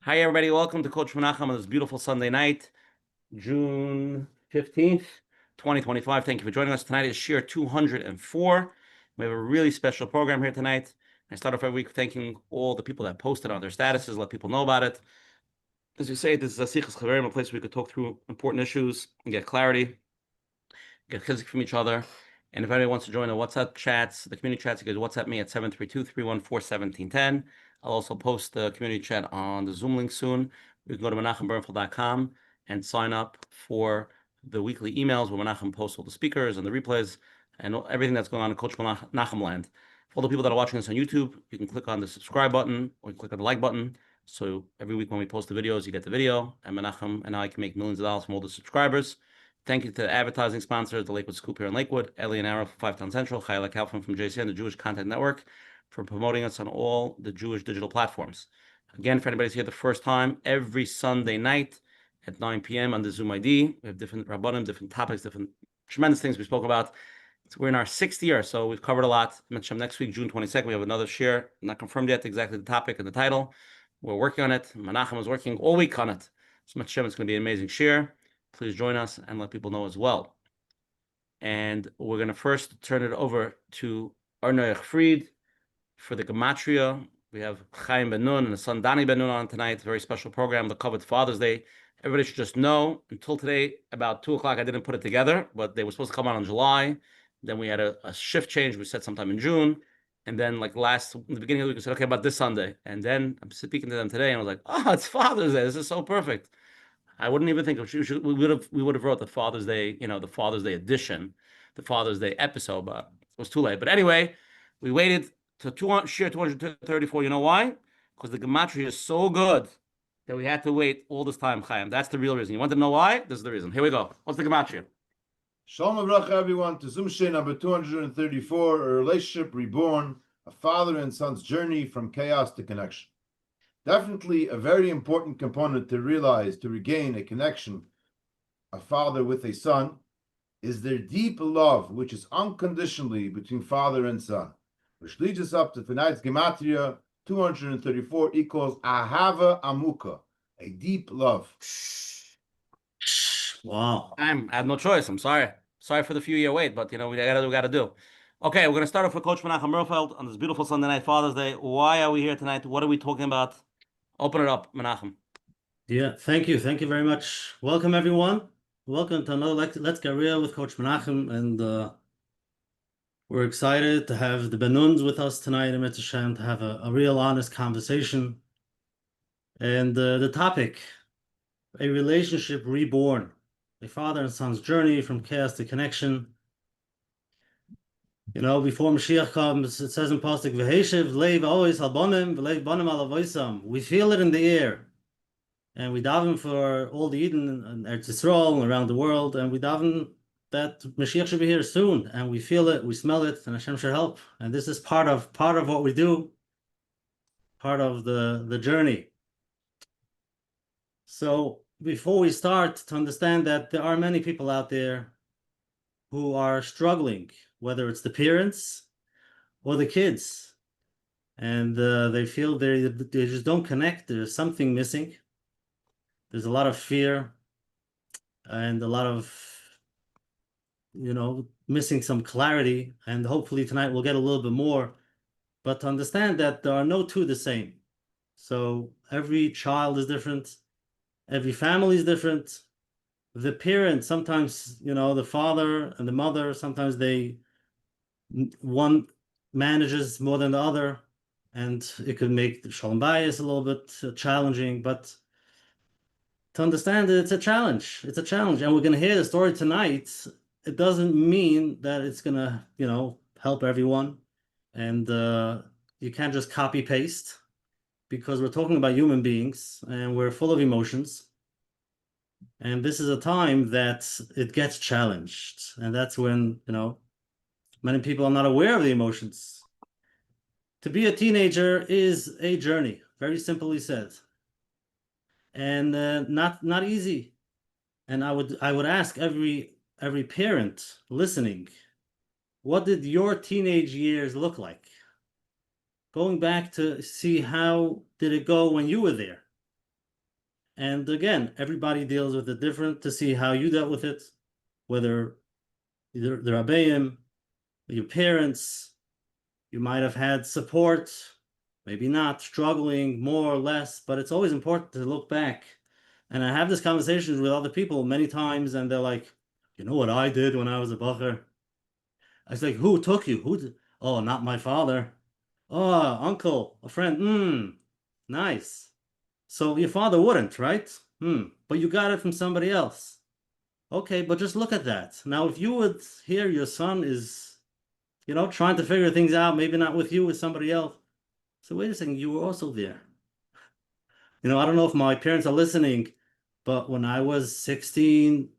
Hi, everybody. Welcome to Coach Menachem on this beautiful Sunday night, June 15th, 2025. Thank you for joining us. Tonight is Shir 204. We have a really special program here tonight. I start off every week thanking all the people that posted on their statuses, let people know about it. As you say, this is a Sichas Chaverim, a place where we could talk through important issues and get clarity, get chizik from each other. And if anybody wants to join the WhatsApp chats, the community chats, you can WhatsApp me at 732-314-1710. I'll also post the community chat on the Zoom link soon. You can go to menachembernfeld.com and sign up for the weekly emails where Menachem posts all the speakers and the replays and everything that's going on in Coach Menachem land. For all the people that are watching this on YouTube, you can click on the subscribe button or click on the like button. So every week when we post the videos, you get the video, and Menachem and I can make millions of dollars from all the subscribers. Thank you to the advertising sponsors, the Lakewood Scoop here in Lakewood, Ellie and Arrow from 5 Town Central, Chayla Kaufman from JCN, the Jewish Content Network, for promoting us on all the Jewish digital platforms. Again, for anybody who's here the first time, every Sunday night at 9 p.m. on the Zoom ID, we have different rabbanim, different topics, different tremendous things we spoke about. So we're in our 6th year, so we've covered a lot. Menachem next week, June 22nd, we have another shir. Not confirmed yet exactly the topic and the title. We're working on it. Menachem is working all week on it. So Menachem, it's going to be an amazing shir. Please join us and let people know as well. And we're going to first turn it over to Arnoich Fried for the Gematria. We have Chaim Bin-Nun and his son Doni Bin-Nun on tonight. Very special program, the covered Father's Day. Everybody should just know, until today, about 2 o'clock, I didn't put it together, but they were supposed to come out in July. Then we had a shift change. We said sometime in June. And then in the beginning of the week, we said, okay, about this Sunday. And then I'm speaking to them today, and I was like, oh, it's Father's Day. This is so perfect. I wouldn't even think we would have wrote the Father's Day, the Father's Day edition, the Father's Day episode, but it was too late. But anyway, we waited to share 234. You know why? Because the gematria is so good that we had to wait all this time, Chaim. That's the real reason. You want to know why? This is the reason. Here we go. What's the gematria? Shalom Avracha, everyone, to Zoom Shay number 234, a relationship reborn, a father and son's journey from chaos to connection. Definitely a very important component to realize to regain a connection, a father with a son, is their deep love, which is unconditionally between father and son, which leads us up to tonight's Gematria 234 equals Ahava Amuka, a deep love. Wow. I have no choice. I'm sorry. Sorry for the few year wait, but we gotta do. Okay, we're gonna start off with Coach Menachem Merfeld on this beautiful Sunday night, Father's Day. Why are we here tonight? What are we talking about? Open it up, Menachem. Yeah, thank you. Thank you very much. Welcome, everyone. Welcome to another Let's Get Real with Coach Menachem. And we're excited to have the Ben-Nuns with us tonight in Menachem to have a real honest conversation. And the topic, a relationship reborn, a father and son's journey from chaos to connection. Before Mashiach comes, it says in Pasuk, V'heshiv leiv always halbonim, v'leiv bonim al avoisam. We feel it in the air. And we daven for all the Eden and Eretz Yisrael and around the world, and we daven that Mashiach should be here soon. And we feel it, we smell it, and Hashem should help. And this is part of what we do, part of the journey. So before we start, to understand that there are many people out there who are struggling, whether it's the parents or the kids, and they feel they just don't connect. There's something missing. There's a lot of fear and a lot of, missing some clarity. And hopefully tonight we'll get a little bit more. But to understand that there are no two the same. So every child is different. Every family is different. The parents, sometimes, the father and the mother, sometimes one manages more than the other. And it could make the shalom bayis a little bit challenging. But to understand that it's a challenge. It's a challenge. And we're going to hear the story tonight. It doesn't mean that it's going to, help everyone. And you can't just copy paste, because we're talking about human beings and we're full of emotions. And this is a time that it gets challenged. And that's when, many people are not aware of the emotions. To be a teenager is a journey, very simply said. And not easy. And I would ask every parent listening, what did your teenage years look like? Going back to see how did it go when you were there? And again, everybody deals with it different, to see how you dealt with it, whether either the Rabbeim, your parents, you might have had support, maybe not, struggling more or less, but it's always important to look back. And I have this conversation with other people many times, and they're like, you know what I did when I was a bacher? I was like, who took you? Who did? Oh, not my father. Oh, uncle, a friend. Nice. So your father wouldn't, right? But you got it from somebody else. Okay, but just look at that. Now, if you would hear your son is, trying to figure things out, maybe not with you, with somebody else. So wait a second, you were also there. I don't know if my parents are listening, but when I was 16,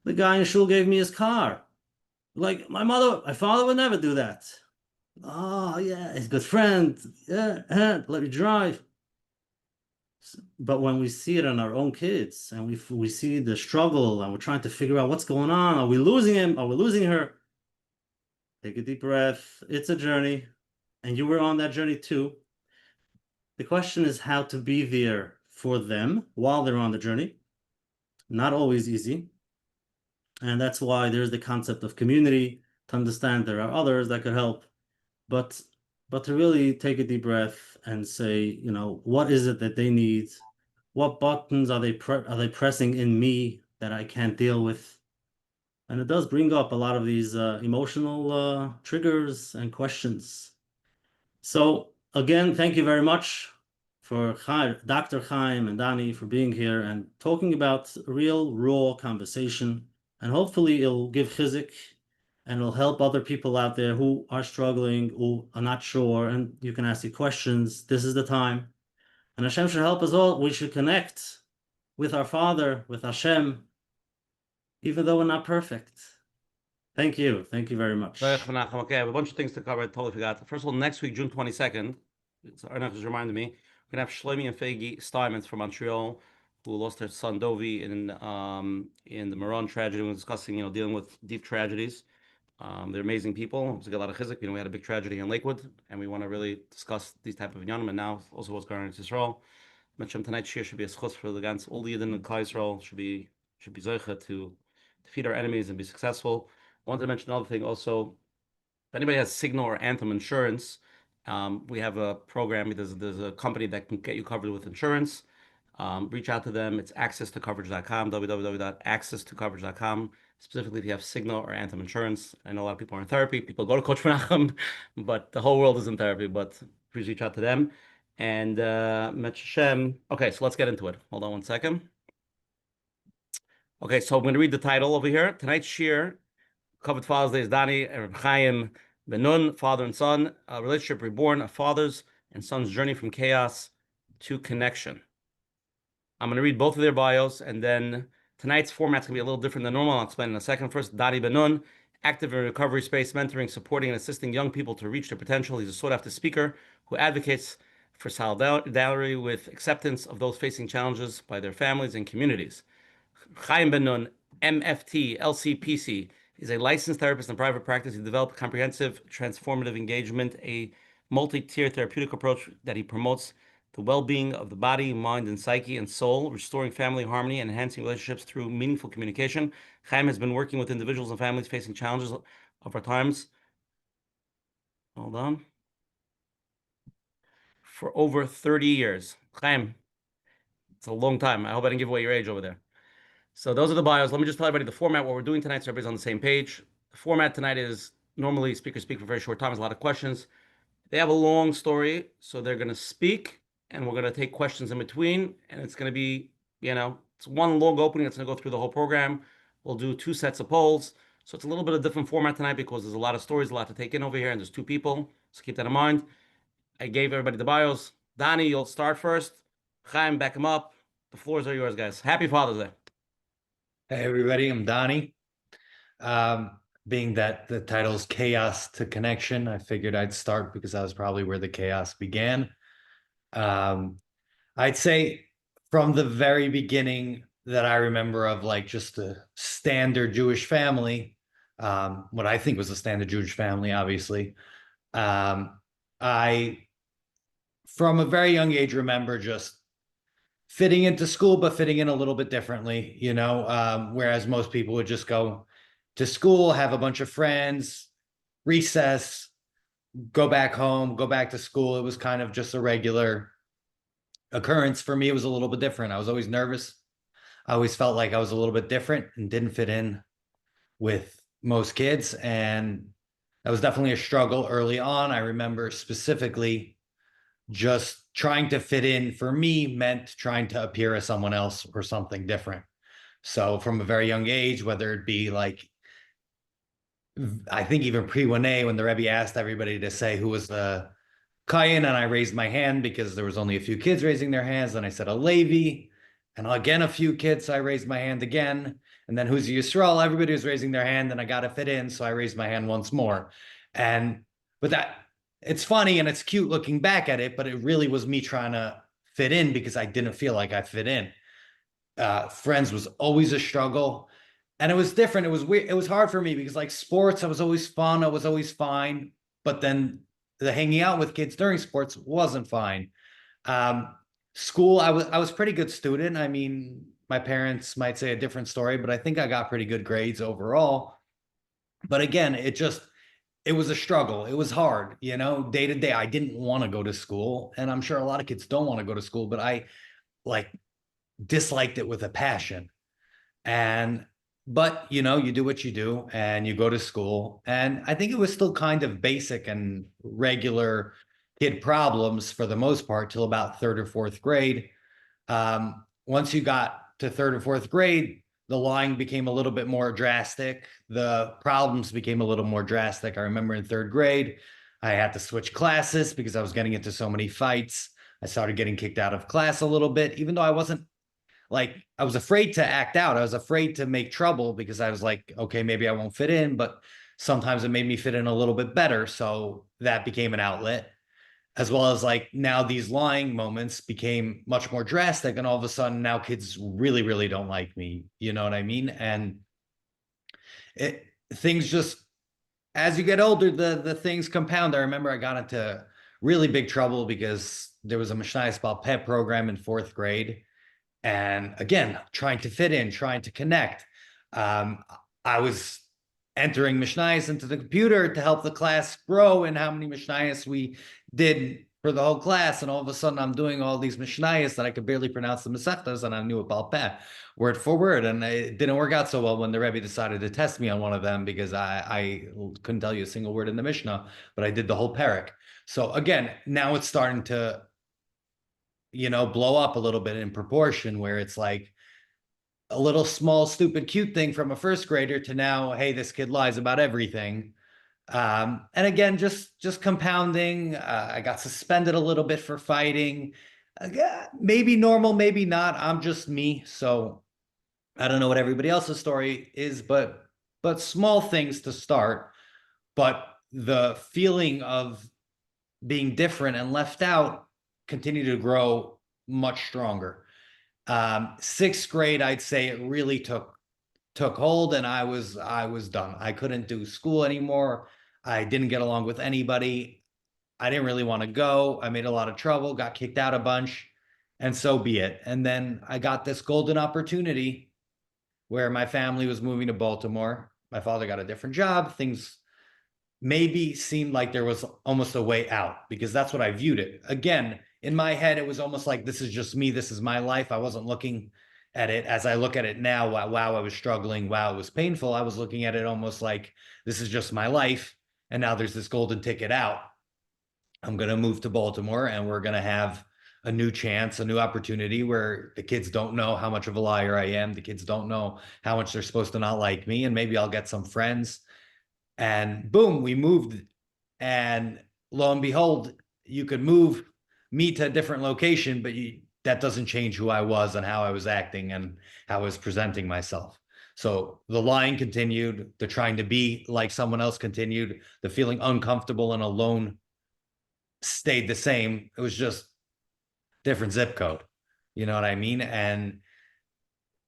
the guy in shul gave me his car. Like my father would never do that. Oh yeah, he's a good friend. Yeah, let me drive. But when we see it in our own kids, and we see the struggle, and we're trying to figure out what's going on, are we losing him? Are we losing her? Take a deep breath. It's a journey, and you were on that journey too. The question is how to be there for them while they're on the journey. Not always easy. And that's why there's the concept of community, to understand there are others that could help. But to really take a deep breath and say, what is it that they need? What buttons are they pressing in me that I can't deal with? And it does bring up a lot of these emotional triggers and questions. So again, thank you very much for Dr. Chaim and Doni for being here and talking about real, raw conversation. And hopefully it'll give chizuk and it'll help other people out there who are struggling, who are not sure, and you can ask your questions. This is the time. And Hashem should help us all. We should connect with our Father, with Hashem, even though we're not perfect. Thank you. Thank you very much. Okay, I have a bunch of things to cover. I totally forgot. First of all, next week, June 22nd, Arnav just reminded me, we're going to have Shlomi and Fegi Steinmetz from Montreal, who lost their son Dovi in the Meron tragedy. We were discussing, dealing with deep tragedies. They're amazing people. It's a lot of chizuk. We had a big tragedy in Lakewood, and we want to really discuss these type of inyanim, and now also what's going on in Israel. Mentioned tonight's shir should be a schus for the guns. All the Yidden in Klal Yisrael should be zeicha to defeat our enemies and be successful. I wanted to mention another thing also. If anybody has Signal or Anthem insurance, we have a program. There's a company that can get you covered with insurance. Reach out to them. It's accesstocoverage.com, www.accesstocoverage.com. Specifically, if you have Signal or Anthem insurance. I know a lot of people are in therapy. People go to Coach Menachem, but the whole world is in therapy. But please reach out to them. And Menachem. Okay, so let's get into it. Hold on one second. Okay, so I'm going to read the title over here. Tonight's shir, covered Father's Day, is Doni and Chaim Bin-Nun, father and son, a relationship reborn, a father's and son's journey from chaos to connection. I'm going to read both of their bios, and then tonight's format's going to be a little different than normal. I'll explain in a second. First, Doni Bin-Nun, active in recovery space, mentoring, supporting, and assisting young people to reach their potential. He's a sought-after speaker who advocates for solidarity with acceptance of those facing challenges by their families and communities. Chaim Bin-Nun, MFT, LCPC, is a licensed therapist in private practice. He developed comprehensive transformative engagement, a multi-tier therapeutic approach that he promotes the well-being of the body, mind, and psyche and soul, restoring family harmony and enhancing relationships through meaningful communication. Chaim has been working with individuals and families facing challenges of our times. Hold on. For over 30 years. Chaim, it's a long time. I hope I didn't give away your age over there. So those are the bios. Let me just tell everybody the format, what we're doing tonight, so everybody's on the same page. The format tonight is normally speakers speak for a very short time. There's a lot of questions. They have a long story, so they're going to speak, and we're going to take questions in between, and it's going to be, it's one long opening that's going to go through the whole program. We'll do 2 sets of polls. So it's a little bit of different format tonight because there's a lot of stories, a lot to take in over here, and there's 2 people. So keep that in mind. I gave everybody the bios. Doni, you'll start first. Chaim, back him up. The floors are yours, guys. Happy Father's Day. Hey everybody, I'm Doni. Being that the title is Chaos to Connection, I figured I'd start because that was probably where the chaos began. I'd say from the very beginning that I remember of like just a standard Jewish family, what I think was a standard Jewish family, obviously. I, from a very young age, remember just fitting into school, but fitting in a little bit differently, you know, whereas most people would just go to school, have a bunch of friends, recess, go back home, go back to school. It was kind of just a regular occurrence. For me, it was a little bit different. I was always nervous. I always felt like I was a little bit different and didn't fit in with most kids. And that was definitely a struggle early on. I remember specifically just trying to fit in for me meant trying to appear as someone else or something different. So from a very young age, whether it be like, I think even pre-1A, when the Rebbe asked everybody to say who was the Kayan, and I raised my hand because there was only a few kids raising their hands. Then I said a Levi, and again, a few kids. So I raised my hand again. And then who's a Yisrael? Everybody was raising their hand, and I got to fit in. So I raised my hand once more. And with that, it's funny and it's cute looking back at it, but it really was me trying to fit in because I didn't feel like I fit in. Friends was always a struggle. And it was different. It was weird. It was hard for me because like sports, I was always fun. I was always fine. But then the hanging out with kids during sports wasn't fine. School, I was pretty good student. I mean, my parents might say a different story, but I think I got pretty good grades overall. But again, it was a struggle. It was hard, you know, day to day. I didn't want to go to school. And I'm sure a lot of kids don't want to go to school, but I like disliked it with a passion. But you know, you do what you do and you go to school. And I think it was still kind of basic and regular kid problems for the most part till about third or fourth grade. Once you got to third or fourth grade, the lying became a little bit more drastic. The problems became a little more drastic. I remember in third grade, I had to switch classes because I was getting into so many fights. I started getting kicked out of class a little bit, even though I wasn't like, I was afraid to act out. I was afraid to make trouble because I was like, okay, maybe I won't fit in, but sometimes it made me fit in a little bit better. So that became an outlet, as well as like now these lying moments became much more drastic. And all of a sudden now kids really, really don't like me. You know what I mean? And things just, as you get older, the things compound. I remember I got into really big trouble because there was a Mishnayos Baal Peh program in fourth grade. And again, trying to fit in, trying to connect. I was entering Mishnayos into the computer to help the class grow and how many Mishnayos we did for the whole class. And all of a sudden I'm doing all these Mishnayos that I could barely pronounce the Masechtas, and I knew it Baal Peh word for word. And it didn't work out so well when the Rebbe decided to test me on one of them because I couldn't tell you a single word in the Mishnah, but I did the whole parak. So again, now it's starting to, you know, blow up a little bit in proportion, where it's like a little small, stupid, cute thing from a first grader to now, hey, this kid lies about everything. And again, just compounding. I got suspended a little bit for fighting. Maybe normal, maybe not. I'm just me. So I don't know what everybody else's story is, but small things to start. But the feeling of being different and left out continue to grow much stronger. Sixth grade, I'd say it really took hold, and I was done. I couldn't do school anymore. I didn't get along with anybody. I didn't really want to go. I made a lot of trouble, got kicked out a bunch, and so be it. And then I got this golden opportunity where my family was moving to Baltimore. My father got a different job. Things maybe seemed like there was almost a way out, because that's what I viewed it. Again, in my head, it was almost like, this is just me. This is my life. I wasn't looking at it as I look at it now. Wow, I was struggling. Wow, it was painful. I was looking at it almost like, this is just my life. And now there's this golden ticket out. I'm going to move to Baltimore and we're going to have a new chance, a new opportunity where the kids don't know how much of a liar I am. The kids don't know how much they're supposed to not like me. And maybe I'll get some friends. And boom, we moved. And lo and behold, you could move me to a different location, but that doesn't change who I was and how I was acting and how I was presenting myself. So the lying continued, the trying to be like someone else continued, the feeling uncomfortable and alone stayed the same. It was just different zip code. You know what I mean? And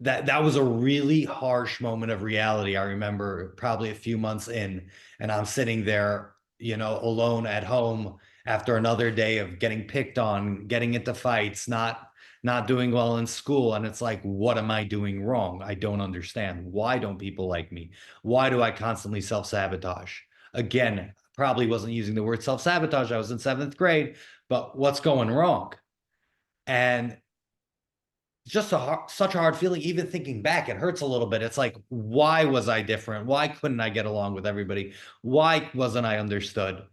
that was a really harsh moment of reality. I remember probably a few months in, and I'm sitting there, you know, alone at home after another day of getting picked on, getting into fights, not not doing well in school. And it's like, what am I doing wrong? I don't understand. Why don't people like me? Why do I constantly self-sabotage? Again, probably wasn't using the word self-sabotage. I was in 7th grade, but what's going wrong? And just such a hard feeling. Even thinking back, it hurts a little bit. It's like, why was I different? Why couldn't I get along with everybody? Why wasn't I understood?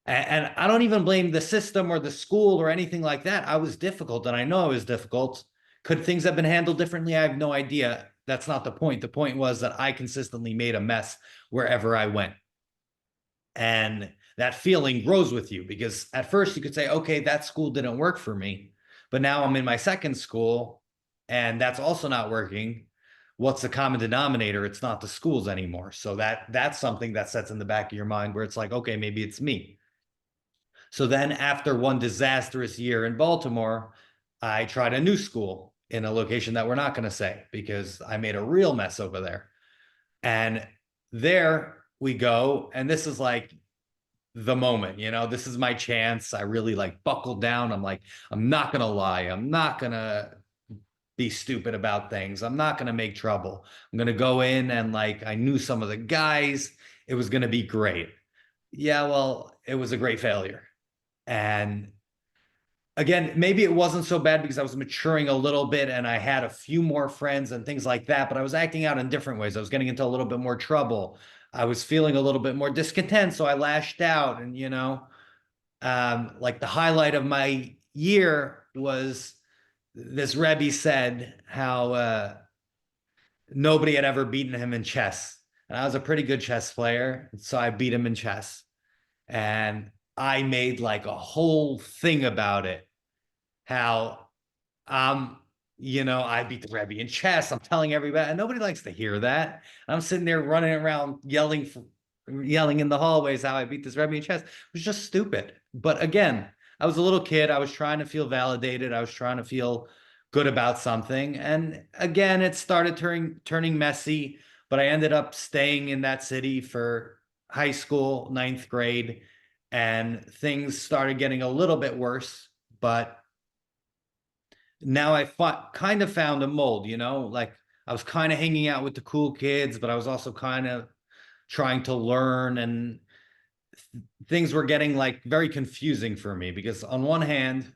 And I don't even blame the system or the school or anything like that. I was difficult, and I know I was difficult. Could things have been handled differently? I have no idea. That's not the point. The point was that I consistently made a mess wherever I went. And that feeling grows with you, because at first you could say, okay, that school didn't work for me, but now I'm in my second school and that's also not working. What's the common denominator? It's not the schools anymore. So that's something that sets in the back of your mind where it's like, okay, maybe it's me. So then after one disastrous year in Baltimore, I tried a new school in a location that we're not going to say, because I made a real mess over there. And there we go. And this is like the moment, this is my chance. I really like buckled down. I'm like, I'm not going to lie. I'm not going to be stupid about things. I'm not going to make trouble. I'm going to go in and like, I knew some of the guys. It was going to be great. Yeah, well, it was a great failure. And again, maybe it wasn't so bad because I was maturing a little bit and I had a few more friends and things like that, but I was acting out in different ways. I was getting into a little bit more trouble. I was feeling a little bit more discontent, so I lashed out. And, like the highlight of my year was this Rebbe said how nobody had ever beaten him in chess. And I was a pretty good chess player, so I beat him in chess. And I made like a whole thing about it. How, I beat the Rebbe in chess. I'm telling everybody, and nobody likes to hear that. I'm sitting there running around yelling in the hallways how I beat this Rebbe in chess. It was just stupid. But again, I was a little kid. I was trying to feel validated. I was trying to feel good about something. And again, it started turning messy, but I ended up staying in that city for high school, 9th grade, and things started getting a little bit worse. But now I kind of found a mold, like I was kind of hanging out with the cool kids, but I was also kind of trying to learn, and things were getting like very confusing for me, because on one hand,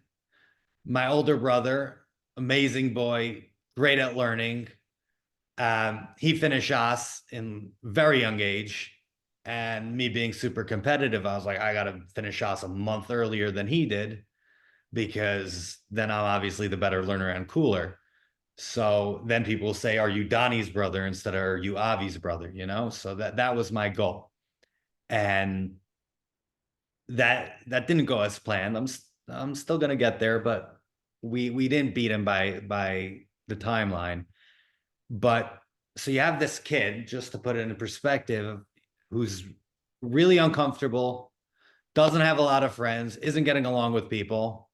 my older brother, amazing boy, great at learning. He finished us in very young age, and me being super competitive, I was like, I got to finish us a month earlier than he did, because then I'm obviously the better learner and cooler. So then people say, are you Doni's brother instead of are you Avi's brother? So that was my goal. And that didn't go as planned. I'm still going to get there, but we didn't beat him by the timeline. But so you have this kid, just to put it in perspective, who's really uncomfortable, doesn't have a lot of friends, isn't getting along with people.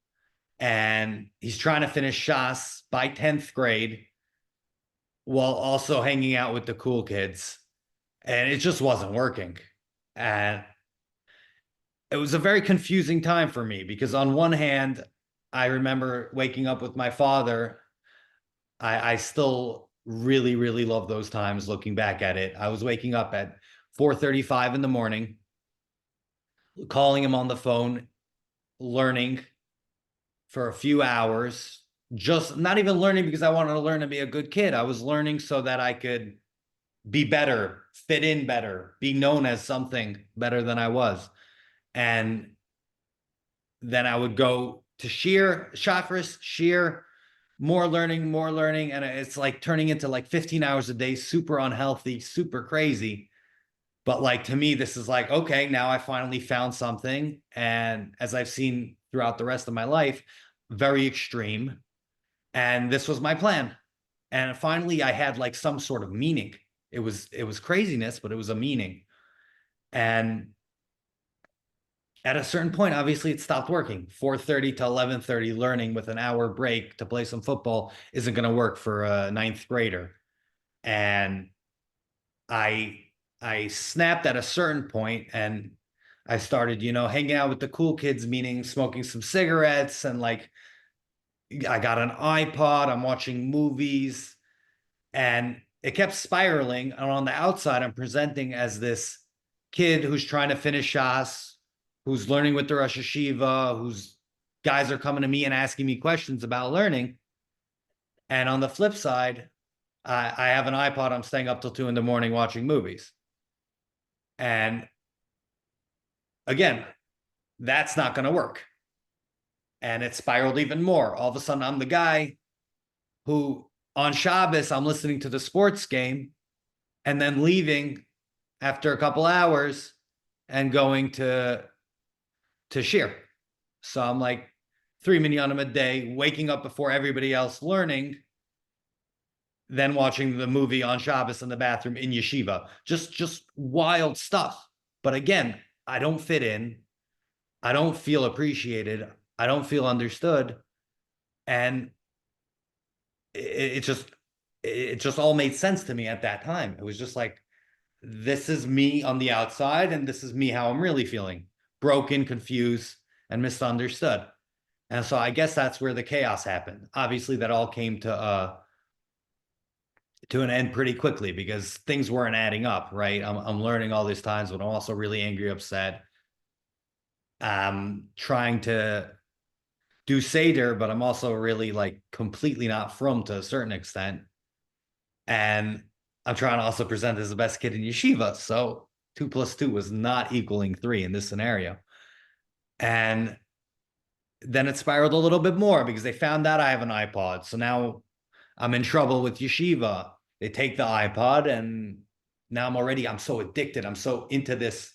And he's trying to finish Shas by 10th grade while also hanging out with the cool kids. And it just wasn't working. And it was a very confusing time for me, because on one hand, I remember waking up with my father. I still really, really love those times looking back at it. I was waking up at 4:35 in the morning, calling him on the phone, learning for a few hours, just not even learning because I wanted to learn to be a good kid. I was learning so that I could be better, fit in better, be known as something better than I was. And then I would go to Shafris, sheer, more learning. And it's like turning into like 15 hours a day, super unhealthy, super crazy. But like, to me, this is like, okay, now I finally found something. And as I've seen throughout the rest of my life, very extreme. And this was my plan. And finally, I had like some sort of meaning. It was craziness, but it was a meaning. And at a certain point, obviously, it stopped working. 4:30 to 11:30 learning with an hour break to play some football isn't going to work for a 9th grader. And I snapped at a certain point, and I started, hanging out with the cool kids, meaning smoking some cigarettes and like I got an iPod, I'm watching movies, and it kept spiraling. And on the outside, I'm presenting as this kid who's trying to finish Shas, who's learning with the Rosh Yeshiva, whose guys are coming to me and asking me questions about learning. And on the flip side, I have an iPod. I'm staying up till 2 in the morning watching movies. And again, that's not going to work. And it spiraled even more. All of a sudden, I'm the guy who on Shabbos, I'm listening to the sports game and then leaving after a couple hours and going to shir. So I'm like 3 minyanim a day, waking up before everybody else learning, then watching the movie on Shabbos in the bathroom in yeshiva. Just wild stuff. But again, I don't fit in. I don't feel appreciated. I don't feel understood. And it just all made sense to me at that time. It was just like, this is me on the outside, and this is me how I'm really feeling: broken, confused, and misunderstood. And so I guess that's where the chaos happened. Obviously, that all came to an end pretty quickly because things weren't adding up, right? I'm learning all these times, but I'm also really angry, upset. I'm trying to do Seder, but I'm also really like completely not from to a certain extent. And I'm trying to also present as the best kid in yeshiva. So 2 + 2 was not equaling 3 in this scenario. And then it spiraled a little bit more because they found out I have an iPod. So now I'm in trouble with yeshiva. They take the iPod, and now I'm so addicted. I'm so into this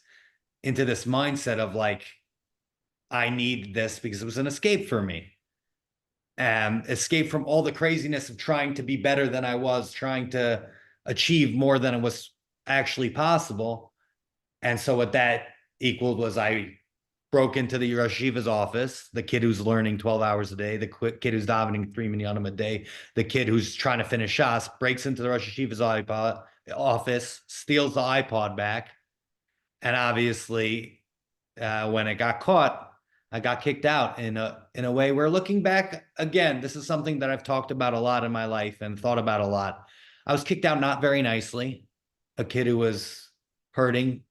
mindset of like, I need this because it was an escape for me. And escape from all the craziness of trying to be better than I was, trying to achieve more than it was actually possible. And so what that equaled was I broke into the Rosh Yeshiva's office, the kid who's learning 12 hours a day, the kid who's davening 3 minyanim a day, the kid who's trying to finish Shas, breaks into the Rosh Yeshiva's office, steals the iPod back. And obviously, when it got caught, I got kicked out in a way where, looking back, again, this is something that I've talked about a lot in my life and thought about a lot. I was kicked out not very nicely. A kid who was hurting,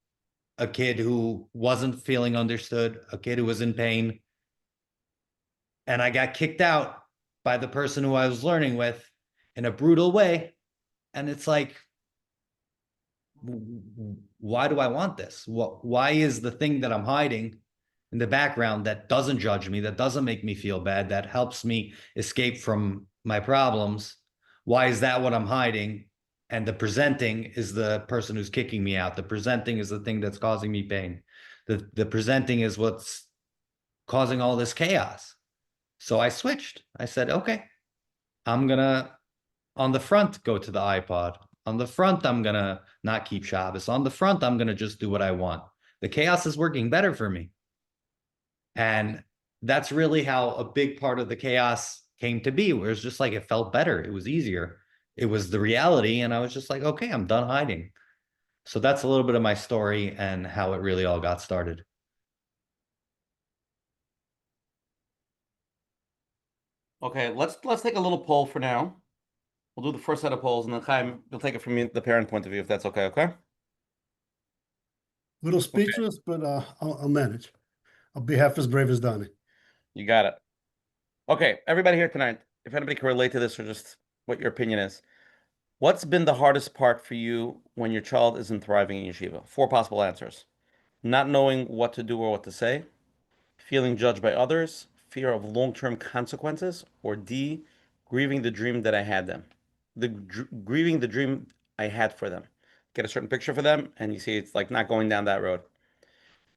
a kid who wasn't feeling understood, a kid who was in pain. And I got kicked out by the person who I was learning with in a brutal way. And it's like, why do I want this? Why is the thing that I'm hiding in the background, that doesn't judge me, that doesn't make me feel bad, that helps me escape from my problems, why is that what I'm hiding? And the presenting is the person who's kicking me out. The presenting is the thing that's causing me pain. The presenting is what's causing all this chaos. So I switched. I said, okay, I'm gonna, on the front, go to the iPod. On the front, I'm gonna not keep Shabbos. On the front, I'm gonna just do what I want. The chaos is working better for me. And that's really how a big part of the chaos came to be, where it's just like, it felt better. It was easier. It was the reality. And I was just like, okay, I'm done hiding. So that's a little bit of my story and how it really all got started. Okay, let's take a little poll for now. We'll do the first set of polls, and then Chaim, you'll take it from the parent point of view, if that's okay. Okay. Little speechless, but I'll manage. I'll be half as brave as Doni. You got it. Okay, everybody here tonight, if anybody can relate to this or just what your opinion is, what's been the hardest part for you when your child isn't thriving in yeshiva? 4 possible answers: not knowing what to do or what to say, feeling judged by others, fear of long-term consequences, or D, grieving the dream that I had them. Grieving the dream I had for them. Get a certain picture for them, and you see it's like not going down that road.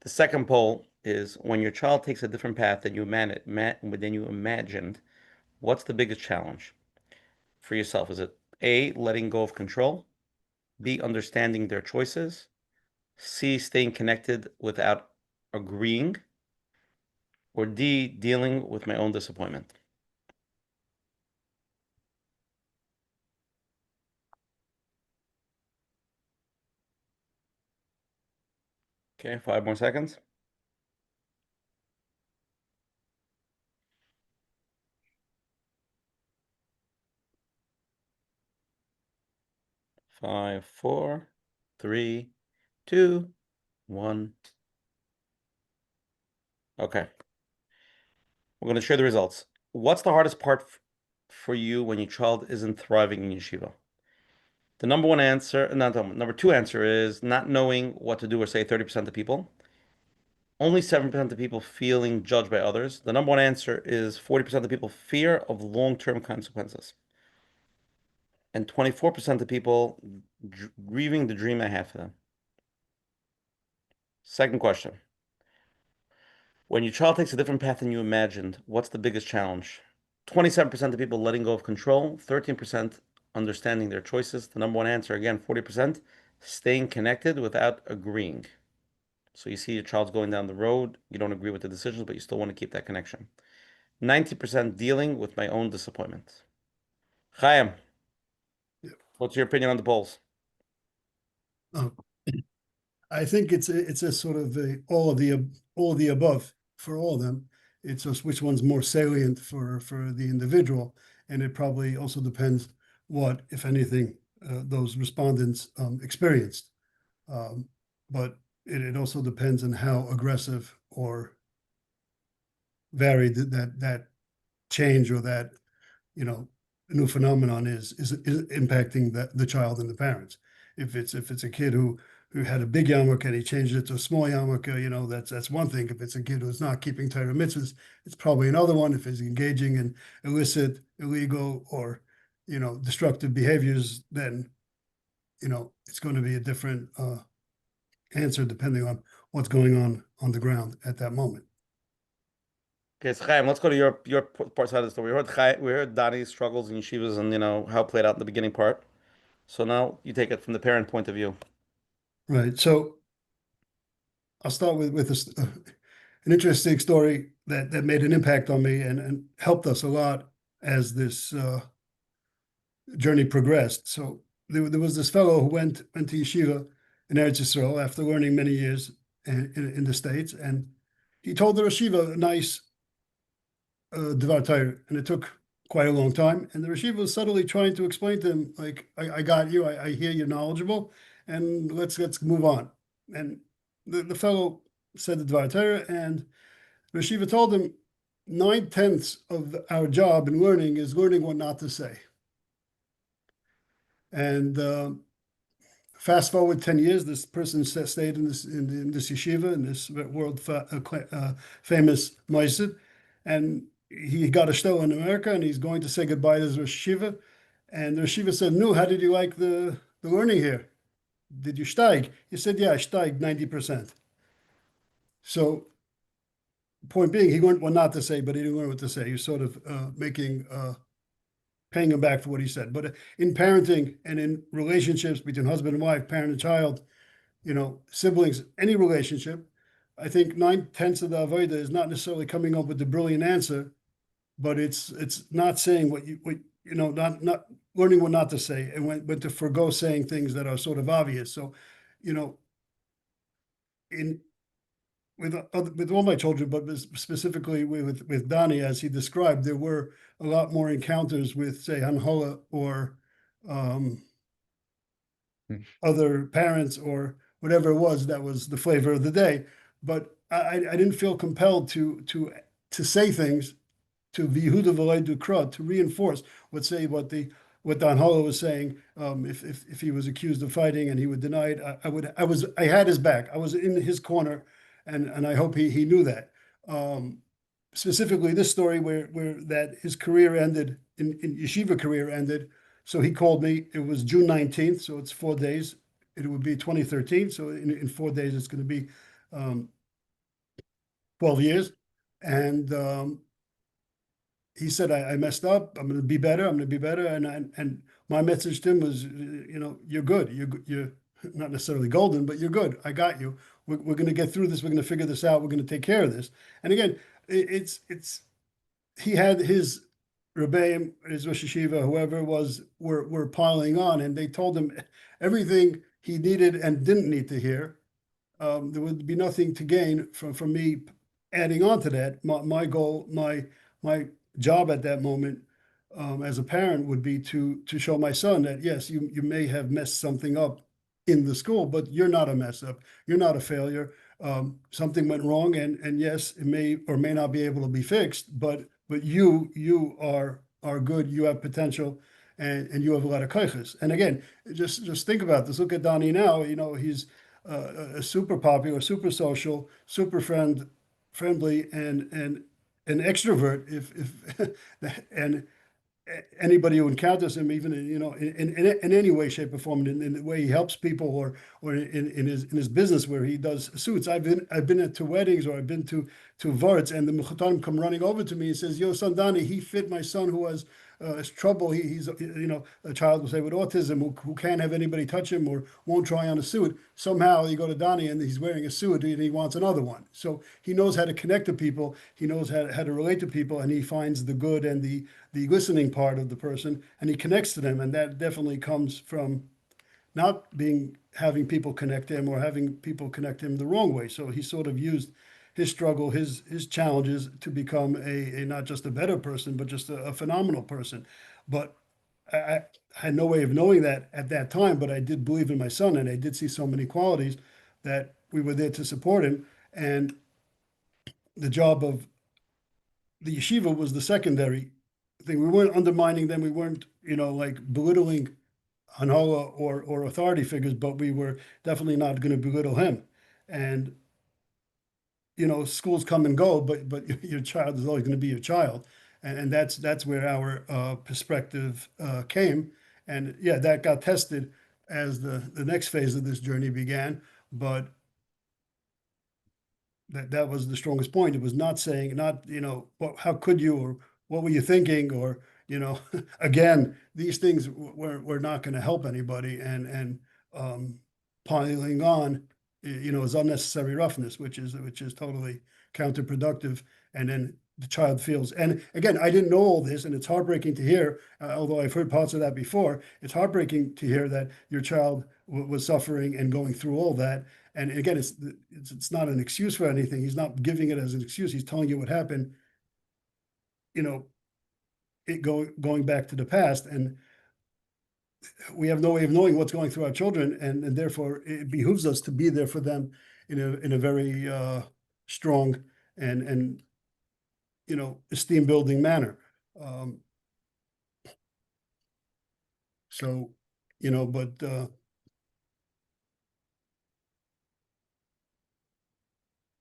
The second poll is, when your child takes a different path than you imagined, what's the biggest challenge for yourself? Is it A, letting go of control, B, understanding their choices, C, staying connected without agreeing, or D, dealing with my own disappointment? Okay, 5 more seconds. 5, 4, 3, 2, 1. Okay. We're going to share the results. What's the hardest part for you when your child isn't thriving in yeshiva? The number one answer, number two answer is not knowing what to do or say, 30% of people. Only 7% of people feeling judged by others. The number one answer is 40% of people fear of long-term consequences. And 24% of people grieving the dream I had for them. Second question. When your child takes a different path than you imagined, what's the biggest challenge? 27% of people letting go of control, 13% understanding their choices. The number one answer, again, 40%, staying connected without agreeing. So you see your child's going down the road, you don't agree with the decisions, but you still want to keep that connection. 90% dealing with my own disappointment. Chaim, what's your opinion on the polls? I think it's a sort of all of the above for all of them. It's just which one's more salient for the individual, and it probably also depends what, if anything, those respondents experienced. But it also depends on how aggressive or varied that change or that new phenomenon is impacting the child and the parents. If it's a kid who had a big yarmulke and he changed it to a small yarmulke, that's one thing. If it's a kid who's not keeping Torah mitzvahs, it's probably another one. If he's engaging in illicit, illegal, or destructive behaviors, then it's going to be a different answer depending on what's going on the ground at that moment. Okay, so Chaim, let's go to your part side of the story. We heard Doni's struggles in yeshivas and how it played out in the beginning part. So now you take it from the parent point of view. Right. So I'll start with an interesting story that made an impact on me and helped us a lot as this journey progressed. So there was this fellow who went to yeshiva in Eretz Yisrael after learning many years in the States, and he told the yeshiva a nice Dvar Torah, and it took quite a long time. And the yeshiva was subtly trying to explain to him, like, I got you, I hear you're knowledgeable, and let's move on. And the fellow said the Dvar Torah, and the yeshiva told him 9/10 of our job in learning is learning what not to say. And fast forward 10 years, this person stayed in this yeshiva, in this world famous ma'aser, and he got a shtel in America, and he's going to say goodbye to the Rosh Yeshiva. And the Rosh Yeshiva said, "No, how did you like the learning here? Did you steig?" He said, "Yeah, I steig 90%. So, point being, he learned what not to say, but he didn't learn what to say. He was sort of paying him back for what he said. But in parenting and in relationships between husband and wife, parent and child, siblings, any relationship, I think 9/10 of the avodah is not necessarily coming up with the brilliant answer, but it's not saying not learning what not to say, and when to forego saying things that are sort of obvious. So, with all my children, but specifically with Doni, as he described, there were a lot more encounters with, say, Hanhola or other parents or whatever it was that was the flavor of the day. But I didn't feel compelled to say things, to vihuda v'leidu kra, to reinforce what Don Holo was saying. If he was accused of fighting and he would deny it, I had his back. I was in his corner, and I hope he knew that. Specifically, this story where that his career ended, in yeshiva career ended. So he called me. It was June 19th, so it's 4 days. It would be 2013. So in 4 days, it's going to be 12 years. And he said, I messed up. I'm going to be better. I'm going to be better. And my message to him was, you're good. You're not necessarily golden, but you're good. I got you. We're going to get through this. We're going to figure this out. We're going to take care of this. And again, he had his Rebbeim, his Rosh Yeshiva, whoever it was, were piling on, and they told him everything he needed and didn't need to hear. There would be nothing to gain from me adding on to that. My goal, my job at that moment as a parent would be to show my son that yes, you may have messed something up in the school, but you're not a mess up. You're not a failure. Something went wrong, and yes, it may or may not be able to be fixed, but you are good. You have potential, and you have a lot of koiches. And again, just think about this. Look at Doni now. You know, he's a super popular, super social, super friendly, and an extrovert. If and anybody who encounters him, even in any way, shape, or form, in the way he helps people, or in his business where he does suits. I've been to weddings, or I've been to varts, and the mechatanim come running over to me and says, "Yo, son Doni, he fit my son who has trouble. He's a child, we'll say, with autism, who can't have anybody touch him or won't try on a suit. Somehow you go to Doni and he's wearing a suit and he wants another one. So he knows how to connect to people. He knows how to relate to people, and he finds the good and the listening part of the person, and he connects to them. And that definitely comes from not having people connect him, or having people connect him the wrong way. So he sort of used his struggle, his challenges, to become a not just a better person, but just a phenomenal person. But I had no way of knowing that at that time, but I did believe in my son, and I did see so many qualities that we were there to support him. And the job of the yeshiva was the secondary thing. We weren't undermining them. We weren't, like belittling Hanola or authority figures, but we were definitely not going to belittle him. And schools come and go, but your child is always going to be your child, and that's where our perspective came. And yeah, that got tested as the next phase of this journey began. But that was the strongest point. It was not saying, well, how could you, or what were you thinking, or again, these things were not going to help anybody, and piling on is unnecessary roughness, which is totally counterproductive. And then the child feels, and again, I didn't know all this, and it's heartbreaking to hear, although I've heard parts of that before. It's heartbreaking to hear that your child was suffering and going through all that. And again, it's not an excuse for anything. He's not giving it as an excuse. He's telling you what happened, it going back to the past. And we have no way of knowing what's going through our children, and therefore it behooves us to be there for them in a very strong and esteem building manner. So but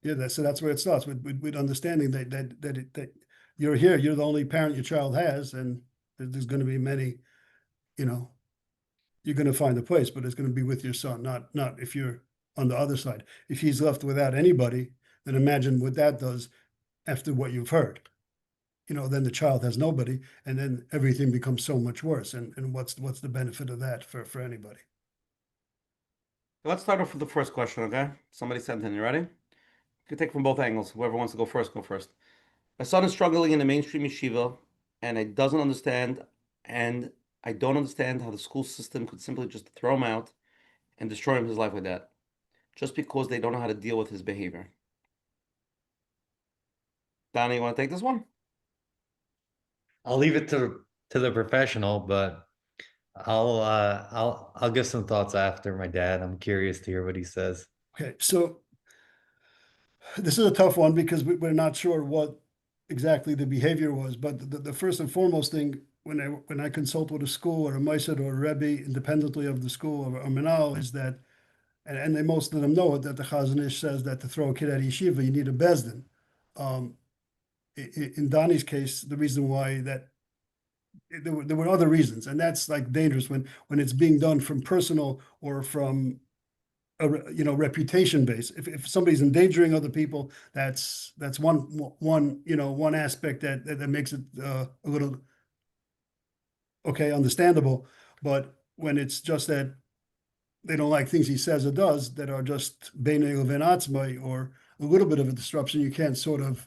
yeah, that's where it starts, with understanding that you're here, you're the only parent your child has, and there's going to be many, you're going to find a place, but it's going to be with your son, not if you're on the other side. If he's left without anybody, then imagine what that does after what you've heard. Then the child has nobody, and then everything becomes so much worse. And what's the benefit of that for anybody? Let's start off with the first question, okay? Somebody sent in. You ready? You can take from both angles. Whoever wants to go first, go first. My son is struggling in the mainstream yeshiva, and I don't understand how the school system could simply just throw him out and destroy his life like that, just because they don't know how to deal with his behavior. Doni, you want to take this one? I'll leave it to the professional, but I'll give some thoughts after my dad. I'm curious to hear what he says. Okay, so this is a tough one, because we're not sure what exactly the behavior was. But the first and foremost thing, when I consult with a school or a Moised or a Rebbe, independently of the school or Menal, is that, and most of them know it, that the Chazon Ish says that to throw a kid out of yeshiva, you need a bezdin. In Doni's case, the reason why that there were other reasons, and that's like dangerous when it's being done from personal or from a reputation base. If somebody's endangering other people, that's one aspect that makes it a little okay, understandable. But when it's just that they don't like things he says or does that are just beinei levin atzmai, or a little bit of a disruption, you can't sort of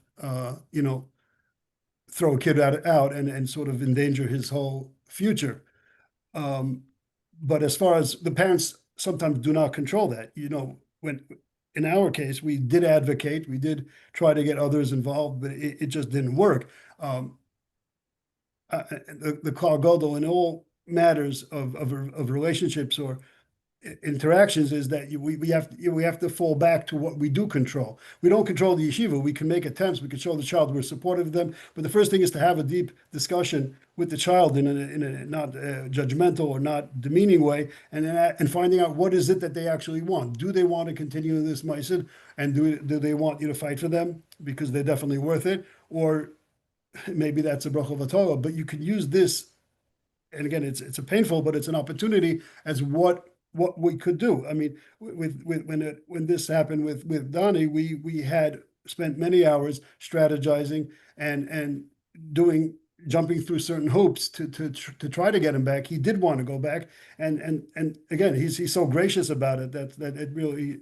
throw a kid out and sort of endanger his whole future. But as far as the parents sometimes do not control that, when in our case, we did advocate, we did try to get others involved, but it just didn't work. the Kol Gadol in all matters of relationships or interactions is that we have to fall back to what we do control. We don't control the yeshiva. We can make attempts. We can show the child we're supportive of them. But the first thing is to have a deep discussion with the child in a not judgmental or not demeaning way, and finding out what is it that they actually want. Do they want to continue this ma'aseh, and do they want you to fight for them because they're definitely worth it, or maybe that's a bracha v'torah. But you can use this, and again, it's a painful, but it's an opportunity as what we could do. I mean, when this happened with Doni, we had spent many hours strategizing and jumping through certain hoops to try to get him back. He did want to go back, and again, he's so gracious about it that it really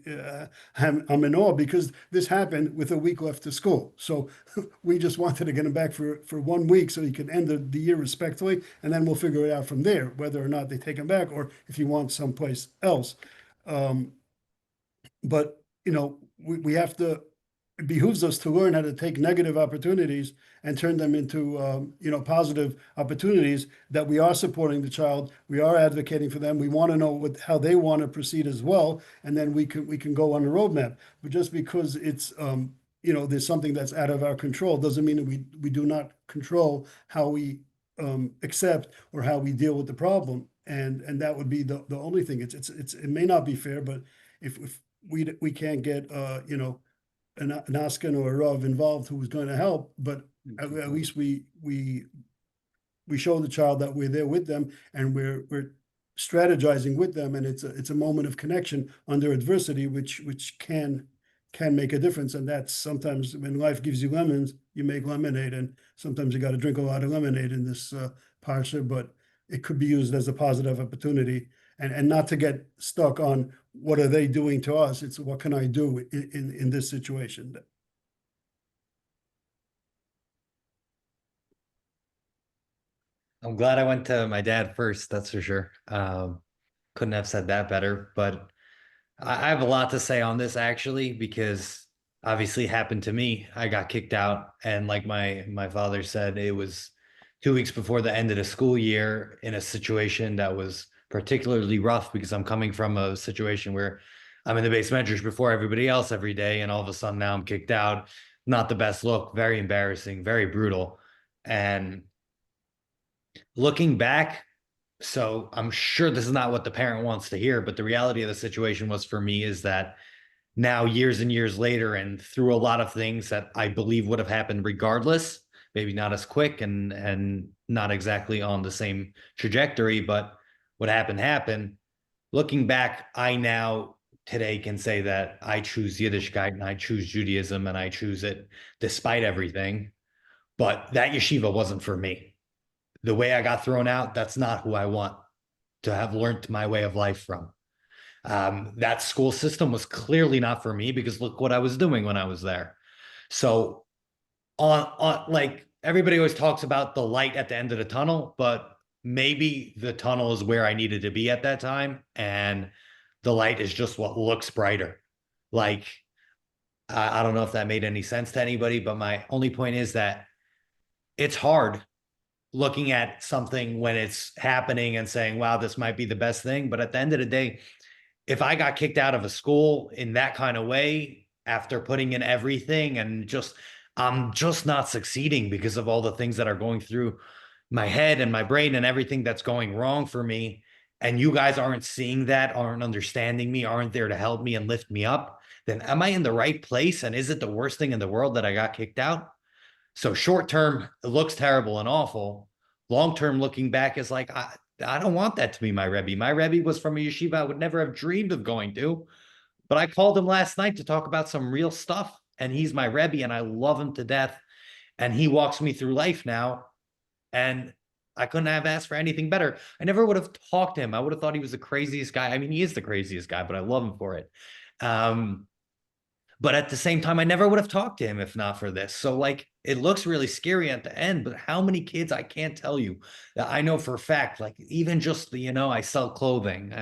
I'm in awe, because this happened with a week left to school. So we just wanted to get him back for 1 week so he could end the year respectfully, and then we'll figure it out from there whether or not they take him back or if he wants someplace else. But we have to. It behooves us to learn how to take negative opportunities and turn them into positive opportunities, that we are supporting the child, we are advocating for them, we want to know how they want to proceed as well, and then we can go on a roadmap. But just because it's there's something that's out of our control doesn't mean that we do not control how we accept or how we deal with the problem, and that would be the only thing. It may not be fair, but if we can't get an askan or a rav involved who is going to help, but at least we show the child that we're there with them, and we're strategizing with them, and it's a moment of connection under adversity, which can make a difference. And that's sometimes when life gives you lemons, you make lemonade, and sometimes you got to drink a lot of lemonade in this parsha, but it could be used as a positive opportunity, and not to get stuck on what are they doing to us. It's what can I do in this situation. I'm glad I went to my dad first, that's for sure. Couldn't have said that better, but I have a lot to say on this, actually, because obviously it happened to me. I got kicked out, and like my father said, it was 2 weeks before the end of the school year, in a situation that was particularly rough, because I'm coming from a situation where I'm in the base medrash before everybody else every day, and all of a sudden now I'm kicked out. Not the best look, very embarrassing, very brutal. And looking back, so I'm sure this is not what the parent wants to hear, but the reality of the situation was, for me, is that now, years and years later, and through a lot of things that I believe would have happened regardless, maybe not as quick and not exactly on the same trajectory, but what happened. Looking back, I now today can say that I choose Yiddishkeit, and I choose Judaism, and I choose it despite everything. But that yeshiva wasn't for me. The way I got thrown out, that's not who I want to have learned my way of life from. That school system was clearly not for me, because look what I was doing when I was there. So on like, everybody always talks about the light at the end of the tunnel, but maybe the tunnel is where I needed to be at that time, and the light is just what looks brighter. Like, I don't know if that made any sense to anybody, but my only point is that it's hard looking at something when it's happening and saying, wow, this might be the best thing. But at the end of the day, if I got kicked out of a school in that kind of way, after putting in everything, and I'm just not succeeding because of all the things that are going through my head and my brain and everything that's going wrong for me, and you guys aren't seeing that, aren't understanding me, aren't there to help me and lift me up, then am I in the right place? And is it the worst thing in the world that I got kicked out? So short term, it looks terrible and awful. Long term, looking back, is like, I don't want that to be my Rebbe. My Rebbe was from a yeshiva I would never have dreamed of going to, but I called him last night to talk about some real stuff, and he's my Rebbe, and I love him to death, and he walks me through life now, and I couldn't have asked for anything better. I never would have talked to him. I would have thought he was the craziest guy. I mean, he is the craziest guy, but I love him for it. But at the same time, I never would have talked to him if not for this. So like, it looks really scary at the end, but how many kids, I can't tell you, that I know for a fact, like even just, I sell clothing,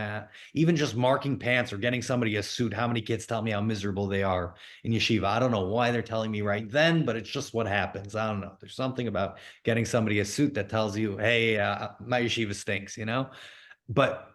even just marking pants or getting somebody a suit, how many kids tell me how miserable they are in yeshiva? I don't know why they're telling me right then, but it's just what happens. I don't know. There's something about getting somebody a suit that tells you, hey, my yeshiva stinks, but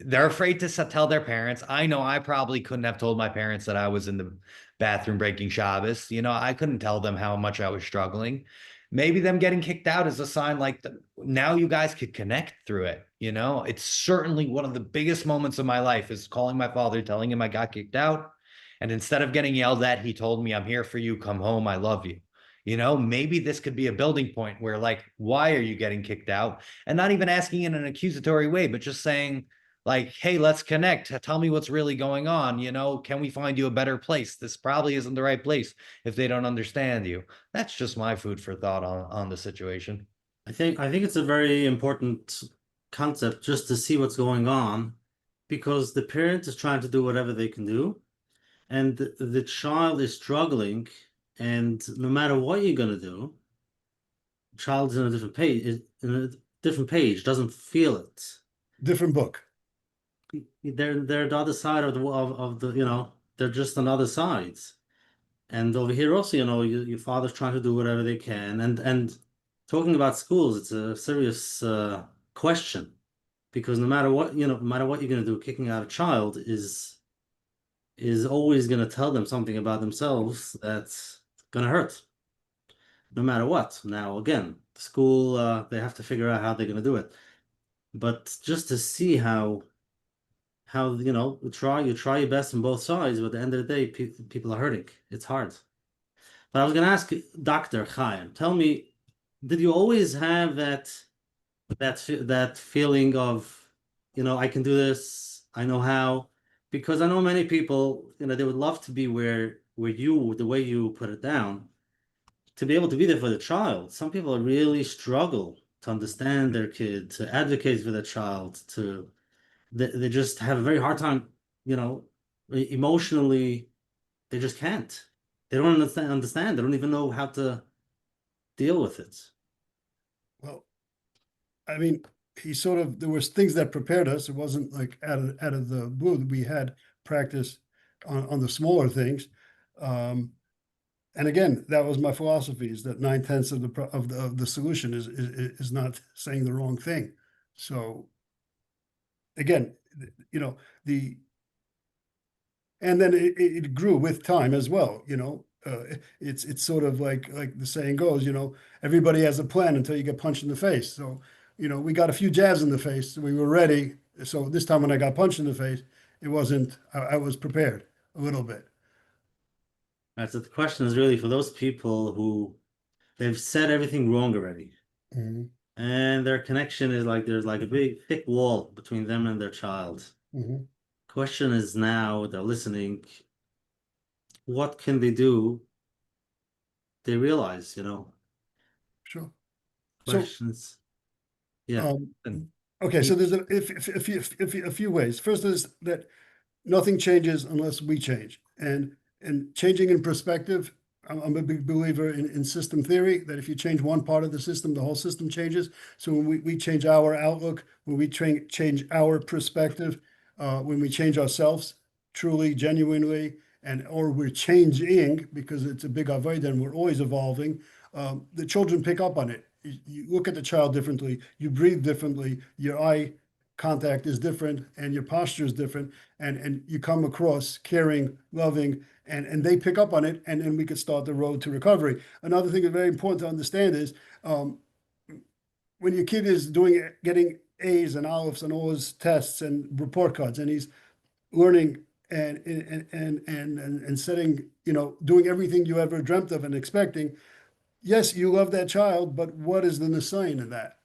they're afraid to tell their parents. I know I probably couldn't have told my parents that I was in the bathroom breaking Shabbos. I couldn't tell them how much I was struggling. Maybe them getting kicked out is a sign like now you guys could connect through it. It's certainly one of the biggest moments of my life is calling my father, telling him I got kicked out. And instead of getting yelled at, he told me, I'm here for you. Come home. I love you. Maybe this could be a building point where like, why are you getting kicked out? And not even asking in an accusatory way, but just saying, like, hey, let's connect. Tell me what's really going on. Can we find you a better place? This probably isn't the right place if they don't understand you. That's just my food for thought on the situation. I think it's a very important concept just to see what's going on, because the parent is trying to do whatever they can do, and the child is struggling, and no matter what you're gonna do, the child's in a different page, doesn't feel it. Different book. They're the other side of the they're just on other sides. And over here also, your father's trying to do whatever they can. And talking about schools, it's a serious question, because no matter what, no matter what you're going to do, kicking out a child is always going to tell them something about themselves that's going to hurt, no matter what. Now, again, the school, they have to figure out how they're going to do it. But just to see how you try your best on both sides, but at the end of the day, people are hurting. It's hard. But I was going to ask Dr. Chaim, tell me, did you always have that feeling of, I can do this, I know how? Because I know many people, they would love to be where you, the way you put it down, to be able to be there for the child. Some people really struggle to understand their kid, to advocate for their child, they just have a very hard time, emotionally, they just can't. They don't understand. They don't even know how to deal with it. Well, I mean, there was things that prepared us. It wasn't like out of the blue that we had practice on the smaller things. And again, that was my philosophy, is that 9/10 of the solution is not saying the wrong thing. So again, and then it grew with time as well. It's sort of like the saying goes, everybody has a plan until you get punched in the face. So, we got a few jabs in the face, so we were ready. So this time when I got punched in the face, it wasn't, I was prepared a little bit. Right, so the question is really for those people who they've said everything wrong already. Mm-hmm. And their connection is like there's like a big thick wall between them and their child. Mm-hmm. Question is, now they're listening, what can they do? They realize, Sure. questions. Yeah. Okay, so there's a few ways. First is that nothing changes unless we change, and changing in perspective. I'm a big believer in system theory, that if you change one part of the system, the whole system changes. So when we change our outlook, when we change our perspective, when we change ourselves truly, genuinely, or we're changing because it's a big avodah and we're always evolving, the children pick up on it. You look at the child differently, you breathe differently, your eye contact is different, and your posture is different, and you come across caring, loving, and they pick up on it, and then we could start the road to recovery. Another thing that's very important to understand is when your kid is getting A's and olives on all his tests and report cards, and he's learning and setting, doing everything you ever dreamt of and expecting. Yes, you love that child, but what is the nisayon in that?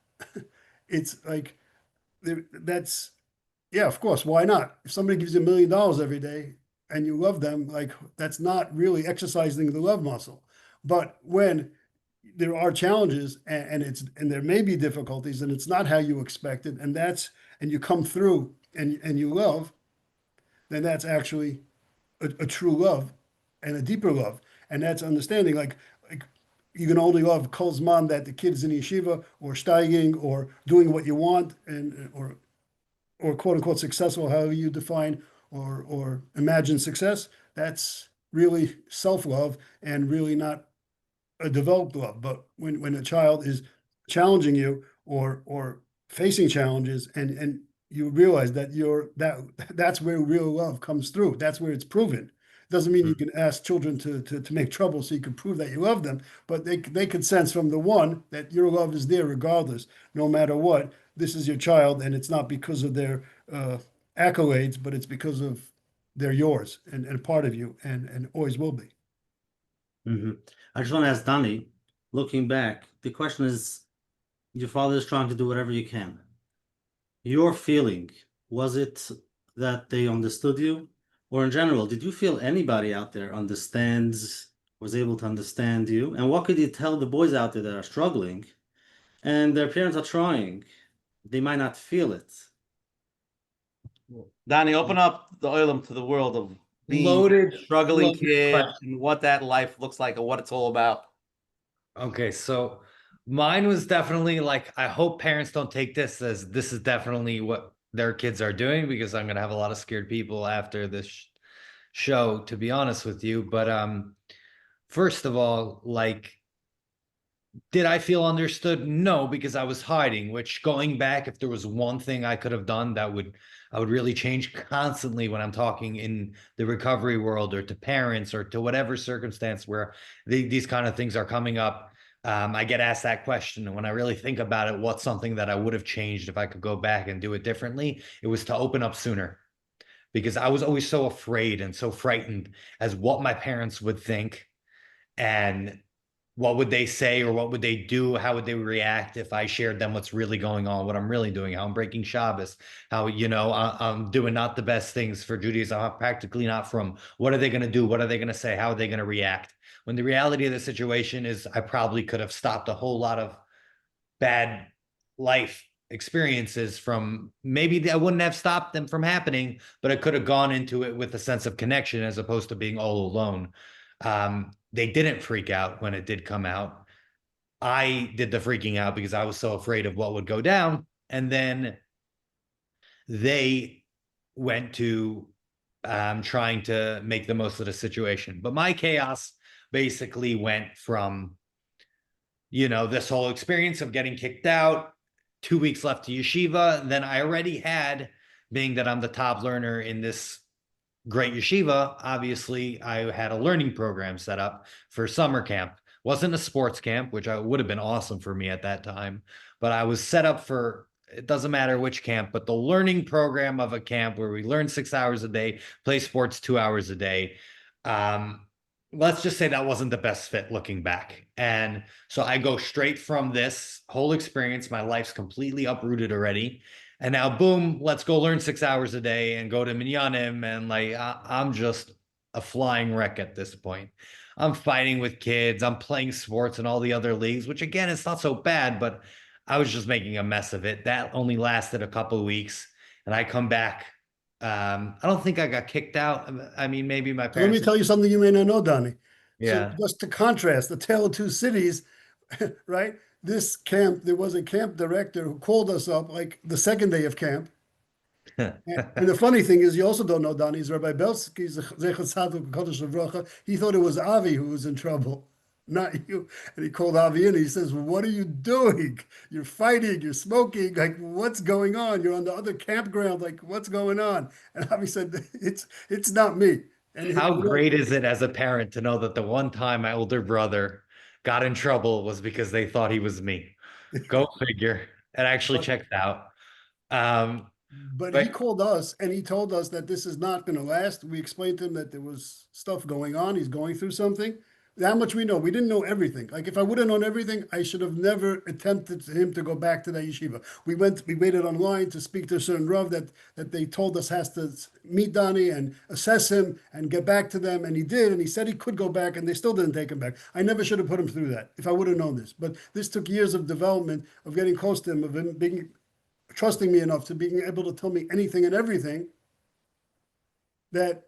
It's like, yeah, of course, why not? If somebody gives you $1 million every day and you love them, like, that's not really exercising the love muscle. But when there are challenges and there may be difficulties and it's not how you expected, and you come through and you love, then that's actually a true love. and a deeper love. And that's understanding, like you can only love Kol Zman that the kid's in yeshiva or steiging or doing what you want, and or quote unquote successful, however you define or imagine success. That's really self-love and really not a developed love. But when a child is challenging you or facing challenges, and you realize that that's where real love comes through. That's where it's proven. Doesn't mean you can ask children to make trouble so you can prove that you love them, but they could sense from the one that your love is there regardless, no matter what. This is your child, and it's not because of their accolades, but it's because of they're yours and a part of you, and always will be. I just want to ask Doni, looking back, the question is, your father is trying to do whatever you can. Your feeling, was it that they understood you? Or in general, did you feel anybody out there was able to understand you? And what could you tell the boys out there that are struggling and their parents are trying? They might not feel it. Doni, open up the oilam to the world of being Loaded, a struggling loaded kid question. and what that life looks like and what it's all about. Okay, so mine was definitely like, I hope parents don't take this as this is definitely what their kids are doing, because I'm gonna have a lot of scared people after this show, to be honest with you. But first of all, like, did I feel understood? No, because I was hiding, which, going back, if there was one thing I could have done that I would really change constantly when I'm talking in the recovery world or to parents or to whatever circumstance where these kind of things are coming up. I get asked that question. And when I really think about it, what's something that I would have changed if I could go back and do it differently? It was to open up sooner, because I was always so afraid and so frightened as what my parents would think, and what would they say, or what would they do? How would they react if I shared them what's really going on, what I'm really doing, how I'm breaking Shabbos, how, I'm doing not the best things for Judaism, I'm practically not from. What are they going to do? What are they going to say? How are they going to react? When the reality of the situation is, I probably could have stopped a whole lot of bad life experiences from, maybe I wouldn't have stopped them from happening, but I could have gone into it with a sense of connection as opposed to being all alone. They didn't freak out when it did come out. I did the freaking out because I was so afraid of what would go down. And then they went to trying to make the most of the situation. But my chaos basically went from, this whole experience of getting kicked out, 2 weeks left to yeshiva. Then I already had, being that I'm the top learner in this great yeshiva, obviously I had a learning program set up for summer camp. Wasn't a sports camp, which would have been awesome for me at that time, but I was set up for, it doesn't matter which camp, but the learning program of a camp where we learn 6 hours a day, play sports 2 hours a day. Let's just say that wasn't the best fit looking back. And so I go straight from this whole experience, my life's completely uprooted already. And now, boom, let's go learn 6 hours a day and go to Minyanim. And like, I'm just a flying wreck at this point. I'm fighting with kids. I'm playing sports in all the other leagues, which again, it's not so bad, but I was just making a mess of it. That only lasted a couple of weeks. And I come back. I don't think I got kicked out. I mean, maybe my parents. Let me tell you something you may not know, Doni. Yeah. So just to contrast, the tale of two cities, right? This camp, there was a camp director who called us up like the second day of camp. And the funny thing is, you also don't know, Doni, is Rabbi Belsky, he thought it was Avi who was in trouble, not you. And he called Avi in, and he says, what are you doing? You're fighting, you're smoking, like, what's going on? You're on the other campground, like, what's going on? And Avi said, it's not me. And how great is it as a parent to know that the one time my older brother got in trouble was because they thought he was me? Go figure. It actually checked out. But he called us and he told us that this is not going to last. We explained to him that there was stuff going on. He's going through something. That much we know. We didn't know everything. Like, if I would have known everything, I should have never attempted him to go back to that yeshiva. We waited online to speak to a certain Rav that they told us has to meet Doni and assess him and get back to them. And he did. And he said he could go back, and they still didn't take him back. I never should have put him through that if I would have known this. But this took years of development, of getting close to him, of him trusting me enough to being able to tell me anything and everything. But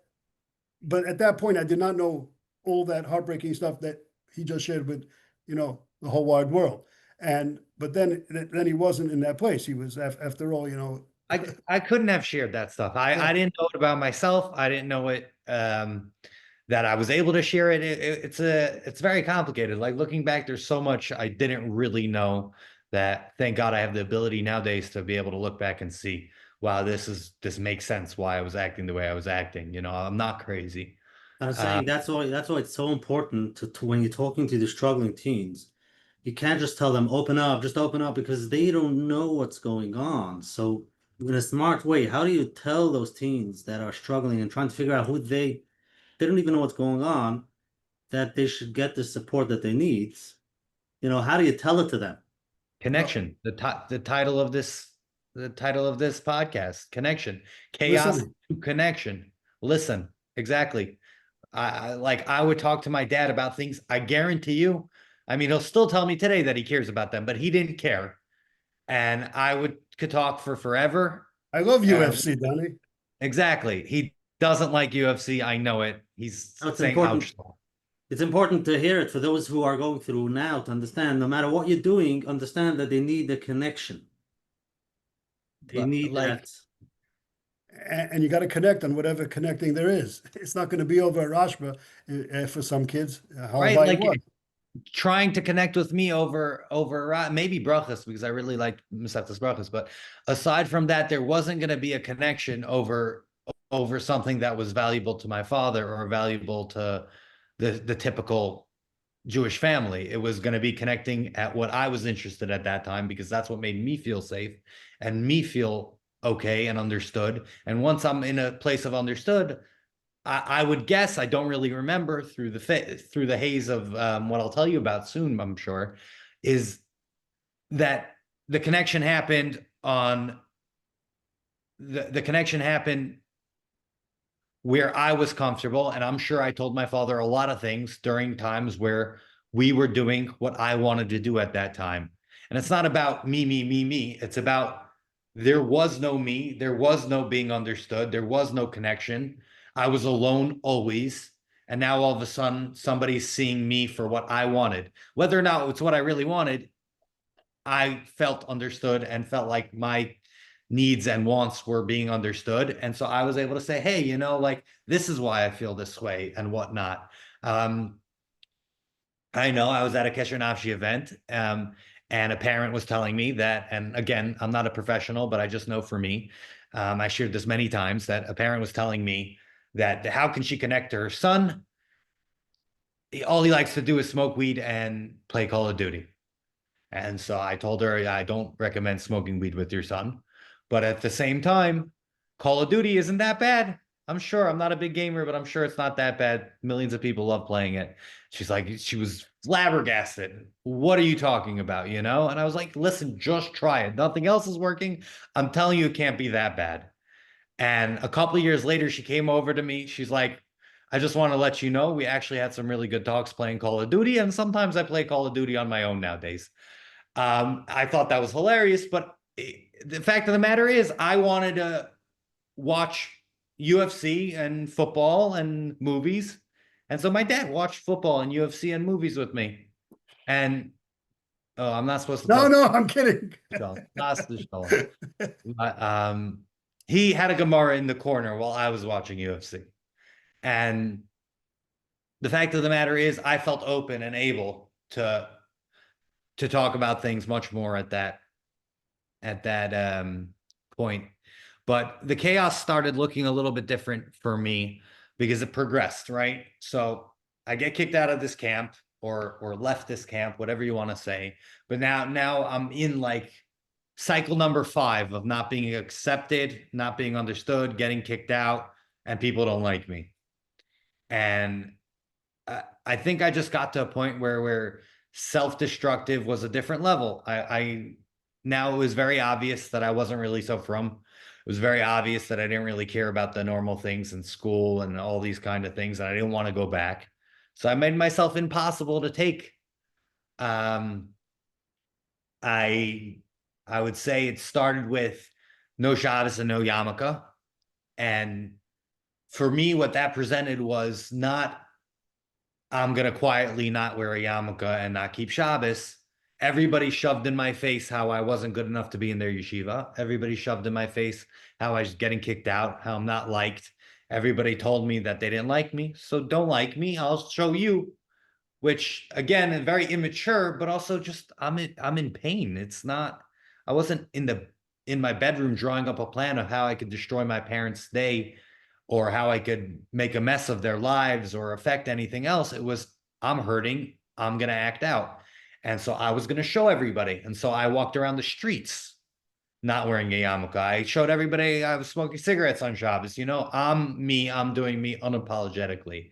at that point, I did not know all that heartbreaking stuff that he just shared with, the whole wide world. But then he wasn't in that place. He was, after all, I couldn't have shared that stuff. Yeah. I didn't know it about myself. I didn't know it that I was able to share it. It's very complicated. Like looking back, there's so much I didn't really know that thank God I have the ability nowadays to be able to look back and see, wow, this makes sense why I was acting the way I was acting. I'm not crazy. I was saying that's why it's so important to when you're talking to the struggling teens, you can't just tell them just open up because they don't know what's going on. So in a smart way, how do you tell those teens that are struggling and trying to figure out who they don't even know what's going on, that they should get the support that they need? How do you tell it to them? Connection. The title of this podcast, connection. Chaos to connection. Listen, exactly. I would talk to my dad about things. I guarantee you, I mean, he'll still tell me today that he cares about them, but he didn't care. And could talk for forever. I love UFC, Doni. Exactly. He doesn't like UFC. I know it. He's saying important. It's important to hear it for those who are going through now to understand, no matter what you're doing, understand that they need the connection. They need that. And you got to connect on whatever connecting there is. It's not going to be over a rashba for some kids. Right, like trying to connect with me over maybe brachas, because I really like Mesechtas brachas. But aside from that, there wasn't going to be a connection over something that was valuable to my father or valuable to the typical Jewish family. It was going to be connecting at what I was interested at that time, because that's what made me feel safe and me feel okay and understood. And once I'm in a place of understood, I would guess, I don't really remember through the haze of what I'll tell you about soon, I'm sure, is that the connection happened on the connection happened where I was comfortable. And I'm sure I told my father a lot of things during times where we were doing what I wanted to do at that time. And it's not about me. It's about there was no me. There was no being understood. There was no connection. I was alone always. And now all of a sudden, somebody's seeing me for what I wanted. Whether or not it's what I really wanted, I felt understood and felt like my needs and wants were being understood. And so I was able to say, hey, like, this is why I feel this way and whatnot. I know I was at a Kesher Nafshi event, and a parent was telling me that, and again, I'm not a professional, but I just know for me, I shared this many times, that a parent was telling me that how can she connect to her son? All he likes to do is smoke weed and play Call of Duty. And so I told her, I don't recommend smoking weed with your son. But at the same time, Call of Duty isn't that bad. I'm sure. I'm not a big gamer, but I'm sure it's not that bad. Millions of people love playing it. She was flabbergasted. What are you talking about? And I was like, listen, just try it. Nothing else is working. I'm telling you, it can't be that bad. And a couple of years later, she came over to me. She's like, I just want to let you know, we actually had some really good talks playing Call of Duty. And sometimes I play Call of Duty on my own nowadays. I thought that was hilarious, but the fact of the matter is I wanted to watch UFC and football and movies. And so my dad watched football and UFC and movies with me. And I'm not supposed to. No, I'm kidding. He had a Gemara in the corner while I was watching UFC. And the fact of the matter is I felt open and able to talk about things much more at that point. But the chaos started looking a little bit different for me because it progressed, right? So I get kicked out of this camp or left this camp, whatever you want to say. But now I'm in like cycle number 5 of not being accepted, not being understood, getting kicked out, and people don't like me. And I think I just got to a point where self-destructive was a different level. Now it was very obvious that I wasn't really so from. It was very obvious that I didn't really care about the normal things in school and all these kind of things, and I didn't want to go back. So I made myself impossible to take. I would say it started with no Shabbos and no yarmulke. And for me, what that presented was not I'm going to quietly not wear a yarmulke and not keep Shabbos. Everybody shoved in my face how I wasn't good enough to be in their yeshiva. Everybody shoved in my face how I was getting kicked out, how I'm not liked. Everybody told me that they didn't like me. So don't like me. I'll show you, which again, is very immature, but also just I'm in pain. It's not, I wasn't in my bedroom drawing up a plan of how I could destroy my parents' day or how I could make a mess of their lives or affect anything else. It was, I'm hurting, I'm going to act out. And so I was going to show everybody. And so I walked around the streets not wearing a yarmulke. I showed everybody I was smoking cigarettes on Shabbos. You know, I'm me, I'm doing me unapologetically.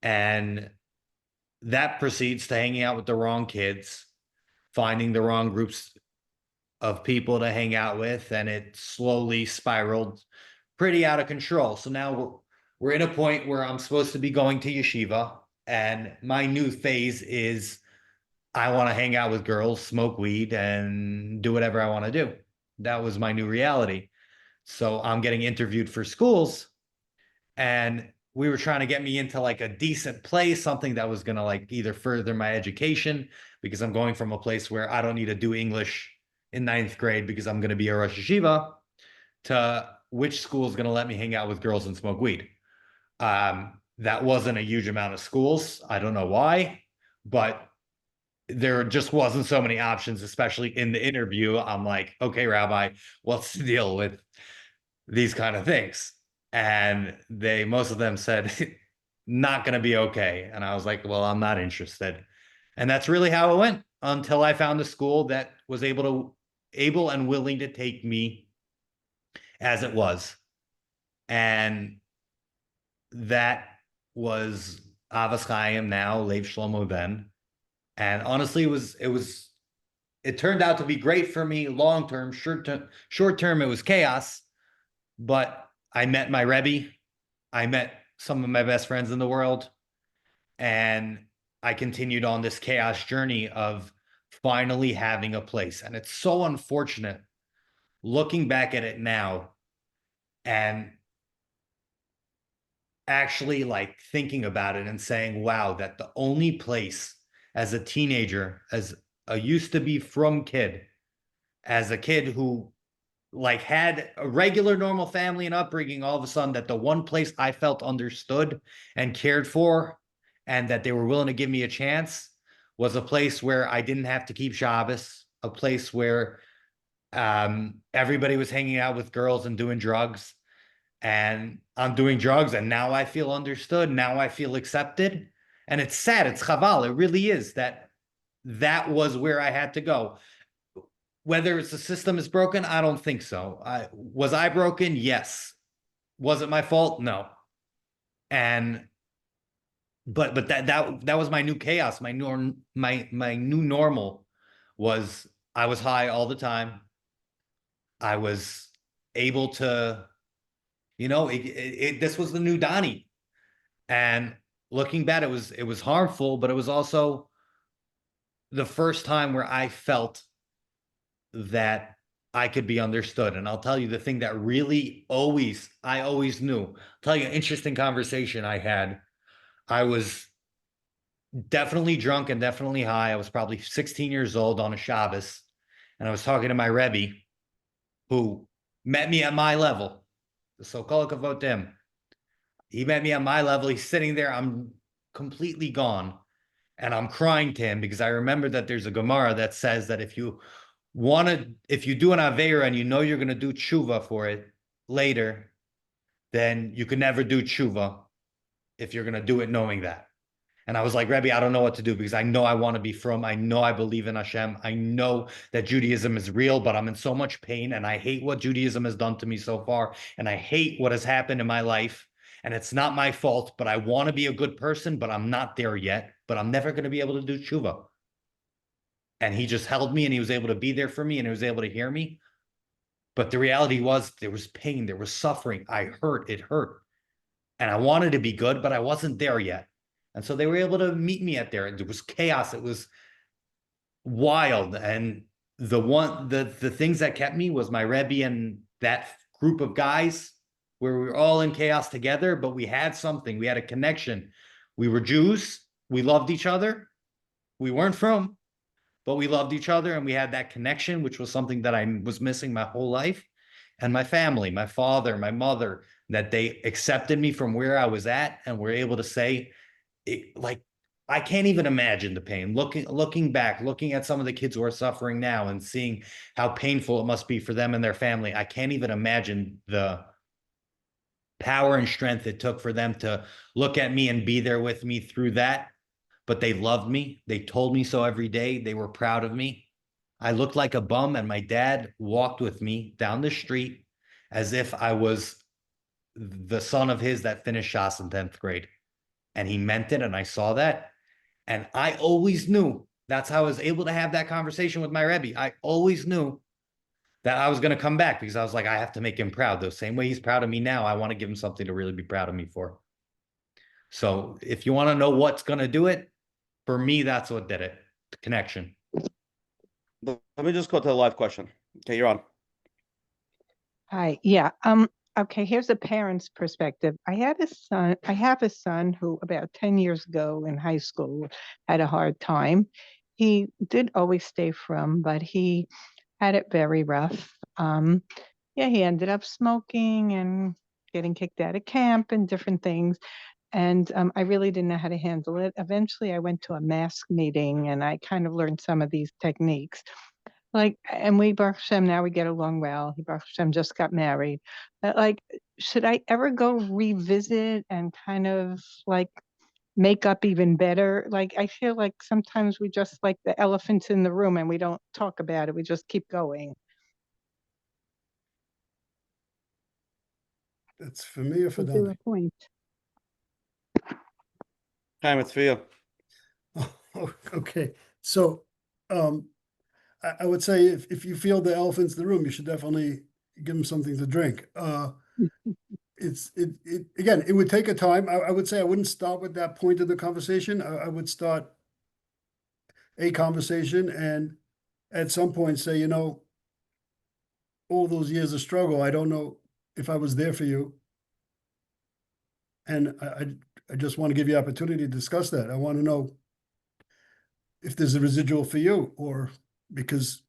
And that proceeds to hanging out with the wrong kids, finding the wrong groups of people to hang out with, and it slowly spiraled pretty out of control. So now we're in a point where I'm supposed to be going to yeshiva, and my new phase is I want to hang out with girls, smoke weed, and do whatever I want to do. That was my new reality. So I'm getting interviewed for schools, and we were trying to get me into like a decent place, something that was going to like either further my education, because I'm going from a place where I don't need to do English in 9th grade because I'm going to be a Rosh Yeshiva, to which school is going to let me hang out with girls and smoke weed. That wasn't a huge amount of schools. I don't know why, but there just wasn't so many options, especially in the interview. I'm like, okay, Rabbi, what's the deal with these kind of things? And most of them said, not going to be okay. And I was like, well, I'm not interested. And that's really how it went until I found a school that was able and willing to take me as it was. And that was Avos Chaim, now Lev Shlomo then. And honestly, it turned out to be great for me long term. Short term, it was chaos. But I met my Rebbe. I met some of my best friends in the world. And I continued on this chaos journey of finally having a place. And it's so unfortunate looking back at it now and actually like thinking about it and saying, wow, that the only place as a teenager, as a used to be from kid, as a kid who like had a regular normal family and upbringing, all of a sudden that the one place I felt understood and cared for and that they were willing to give me a chance was a place where I didn't have to keep Shabbos, a place where everybody was hanging out with girls and doing drugs. And I'm doing drugs, and now I feel understood. Now I feel accepted. And it's sad. It's chaval. It really is that was where I had to go. Whether it's the system is broken, I don't think so. Was I broken? Yes. Was it my fault? No. And but that was my new chaos. My new normal was I was high all the time. I was able to, this was the new Doni. And looking back, it was harmful, but it was also the first time where I felt that I could be understood. And I'll tell you the thing that really I always knew. I'll tell you an interesting conversation I had. I was definitely drunk and definitely high. I was probably 16 years old on a Shabbos. And I was talking to my Rebbe, who met me at my level. So kol hakavod to him. He met me at my level. He's sitting there. I'm completely gone. And I'm crying to him because I remember that there's a Gemara that says that if you do an Aveira and you know you're going to do tshuva for it later, then you can never do tshuva if you're going to do it knowing that. And I was like, Rebbe, I don't know what to do because I know I want to be from. I know I believe in Hashem. I know that Judaism is real, but I'm in so much pain and I hate what Judaism has done to me so far. And I hate what has happened in my life. And it's not my fault, but I want to be a good person, but I'm not there yet. But I'm never going to be able to do tshuva. And he just held me and he was able to be there for me and he was able to hear me. But the reality was there was pain, there was suffering. It hurt. And I wanted to be good, but I wasn't there yet. And so they were able to meet me at there. And there was chaos. It was wild. And the things that kept me was my Rebbe and that group of guys where we were all in chaos together, but we had something. We had a connection. We were Jews. We loved each other. We weren't from, but we loved each other, and we had that connection, which was something that I was missing my whole life. And my family, my father, my mother, that they accepted me from where I was at and were able to say, like, I can't even imagine the pain. Looking back, looking at some of the kids who are suffering now and seeing how painful it must be for them and their family, I can't even imagine the power and strength it took for them to look at me and be there with me through that. But they loved me. They told me so every day. They were proud of me. I looked like a bum, and my dad walked with me down the street as if I was the son of his that finished Shas in 10th grade. And he meant it, and I saw that. And I always knew, that's how I was able to have that conversation with my Rebbe. I always knew that I was going to come back, because I was like, I have to make him proud. The same way he's proud of me now, I want to give him something to really be proud of me for. So if you want to know what's going to do it, for me, that's what did it. The connection. Let me just go to the live question. Okay, you're on. Hi. Yeah. Okay, here's a parent's perspective. I have a son who about 10 years ago in high school had a hard time. He did always stay from, but he had it very rough. Yeah, he ended up smoking and getting kicked out of camp and different things. And I really didn't know how to handle it. Eventually, I went to a mask meeting and I kind of learned some of these techniques. Like, and we, Baruch Hashem, now we get along well. He, Baruch Hashem, just got married. But like, should I ever go revisit and kind of like make up even better? Like, I feel like sometimes we just like the elephants in the room and we don't talk about it. We just keep going. That's for me or for To Doni? a point. Chaim, it's for you. Oh, okay, so I would say if you feel the elephant's in the room, you should definitely give them something to drink. Again, it would take a time. I would say I wouldn't start with that point of the conversation. I would start a conversation and at some point say, you know, all those years of struggle, I don't know if I was there for you. And I just want to give you opportunity to discuss that. I want to know if there's a residual for you, or because,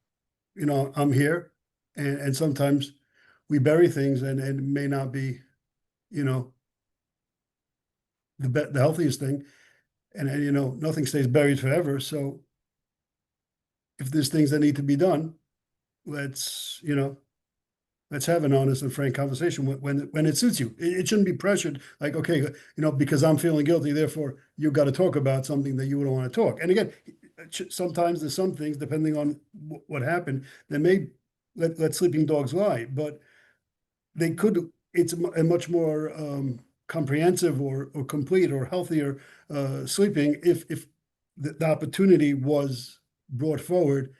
you know, I'm here and sometimes we bury things and it may not be, you know, the healthiest thing. And, you know, nothing stays buried forever. So if there's things that need to be done, let's have an honest and frank conversation when it suits you. It shouldn't be pressured, like, okay, you know, because I'm feeling guilty, therefore you got to talk about something that you don't want to talk. And again, sometimes there's some things, depending on what happened, that may let sleeping dogs lie, but they could, it's a much more comprehensive or complete or healthier sleeping if the opportunity was brought forward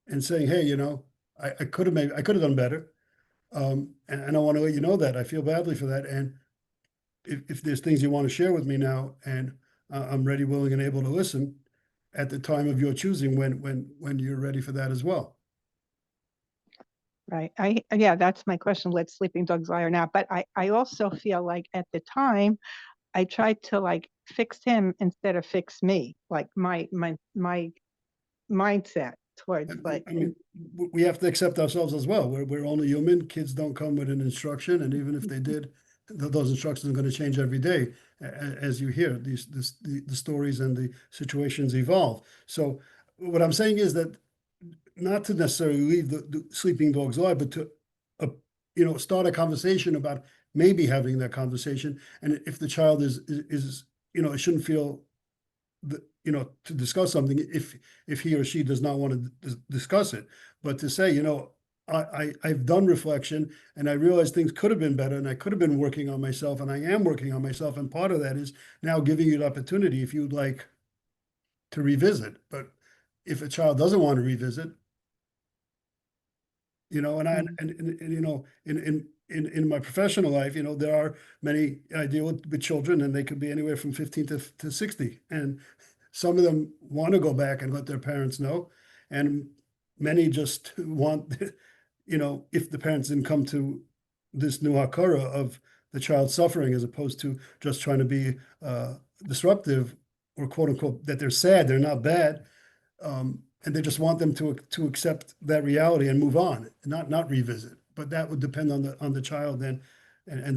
and saying, hey, you know, I could have done better. And I want to let you know that I feel badly for that. And if there's things you want to share with me now, and I'm ready, willing, and able to listen at the time of your choosing when you're ready for that as well. Right. Yeah, that's my question. Let sleeping dogs lie or not. But I also feel like at the time I tried to like fix him instead of fix me, like my mindset towards like. I mean, we have to accept ourselves as well. We're only human. Kids don't come with an instruction, and even if they did, those instructions are going to change every day as you hear the stories and the situations evolve. So what I'm saying is that not to necessarily leave the sleeping dogs lie, but to you know, start a conversation about maybe having that conversation. And if the child is you know, it shouldn't feel you know, to discuss something if he or she does not want to discuss it, but to say, you know, I've done reflection and I realized things could have been better and I could have been working on myself and I am working on myself. And part of that is now giving you the opportunity if you'd like to revisit. But if a child doesn't want to revisit, you know, and you know, in my professional life, you know, there are many, I deal with children and they could be anywhere from 15 to 60. And some of them want to go back and let their parents know. And many just want, you know, if the parents didn't come to this new hakara of the child's suffering as opposed to just trying to be disruptive or quote unquote that they're sad, they're not bad, and they just want them to accept that reality and move on, not revisit. But that would depend on the child and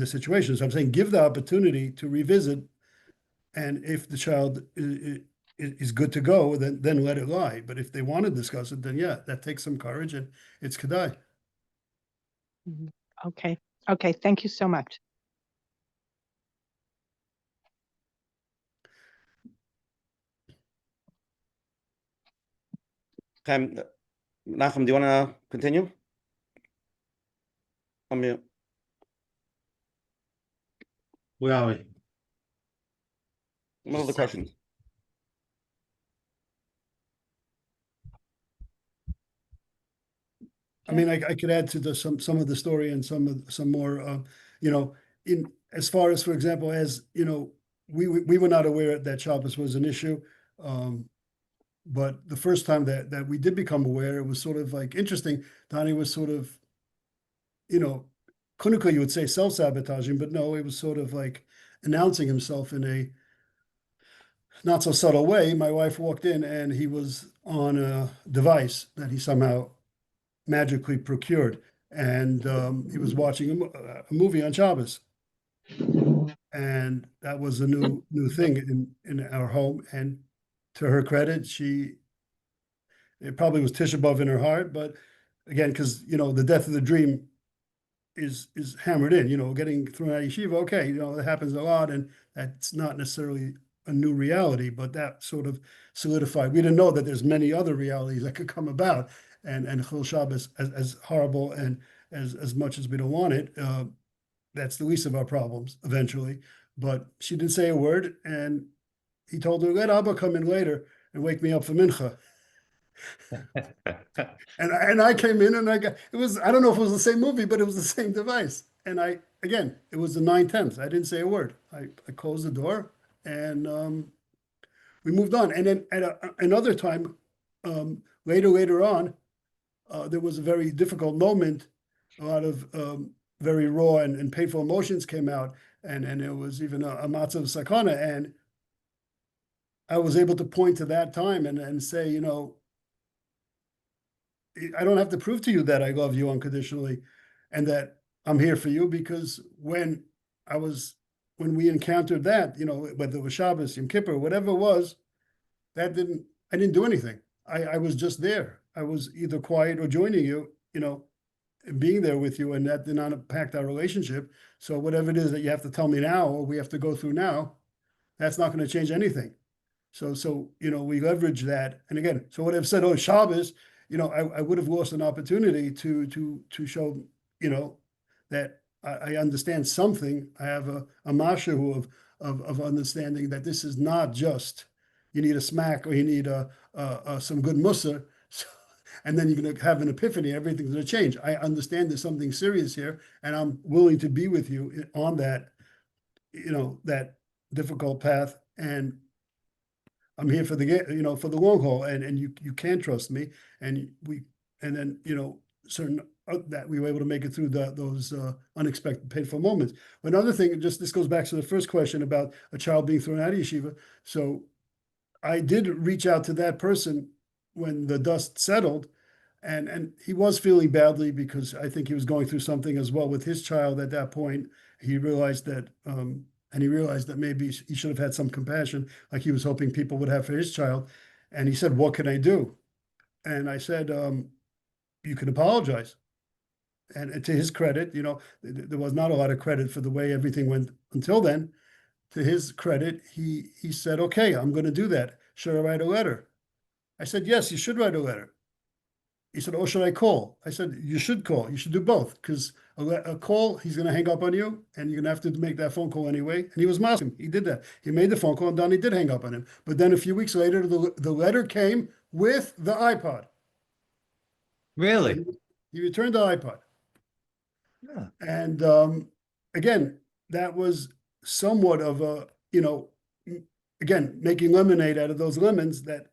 the situation. So I'm saying give the opportunity to revisit, and if the child is good to go, then let it lie. But if they want to discuss it, then yeah, that takes some courage, and it's kedai. Okay. Okay. Thank you so much. Menachem, do you want to continue? Where are we? Middle of the questions. I mean, I could add to some of the story and some more, in as far as, for example, as we were not aware that Shabbos was an issue, but the first time that we did become aware, it was sort of like interesting. Doni was sort of, clinically you would say self-sabotaging, but no, it was sort of like announcing himself in a not so subtle way. My wife walked in and he was on a device that he somehow magically procured, and he was watching a movie on Shabbos, and that was a new thing in our home. And to her credit, it probably was Tisha B'Av in her heart, but again, because the death of the dream is hammered in. Getting thrown out of yeshiva, okay, it happens a lot, and that's not necessarily a new reality, but that sort of solidified. We didn't know that there's many other realities that could come about. And Chil Shabbos, as horrible and as much as we don't want it, that's the least of our problems eventually. But she didn't say a word, and he told her, "Let Abba come in later and wake me up for mincha." and I came in and it was, I don't know if it was the same movie, but it was the same device. And it was the 9/10. I didn't say a word. I closed the door and we moved on. And then at another time, later on, there was a very difficult moment. A lot of very raw and painful emotions came out, and it was even a matzav sakana. And I was able to point to that time and say, I don't have to prove to you that I love you unconditionally and that I'm here for you, because when we encountered that, whether it was Shabbos, Yom Kippur, whatever it was, I didn't do anything. I was just there. I was either quiet or joining you, being there with you, and that did not impact our relationship. So whatever it is that you have to tell me now, or we have to go through now, that's not going to change anything. So we leverage that. And again, so what I've said, Shabbos, I would have lost an opportunity to show, that I understand something. I have a mashu of understanding that this is not just you need a smack or you need some good mussar, and then you're going to have an epiphany. Everything's going to change. I understand there's something serious here, and I'm willing to be with you on that, that difficult path. And I'm here for the long haul, and you can trust me. And then certain that we were able to make it through those unexpected painful moments. Another thing, this goes back to the first question about a child being thrown out of yeshiva. So I did reach out to that person when the dust settled, and he was feeling badly because I think he was going through something as well with his child at that point. He realized that, and he realized that maybe he should have had some compassion, like he was hoping people would have for his child. And he said, "What can I do?" And I said, "You can apologize." And to his credit, there was not a lot of credit for the way everything went until then. To his credit, he said, "Okay, I'm going to do that. Should I write a letter?" I said, "Yes, you should write a letter." He said, "Oh, should I call?" I said, "You should call. You should do both, because a call, he's going to hang up on you, and you're going to have to make that phone call anyway." And he was Muslim. He did that. He made the phone call, and Doni did hang up on him. But then a few weeks later, the letter came with the iPod. Really? He returned the iPod. Yeah. And again, that was somewhat of a, again, making lemonade out of those lemons, that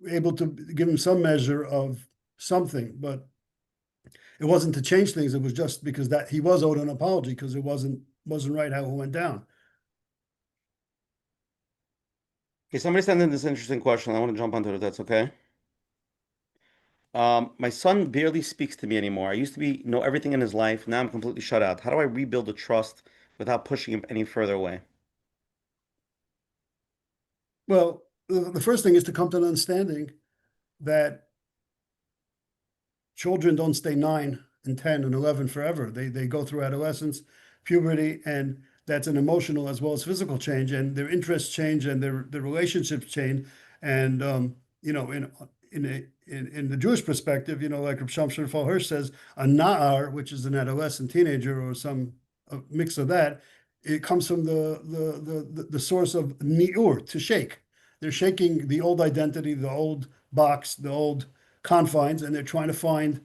able to give him some measure of something. But It wasn't to change things. It was just because that he was owed an apology because it wasn't right how it went down. Okay, somebody sent in this interesting question. I want to jump onto it if that's okay. My son barely speaks to me anymore. I used to know everything in his life. Now I'm completely shut out. How do I rebuild the trust without pushing him any further away? Well, the first thing is to come to an understanding that children don't stay 9 and 10 and 11 forever. They go through adolescence, puberty, and that's an emotional as well as physical change, and their interests change and their relationships change. And you know, in the Jewish perspective, you know, like Rav Shamshon Raphael Hirsch says, a na'ar, which is an adolescent teenager or some mix of that, it comes from the source of ni'ur, to shake. They're shaking the old identity, the old box, the old confines, and they're trying to find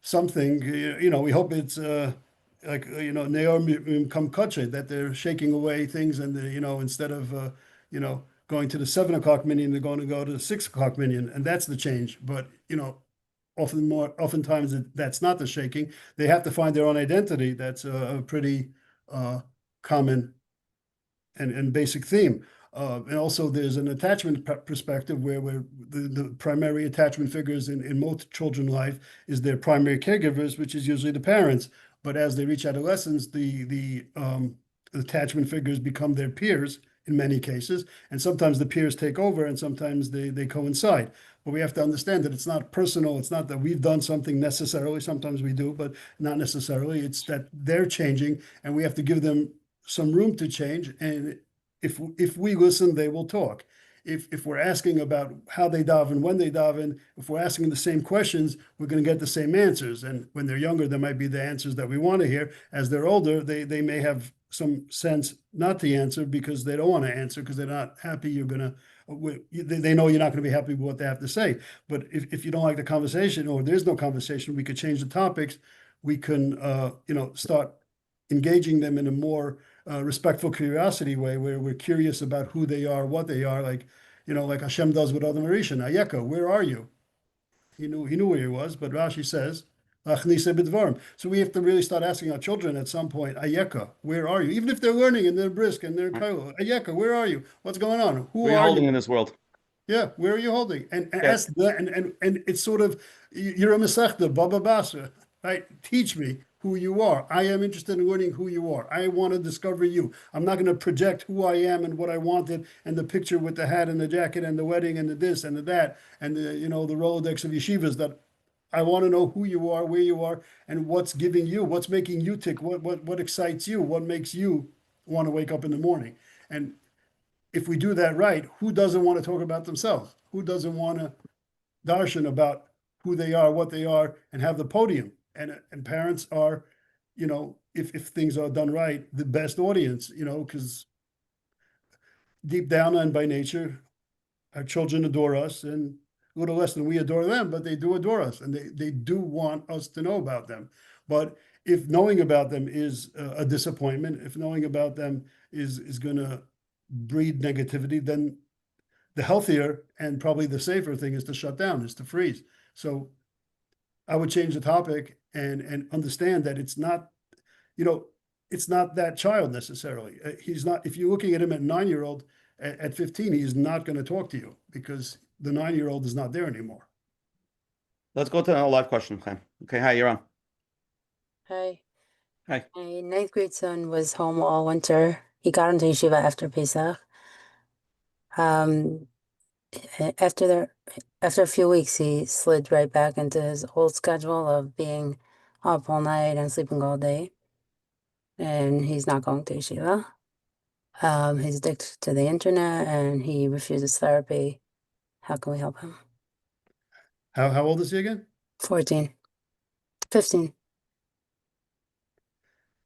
something. You know, we hope it's like you know, ne'or come kache, that they're shaking away things, and you know, instead of you know, going to the 7 o'clock minyan, they're going to go to the 6 o'clock minyan, and that's the change. But you know, oftentimes that's not the shaking. They have to find their own identity. That's a pretty common and basic theme. And also there's an attachment perspective where the primary attachment figures in most children's life is their primary caregivers, which is usually the parents. But as they reach adolescence, the attachment figures become their peers in many cases. And sometimes the peers take over and sometimes they coincide. But we have to understand that it's not personal. It's not that we've done something necessarily. Sometimes we do, but not necessarily. It's that they're changing and we have to give them some room to change. And if we listen, they will talk. If we're asking about how they daven, when they daven, if we're asking the same questions, we're going to get the same answers. And when they're younger, there might be the answers that we want to hear. As they're older, they may have some sense not to answer because they don't want to answer because they're not happy. They know you're not going to be happy with what they have to say. But if you don't like the conversation or there's no conversation, we could change the topics. We can you know, start engaging them in a more respectful curiosity way, where we're curious about who they are, what they are, like, you know, like Hashem does with Adam Arishan. Ayeka, where are you? He knew where he was, but Rashi says, "Achnise b'dvarim." So we have to really start asking our children at some point, Ayeka, where are you? Even if they're learning and they're brisk and they're kailo, Ayeka, where are you? What's going on? Who We're are holding you? in this world. Yeah, where are you holding? And Yeah. ask that, and it's sort of, you're a mesechta, Baba Basra, right? Teach me who you are. I am interested in learning who you are. I want to discover you. I'm not going to project who I am and what I wanted and the picture with the hat and the jacket and the wedding and the this and the that and the, you know, the Rolodex of yeshivas. That I want to know who you are, where you are, and what's giving you, what's making you tick, what excites you, what makes you want to wake up in the morning. And if we do that right, who doesn't want to talk about themselves? Who doesn't want to darshan about who they are, what they are, and have the podium? And parents are, you know, if things are done right, the best audience, you know, because deep down and by nature, our children adore us, and a little less than we adore them, but they do adore us, and they do want us to know about them. But if knowing about them is a disappointment, if knowing about them is going to breed negativity, then the healthier and probably the safer thing is to shut down, is to freeze. So I would change the topic and understand that it's not, you know, it's not that child necessarily. He's not, if you're looking at him at 9-year-old, at 15, he's not going to talk to you because the 9-year-old is not there anymore. Let's go to a live question, Chaim. Okay, hi, you're on. Hi. Hi. My 9th grade son was home all winter. He got into yeshiva after Pesach. After a few weeks, he slid right back into his old schedule of being up all night and sleeping all day. And he's not going to yeshiva. He's addicted to the internet and he refuses therapy. How can we help him? How old is he again? 14. 15.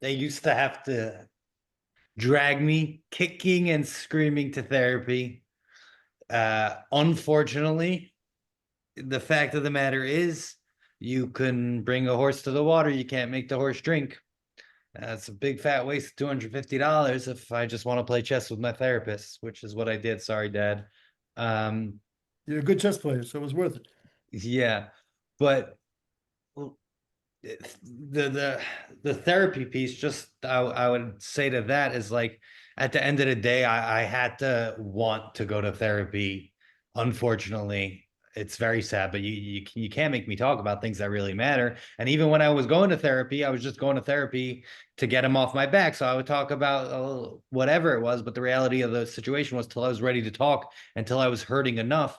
They used to have to drag me kicking and screaming to therapy. Unfortunately, the fact of the matter is you can bring a horse to the water, you can't make the horse drink. That's a big fat waste of $250 if I just want to play chess with my therapist, which is what I did. Sorry, Dad. You're a good chess player, so it was worth it. Yeah, but the therapy piece, just I would say to that is like at the end of the day, I had to want to go to therapy. Unfortunately, it's very sad, but you can't make me talk about things that really matter. And even when I was going to therapy, I was just going to therapy to get him off my back. So I would talk about whatever it was, but the reality of the situation was till I was ready to talk, until I was hurting enough,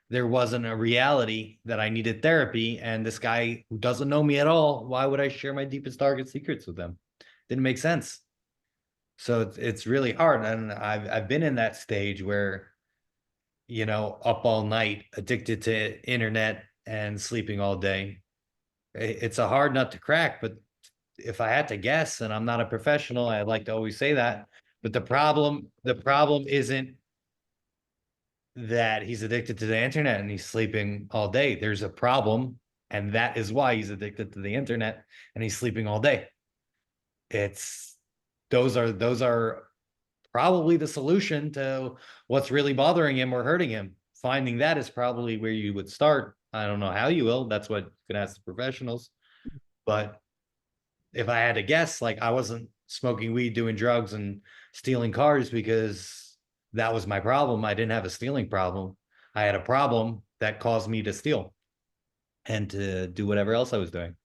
there wasn't a reality that I needed therapy. And this guy who doesn't know me at all, why would I share my deepest, darkest secrets with them? Didn't make sense. So it's really hard. And I've been in that stage where, you know, up all night, addicted to internet and sleeping all day. It's a hard nut to crack, but if I had to guess, and I'm not a professional, I'd like to always say that, but the problem isn't that he's addicted to the internet and he's sleeping all day. There's a problem, and that is why he's addicted to the internet and he's sleeping all day. It's those are probably the solution to what's really bothering him or hurting him. Finding that is probably where you would start. I don't know how you will. That's what you can ask the professionals. But if I had to guess, like, I wasn't smoking weed, doing drugs, and stealing cars because that was my problem. I didn't have a stealing problem. I had a problem that caused me to steal and to do whatever else I was doing.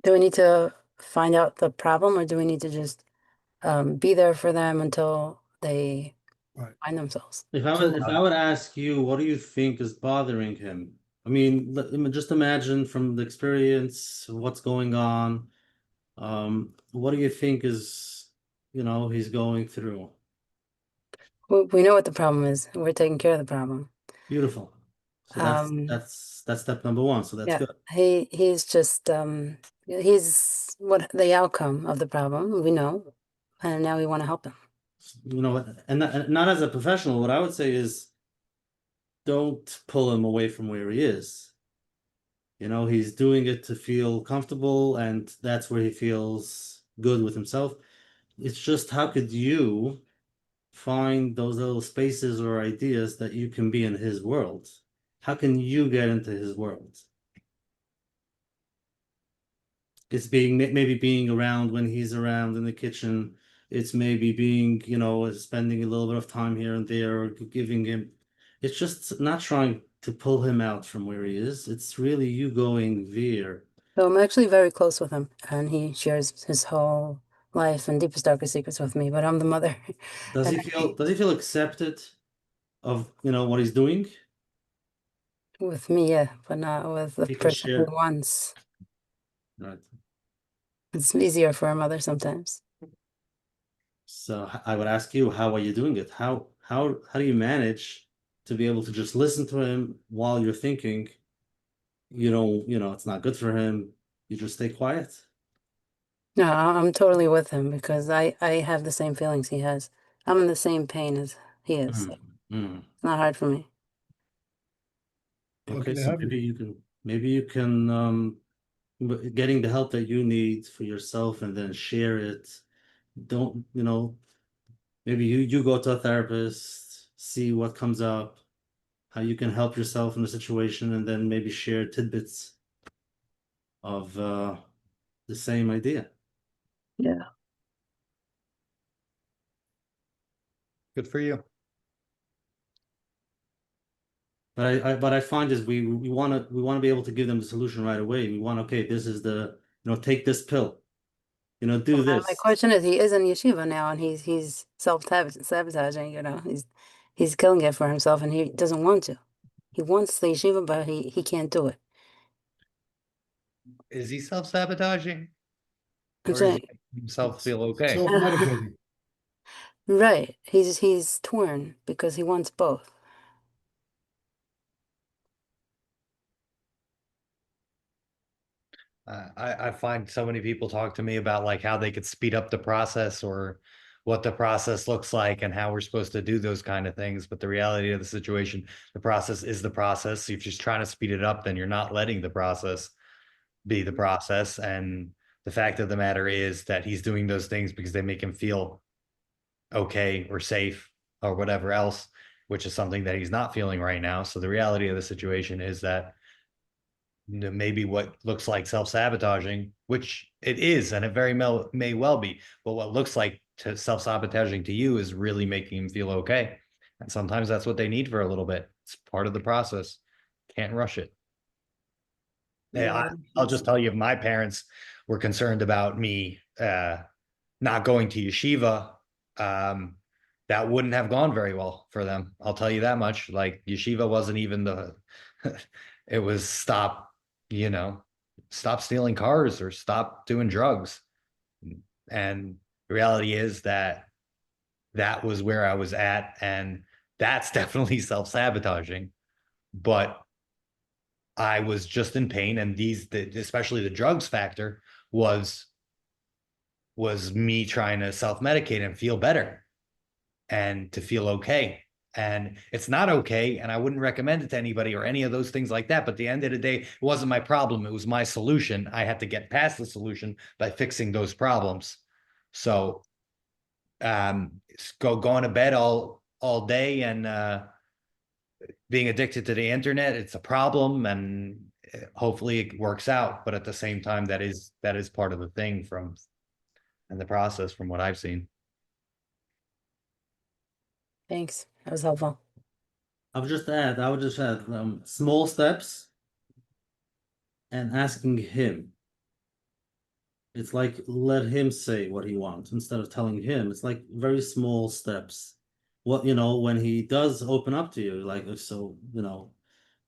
Do we need to find out the problem, or do we need to just be there for them until they Right. find themselves? If I would ask you, what do you think is bothering him? I mean, just imagine from the experience what's going on. What do you think is, he's going through? We know what the problem is. We're taking care of the problem. Beautiful. So that's step number one. So that's Yeah, good. he's just he's what the outcome of the problem, we know, and now we want to help him. And not as a professional, what I would say is don't pull him away from where he is. He's doing it to feel comfortable, and that's where he feels good with himself. It's just, how could you find those little spaces or ideas that you can be in his world? How can you get into his world? It's maybe being around when he's around in the kitchen. It's maybe being, spending a little bit of time here and there, or giving him. It's just not trying to pull him out from where he is. It's really you going there. So I'm actually very close with him, and he shares his whole life and deepest, darkest secrets with me, but I'm the mother. Does he feel accepted of, what he's doing? With me, yeah, but not with the He can person he share. wants. Right. It's easier for a mother sometimes. So I would ask you, how are you doing it? How do you manage to be able to just listen to him while you're thinking, it's not good for him. You just stay quiet. No, I'm totally with him because I have the same feelings he has. I'm in the same pain as he is. So it's not hard for me. Okay, so maybe you can getting the help that you need for yourself, and then share it. Don't, maybe you go to a therapist, see what comes up, how you can help yourself in the situation, and then maybe share tidbits of the same idea. Yeah. Good for you. But I find is we want to be able to give them the solution right away. We want, okay, this is the, take this pill, do this. My question is, he is in yeshiva now, and he's self-sabotaging. He's killing it for himself, and he doesn't want to. He wants the yeshiva, but he can't do it. Is he self-sabotaging? I'm Or saying, does he himself feel okay? Self-medicating. right. He's torn because he wants both. I find so many people talk to me about like how they could speed up the process or what the process looks like and how we're supposed to do those kind of things. But the reality of the situation, the process is the process. If you're just trying to speed it up, then you're not letting the process be the process. And the fact of the matter is that he's doing those things because they make him feel okay or safe or whatever else, which is something that he's not feeling right now. So the reality of the situation is that maybe what looks like self-sabotaging, which it is, and it very may well be, but what looks like self-sabotaging to you is really making them feel okay. And sometimes that's what they need for a little bit. It's part of the process. Can't rush it. Yeah, I'll just tell you, if my parents were concerned about me not going to yeshiva, that wouldn't have gone very well for them. I'll tell you that much. Like, yeshiva wasn't even the, it was stop stealing cars or stop doing drugs. And the reality is that that was where I was at. And that's definitely self-sabotaging. But I was just in pain. And especially the drugs factor was me trying to self-medicate and feel better and to feel okay. And it's not okay. And I wouldn't recommend it to anybody or any of those things like that. But at the end of the day, it wasn't my problem. It was my solution. I had to get past the solution by fixing those problems. So going to bed all day and being addicted to the internet, it's a problem, and hopefully it works out. But at the same time, that is part of the thing and the process from what I've seen. Thanks. That was helpful. I would just add small steps and asking him. It's like, let him say what he wants instead of telling him. It's like very small steps. What, when he does open up to you, like, so,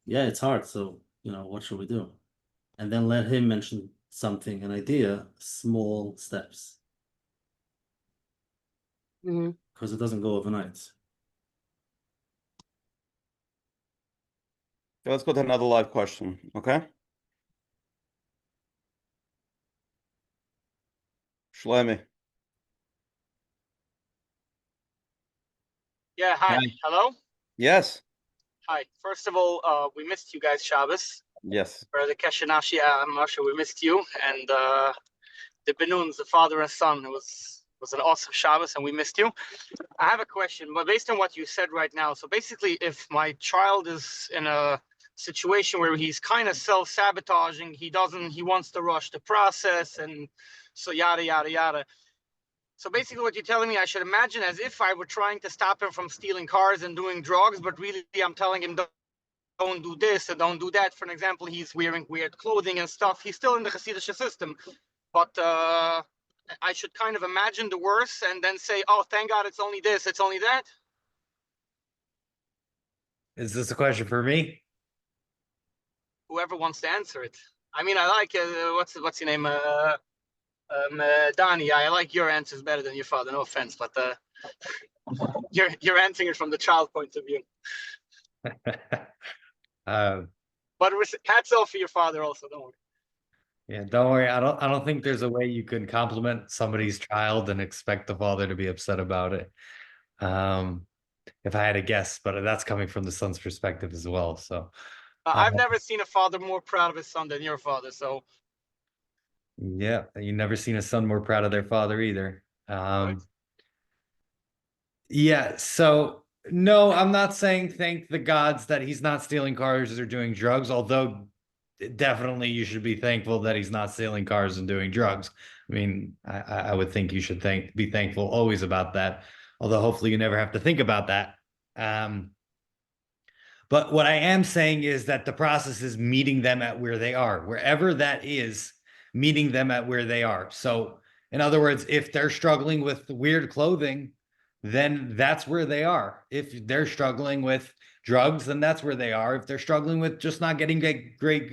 yeah, it's hard. So, what should we do? And then let him mention something, an idea, small steps. Because it doesn't go overnight. Okay, let's go to another live question, okay? Shlomi. Yeah, hi. Hi. Hello? Yes. Hi. First of all, we missed you guys, Shabbos. Yes. For the Keshanashi, I'm not sure we missed you. And the Bin-Nuns, the father and son, it was an awesome Shabbos, and we missed you. I have a question, but based on what you said right now, so basically, if my child is in a situation where he's kind of self-sabotaging, he wants to rush the process, and so yada, yada, yada. So basically what you're telling me, I should imagine as if I were trying to stop him from stealing cars and doing drugs, but really I'm telling him don't do this and don't do that. For an example, he's wearing weird clothing and stuff. He's still in the Hasidic system, but I should kind of imagine the worst and then say, oh, thank God it's only this, it's only that. Is this a question for me? Whoever wants to answer it. I mean, I like, what's your name? Doni, I like your answers better than your father. No offense, but you're answering it from the child point of view. But hats off for your father also. Don't worry. Yeah, don't worry. I don't think there's a way you can compliment somebody's child and expect the father to be upset about it. If I had to guess, but that's coming from the son's perspective as well. So I've never seen a father more proud of his son than your father. So yeah, you never seen a son more proud of their father either. Right. Yeah, so no, I'm not saying thank the gods that he's not stealing cars or doing drugs, although definitely you should be thankful that he's not stealing cars and doing drugs. I mean, I would think you should be thankful always about that, although hopefully you never have to think about that. But what I am saying is that the process is meeting them at where they are, wherever that is, meeting them at where they are. So in other words, if they're struggling with weird clothing, then that's where they are. If they're struggling with drugs, then that's where they are. If they're struggling with just not getting great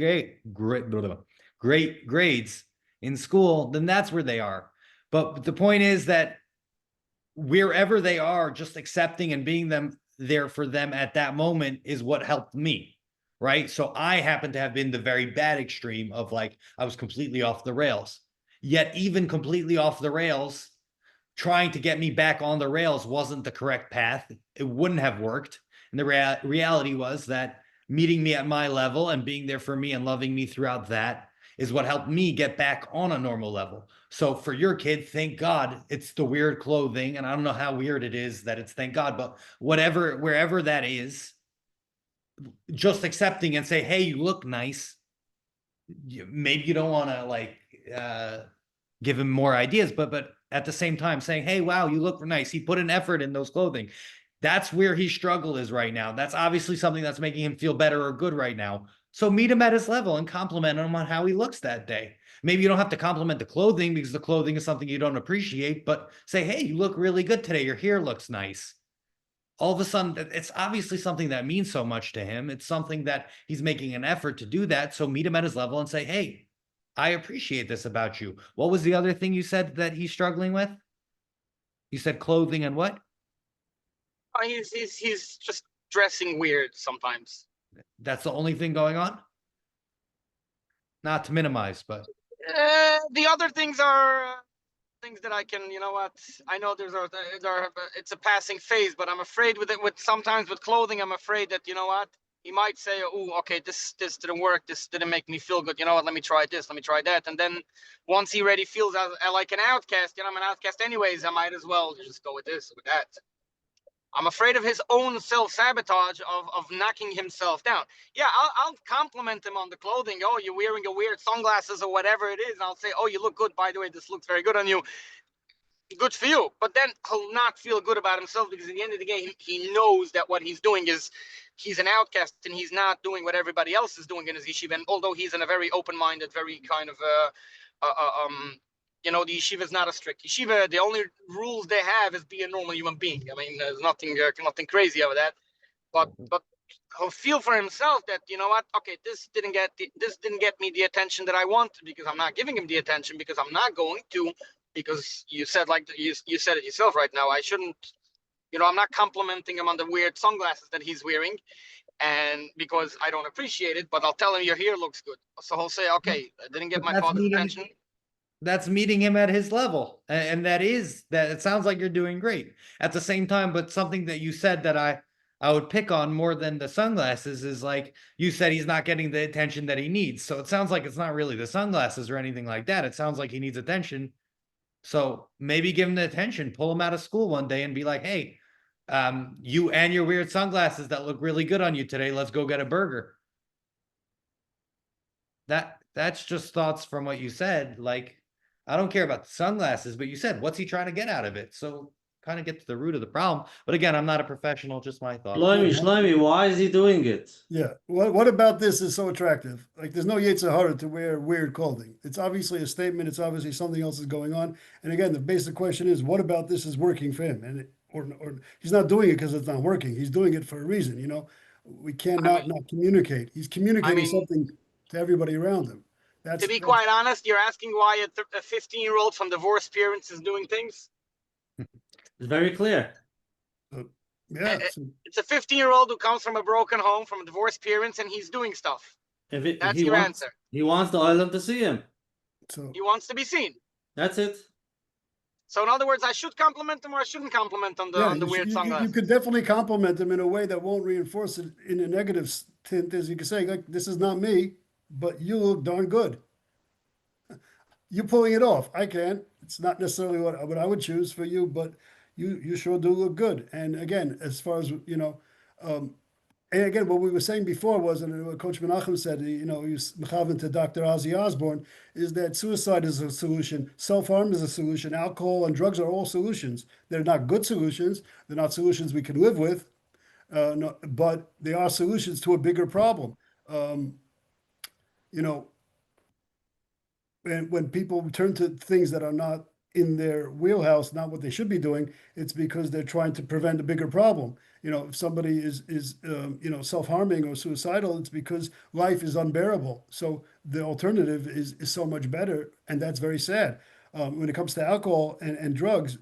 grades in school, then that's where they are. But the point is that wherever they are, just accepting and being there for them at that moment is what helped me, right? So I happen to have been the very bad extreme of like, I was completely off the rails. Yet even completely off the rails, trying to get me back on the rails wasn't the correct path. It wouldn't have worked. And the reality was that meeting me at my level and being there for me and loving me throughout that is what helped me get back on a normal level. So for your kid, thank God it's the weird clothing. And I don't know how weird it is that it's thank God, but wherever that is, just accepting and say, hey, you look nice. maybe you don't want to like give him more ideas, but at the same time saying, hey, wow, you look nice. He put an effort in those clothing. That's where his struggle is right now. That's obviously something that's making him feel better or good right now. So meet him at his level and compliment him on how he looks that day. Maybe you don't have to compliment the clothing because the clothing is something you don't appreciate, but say, hey, you look really good today. Your hair looks nice. All of a sudden, it's obviously something that means so much to him. It's something that he's making an effort to do that. So meet him at his level and say, hey, I appreciate this about you. What was the other thing you said that he's struggling with? You said clothing and what? He's just dressing weird sometimes. That's the only thing going on? Not to minimize, but The other things are things that I can, you know what? I know it's a passing phase, but I'm afraid with sometimes with clothing, I'm afraid that, you know what? He might say, oh, okay, this didn't work. This didn't make me feel good. You know what? Let me try this. Let me try that. And then once he already feels like an outcast, I'm an outcast anyways. I might as well just go with this, with that. I'm afraid of his own self-sabotage of knocking himself down. Yeah, I'll compliment him on the clothing. Oh, you're wearing a weird sunglasses or whatever it is. And I'll say, oh, you look good. By the way, this looks very good on you. Good for you. But then he'll not feel good about himself because at the end of the day, he knows that what he's doing is he's an outcast and he's not doing what everybody else is doing in his yeshiva. And although he's in a very open-minded, very kind of the yeshiva is not a strict yeshiva. The only rules they have is be a normal human being. I mean, there's nothing crazy over that. But he'll feel for himself that, you know what? Okay, this didn't get me the attention that I wanted because I'm not giving him the attention because I'm not going to. Because you said you said it yourself right now. I shouldn't. I'm not complimenting him on the weird sunglasses that he's wearing, and because I don't appreciate it. But I'll tell him your hair looks good. So he'll say, okay, I didn't get my father's attention. That's meeting him at his level. And that it sounds like you're doing great at the same time. But something that you said that I would pick on more than the sunglasses is like you said, he's not getting the attention that he needs. So it sounds like it's not really the sunglasses or anything like that. It sounds like he needs attention. So maybe give him the attention, pull him out of school one day and be like, hey, you and your weird sunglasses that look really good on you today, let's go get a burger. That's just thoughts from what you said. Like, I don't care about the sunglasses, but you said, what's he trying to get out of it? So kind of get to the root of the problem. But again, I'm not a professional, just my thoughts. Shlomi, why is he doing it? Yeah. What about this is so attractive? Like, there's no Yetzer Hara to wear weird clothing. It's obviously a statement. It's obviously something else is going on. And again, the basic question is, what about this is working for him? And or he's not doing it because it's not working. He's doing it for a reason. We cannot not communicate. He's communicating something to everybody around him. To be quite honest, you're asking why a 15-year-old from divorced parents is doing things? It's very clear. Yeah. It's a 15-year-old who comes from a broken home, from divorced parents, and he's doing stuff. That's your answer. He wants the island to see him. So he wants to be seen. That's it. So in other words, I should compliment him or I shouldn't compliment him on the weird sunglasses. You could definitely compliment him in a way that won't reinforce it in a negative tint, as you could say, like, this is not me, but you look darn good. You're pulling it off. I can't. It's not necessarily what I would choose for you, but you sure do look good. And again, as far as, and again, what we were saying before was, and what Coach Menachem said, he was mechaven to Dr. Ozzy Osbourne, is that suicide is a solution, self-harm is a solution, alcohol and drugs are all solutions. They're not good solutions. They're not solutions we can live with, but they are solutions to a bigger problem. And when people turn to things that are not in their wheelhouse, not what they should be doing, it's because they're trying to prevent a bigger problem. If somebody is self-harming or suicidal, it's because life is unbearable. So the alternative is so much better, and that's very sad. When it comes to alcohol and drugs,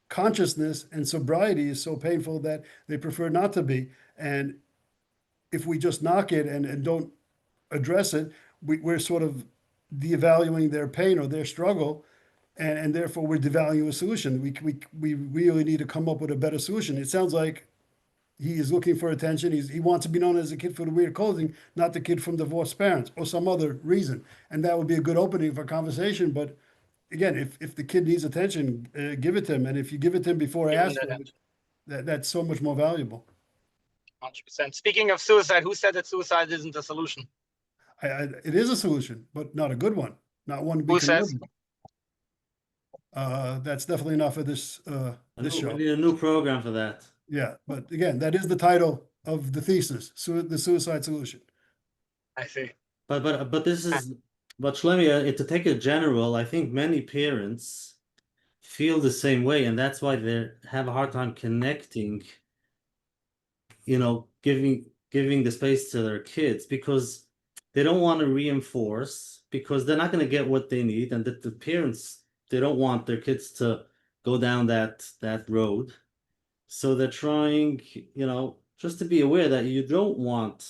consciousness and sobriety is so painful that they prefer not to be. And if we just knock it and don't address it, we're sort of devaluing their pain or their struggle, and therefore we're devaluing a solution. We really need to come up with a better solution. It sounds like he is looking for attention. He wants to be known as the kid for the weird clothing, not the kid from divorced parents or some other reason. And that would be a good opening for conversation. But again, if the kid needs attention, give it to him. And if you give it to him before I ask for it, that's so much more valuable. 100%. Speaking of suicide, who said that suicide isn't a solution? It is a solution, but not a good one, not one we Who can says? live with. That's definitely enough of this We show. need a new program for that. Yeah, but again, that is the title of the thesis, the suicide solution. I see. But this is but Shlomi, to take it general, I think many parents feel the same way, and that's why they have a hard time connecting, giving the space to their kids, because they don't want to reinforce, because they're not going to get what they need, and that the parents, they don't want their kids to go down that road. So they're trying, just to be aware that you don't want,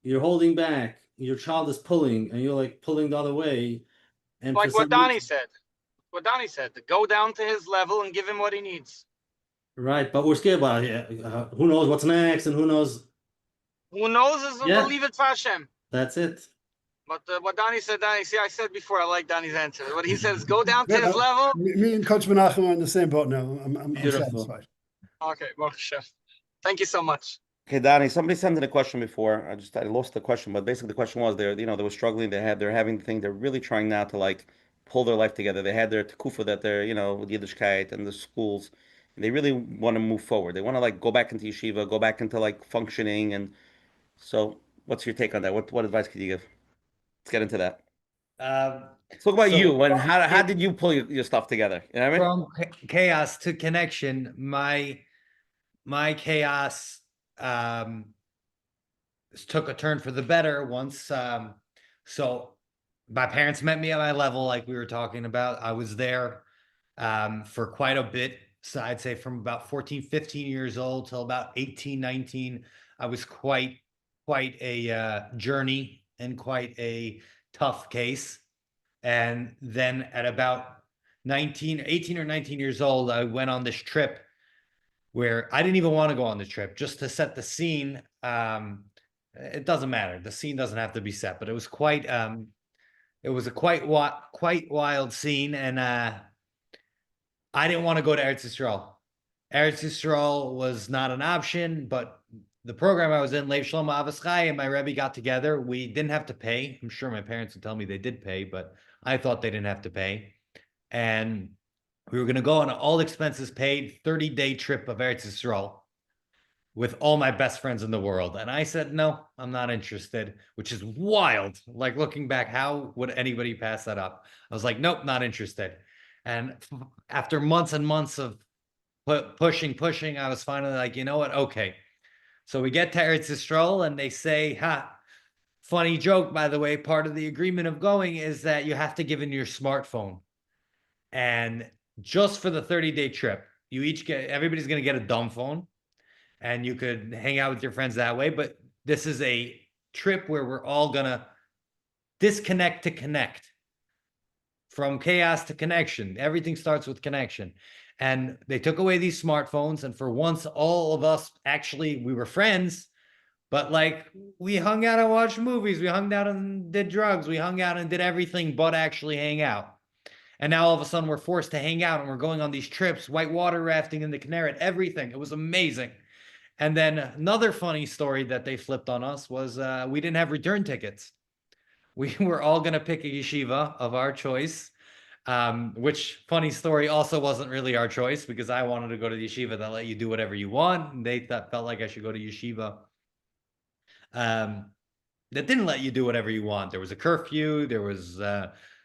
you're holding back, your child is pulling, and you're like pulling the other way. And Like for what some Doni reason- said. What Doni said, to go down to his level and give him what he needs. Right, but we're scared about who knows what's next, and who knows. Who knows is Yeah. we'll leave it for Hashem. That's it. But what Doni said, see, I said before, I like Doni's answer. What he says, go down to Yeah, his level. Me and Coach Menachem are in the same boat now. I'm Beautiful. satisfied. Okay, Baruch Hashem. Thank you so much. Okay, Donnie, somebody sent in a question before. I lost the question, but basically the question was they were struggling. They're having the thing. They're really trying now to like pull their life together. They had their tekufa that they're, with Yiddishkeit and the schools. And they really want to move forward. They want to like go back into yeshiva, go back into like functioning. And so what's your take on that? What advice could you give? Let's get into that. Let's talk about So you and from how did you pull your stuff together? You know what I mean? From chaos to connection, my chaos took a turn for the better once. So my parents met me at my level, like we were talking about. I was there for quite a bit. So I'd say from about 14, 15 years old till about 18, 19, I was quite a journey and quite a tough case. And then at about 18 or 19 years old, I went on this trip where I didn't even want to go on the trip, just to set the scene. It doesn't matter. The scene doesn't have to be set, but it was quite wild scene. And I didn't want to go to Eretz Yisrael. Eretz Yisrael was not an option, but the program I was in, Lev Shlomo Avos Chai and my Rebbe got together. We didn't have to pay. I'm sure my parents would tell me they did pay, but I thought they didn't have to pay. And we were going to go on an all expenses paid 30-day trip of Eretz Yisrael with all my best friends in the world. And I said, no, I'm not interested, which is wild. Like looking back, how would anybody pass that up? I was like, nope, not interested. And after months and months of pushing, I was finally like, you know what? Okay. So we get to Eretz Yisrael and they say, funny joke, by the way, part of the agreement of going is that you have to give in your smartphone. And just for the 30-day trip, everybody's going to get a dumb phone and you could hang out with your friends that way. But this is a trip where we're all going to disconnect to connect, from chaos to connection. Everything starts with connection. And they took away these smartphones. And for once, all of us, actually, we were friends, but like we hung out and watched movies. We hung out and did drugs. We hung out and did everything but actually hang out. And now all of a sudden we're forced to hang out and we're going on these trips, whitewater rafting in the Kinneret, everything. It was amazing. And then another funny story that they flipped on us was we didn't have return tickets. We were all going to pick a yeshiva of our choice, which, funny story, also wasn't really our choice because I wanted to go to the yeshiva that let you do whatever you want. And they felt like I should go to yeshiva that didn't let you do whatever you want. There was a curfew. There was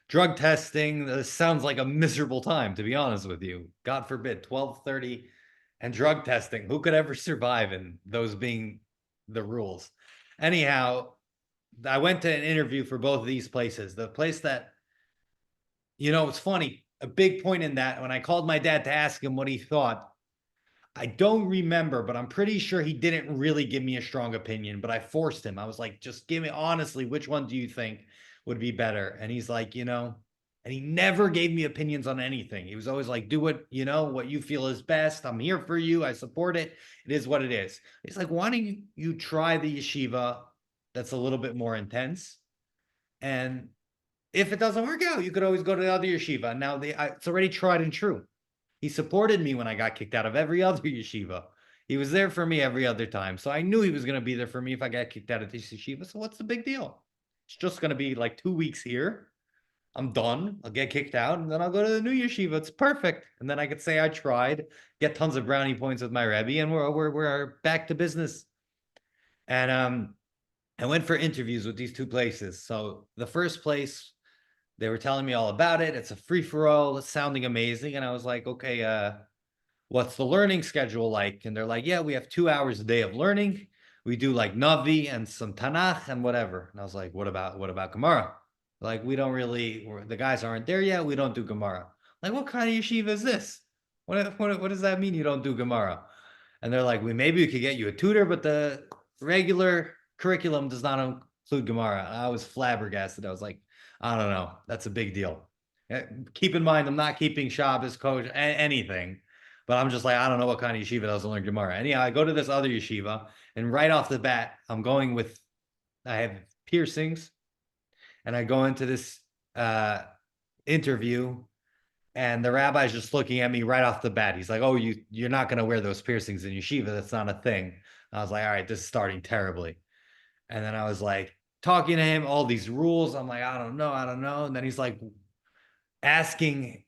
drug testing. This sounds like a miserable time, to be honest with you. God forbid, 12:30 and drug testing. Who could ever survive in those being the rules? Anyhow, I went to an interview for both of these places. The place that, it's funny, a big point in that, when I called my dad to ask him what he thought, I don't remember, but I'm pretty sure he didn't really give me a strong opinion, but I forced him. I was like, just give me, honestly, which one do you think would be better? And he's like, and he never gave me opinions on anything. He was always like, do what you feel is best. I'm here for you. I support it. It is what it is. He's like, why don't you try the yeshiva that's a little bit more intense? And if it doesn't work out, you could always go to the other yeshiva. Now it's already tried and true. He supported me when I got kicked out of every other yeshiva. He was there for me every other time. So I knew he was going to be there for me if I got kicked out of this yeshiva. So what's the big deal? It's just going to be like 2 weeks here. I'm done. I'll get kicked out and then I'll go to the new yeshiva. It's perfect. And then I could say I tried, get tons of brownie points with my Rebbe, and we're back to business. And I went for interviews with these two places. So the first place, they were telling me all about it. It's a free-for-all. It's sounding amazing. And I was like, okay, what's the learning schedule like? And they're like, yeah, we have 2 hours a day of learning. We do like Navi and some Tanakh and whatever. And I was like, what about Gemara? Like, we don't really, the guys aren't there yet. We don't do Gemara. Like, what kind of yeshiva is this? What does that mean you don't do Gemara? And they're like, maybe we could get you a tutor, but the regular curriculum does not include Gemara. And I was flabbergasted. I was like, I don't know. That's a big deal. Keep in mind, I'm not keeping Shabbos, coach, anything. But I'm just like, I don't know what kind of yeshiva doesn't learn Gemara. Anyhow, I go to this other yeshiva, and right off the bat, I have piercings, and I go into this interview, and the rabbi's just looking at me right off the bat. He's like, oh, you're not going to wear those piercings in yeshiva. That's not a thing. And I was like, all right, this is starting terribly. And then I was like, talking to him, all these rules. I'm like, I don't know. And then he's like asking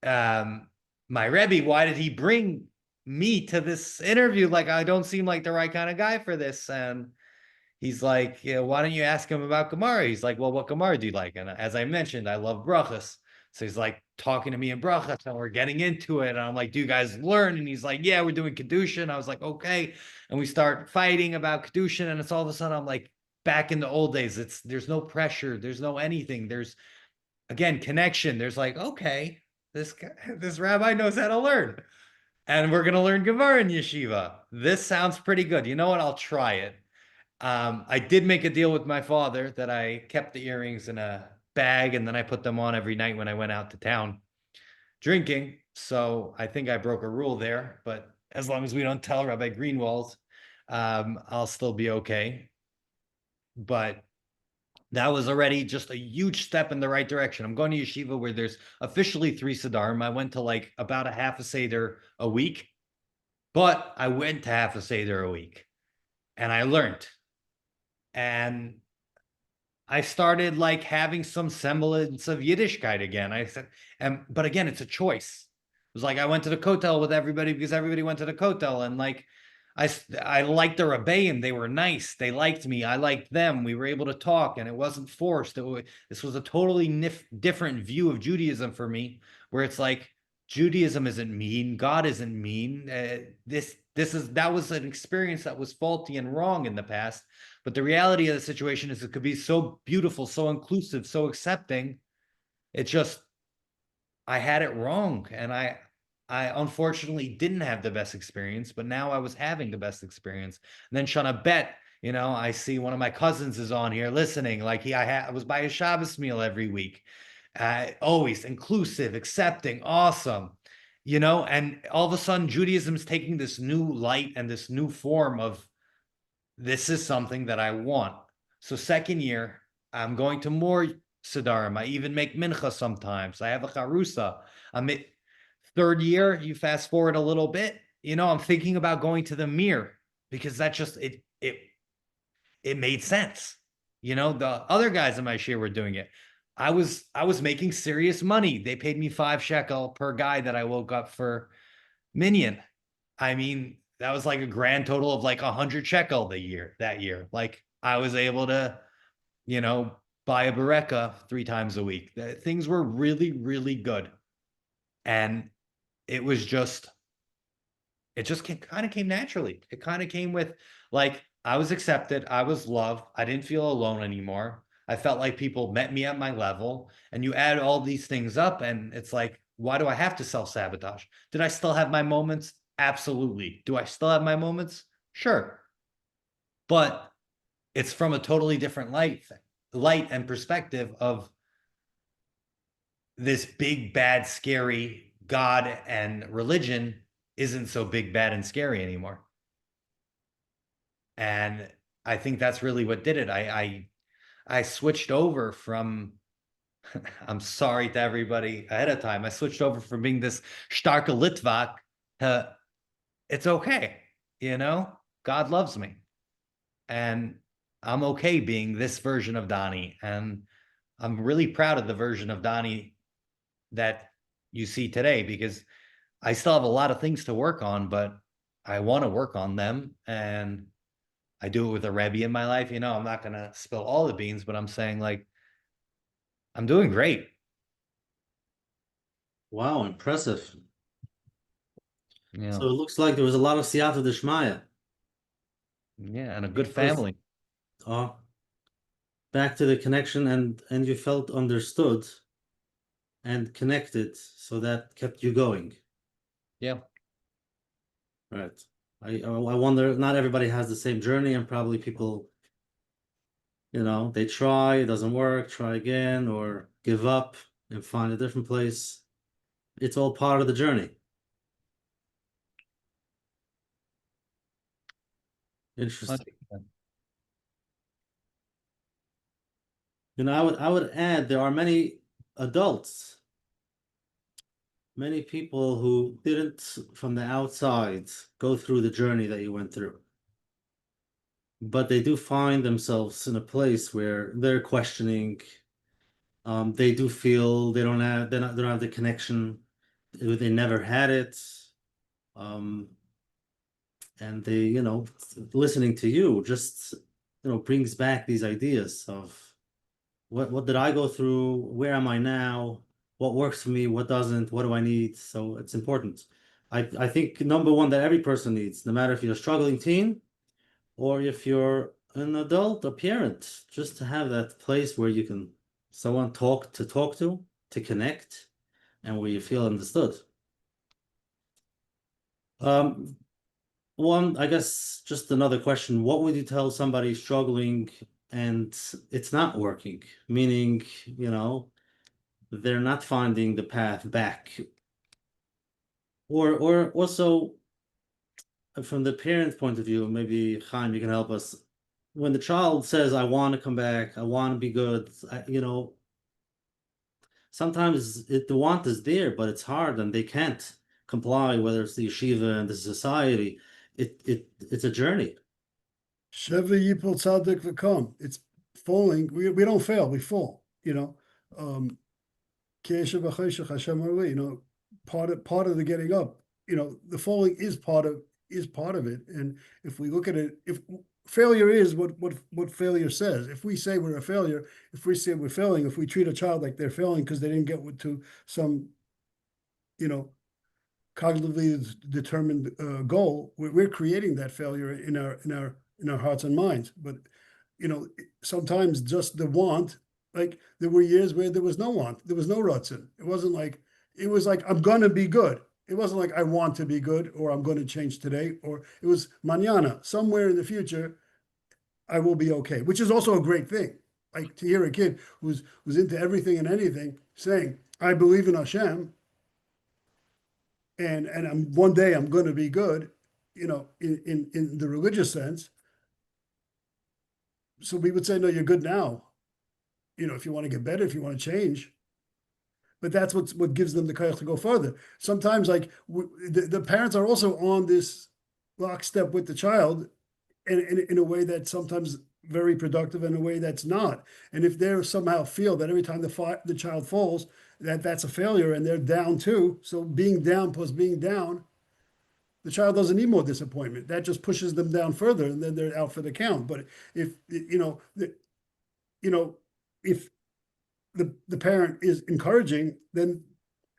my Rebbe, why did he bring me to this interview? Like, I don't seem like the right kind of guy for this. And he's like, yeah, why don't you ask him about Gemara? He's like, well, what Gemara do you like? And as I mentioned, I love brachas. So he's like talking to me in brachas, and we're getting into it. And I'm like, do you guys learn? And he's like, yeah, we're doing Kedushin. I was like, okay. And we start fighting about Kedushin. And it's all of a sudden, I'm like, back in the old days, there's no pressure. There's no anything. There's, again, connection. There's like, okay, this rabbi knows how to learn. And we're going to learn Gemara in yeshiva. This sounds pretty good. You know what? I'll try it. I did make a deal with my father that I kept the earrings in a bag, and then I put them on every night when I went out to town drinking. So I think I broke a rule there, but as long as we don't tell Rabbi Greenwald, I'll still be okay. But that was already just a huge step in the right direction. I'm going to yeshiva where there's officially 3 Siddharim. I went to like about a half a Seder a week, but I went to half a Seder a week and I learned. And I started like having some semblance of Yiddishkeit again. I said, but again, it's a choice. It was like I went to the Kotel with everybody because everybody went to the Kotel, and like I liked the Rebbeim. They were nice. They liked me. I liked them. We were able to talk, and it wasn't forced. This was a totally different view of Judaism for me, where it's like Judaism isn't mean. God isn't mean. That was an experience that was faulty and wrong in the past. But the reality of the situation is it could be so beautiful, so inclusive, so accepting. It's just, I had it wrong. And I unfortunately didn't have the best experience, but now I was having the best experience. And then Shana Bet, I see one of my cousins is on here listening. Like I was by a Shabbos meal every week. Always inclusive, accepting, awesome. And all of a sudden Judaism is taking this new light and this new form of, this is something that I want. So second year, I'm going to more Siddharim. I even make mincha sometimes. I have a charusa. Third year, you fast forward a little bit, I'm thinking about going to the Mir because that just, it made sense. The other guys in my share were doing it. I was making serious money. They paid me 5 shekel per guy that I woke up for minyan. I mean, that was like a grand total of like 100 shekel that year. Like I was able to, buy a bereka 3 times a week. Things were really, really good. And it just kind of came naturally. It kind of came with like, I was accepted. I was loved. I didn't feel alone anymore. I felt like people met me at my level, and you add all these things up and it's like, why do I have to self-sabotage? Did I still have my moments? Absolutely. Do I still have my moments? Sure. But it's from a totally different light and perspective of this big, bad, scary God and religion isn't so big, bad, and scary anymore. And I think that's really what did it. I switched over from, I'm sorry to everybody ahead of time, I switched over from being this starke Litvak to, it's okay. God loves me. And I'm okay being this version of Doni. And I'm really proud of the version of Doni that you see today, because I still have a lot of things to work on, but I want to work on them. And I do it with a Rebbe in my life. I'm not going to spill all the beans, but I'm saying, like, I'm doing great. Wow, impressive. Yeah. So it looks like there was a lot of siyata d'shmaya. Yeah. And a good Because- family. Back to the connection, and you felt understood and connected, so that kept you going. Yeah. Right. I wonder, not everybody has the same journey, and probably people, they try, it doesn't work, try again, or give up and find a different place. It's all part of the journey. Interesting. I would add, there are many adults, many people who didn't, from the outside, go through the journey that you went through. But they do find themselves in a place where they're questioning. They do feel they don't have the connection. They never had it. And they, listening to you just, brings back these ideas of what did I go through? Where am I now? What works for me? What doesn't? What do I need? So it's important. I think number one that every person needs, no matter if you're a struggling teen or if you're an adult, a parent, just to have that place where you can someone talk to connect, and where you feel understood. One, I guess, just another question. What would you tell somebody struggling and it's not working? Meaning, they're not finding the path back. Or also, from the parent's point of view, maybe Chaim, you can help us. When the child says, I want to come back, I want to be good, sometimes the want is there, but it's hard and they can't comply, whether it's the yeshiva and the society. It's a journey. Sheva Yipol Tzadik V'Kom. It's falling. We don't fail. We fall. Ke'eshev V'Choshech Hashem Arli. Part of the getting up. The falling is part of it. And if we look at it, if failure is what failure says. If we say we're a failure, if we say we're failing, if we treat a child like they're failing because they didn't get to some, cognitively determined goal, we're creating that failure in our hearts and minds. But sometimes just the want, like there were years where there was no want, there was no ratzon. It was like I'm gonna be good. It wasn't like I want to be good or I'm going to change today, or it was mañana, somewhere in the future, I will be okay, which is also a great thing. Like to hear a kid who's into everything and anything saying, I believe in Hashem, and one day I'm going to be good, in the religious sense. So we would say, no, you're good now. If you want to get better, if you want to change. But that's what gives them the courage to go further. Sometimes, like the parents are also on this lockstep with the child, and in a way that's sometimes very productive, and in a way that's not. And if they somehow feel that every time the child falls, that's a failure, and they're down too. So being down plus being down, the child doesn't need more disappointment. That just pushes them down further, and then they're out for the count. But if if the parent is encouraging, then,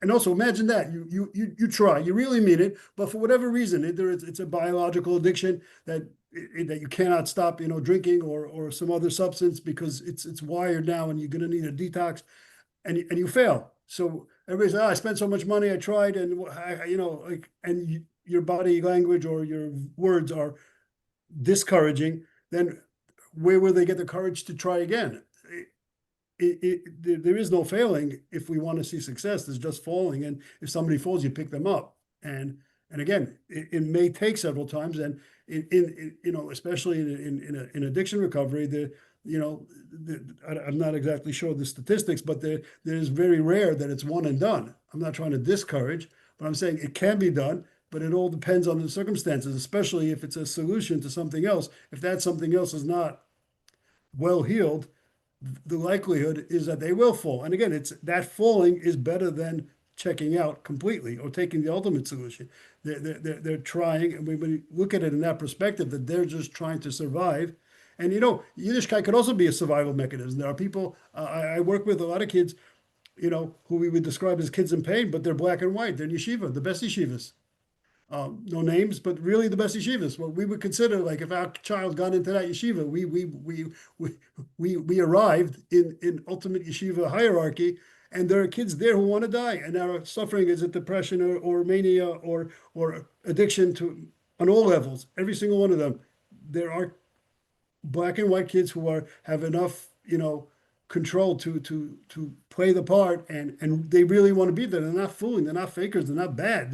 and also imagine that you try, you really mean it, but for whatever reason, it's a biological addiction that you cannot stop, drinking or some other substance because it's wired now, and you're going to need a detox, and you fail. So everybody says, I spent so much money, I tried, and your body language or your words are discouraging. Then where will they get the courage to try again? There is no failing if we want to see success. There's just falling, and if somebody falls, you pick them up. And again, it may take several times, and especially in addiction recovery, I'm not exactly sure the statistics, but there's very rare that it's one and done. I'm not trying to discourage, but I'm saying it can be done. but it all depends on the circumstances, especially if it's a solution to something else. If that something else is not well healed, the likelihood is that they will fall. And again, it's that falling is better than checking out completely or taking the ultimate solution. They're trying, and when we look at it in that perspective, that they're just trying to survive. And Yiddishkeit could also be a survival mechanism. There are people, I work with a lot of kids, who we would describe as kids in pain, but they're black and white. They're in yeshiva, the best yeshivas. No names, but really the best yeshivas. What we would consider, like, if our child got into that yeshiva, we arrived in ultimate yeshiva hierarchy, and there are kids there who want to die and are suffering. Is it depression or mania or addiction on all levels? Every single one of them. There are black and white kids who have enough, control to play the part, and they really want to be there. They're not fooling, they're not fakers, they're not bad.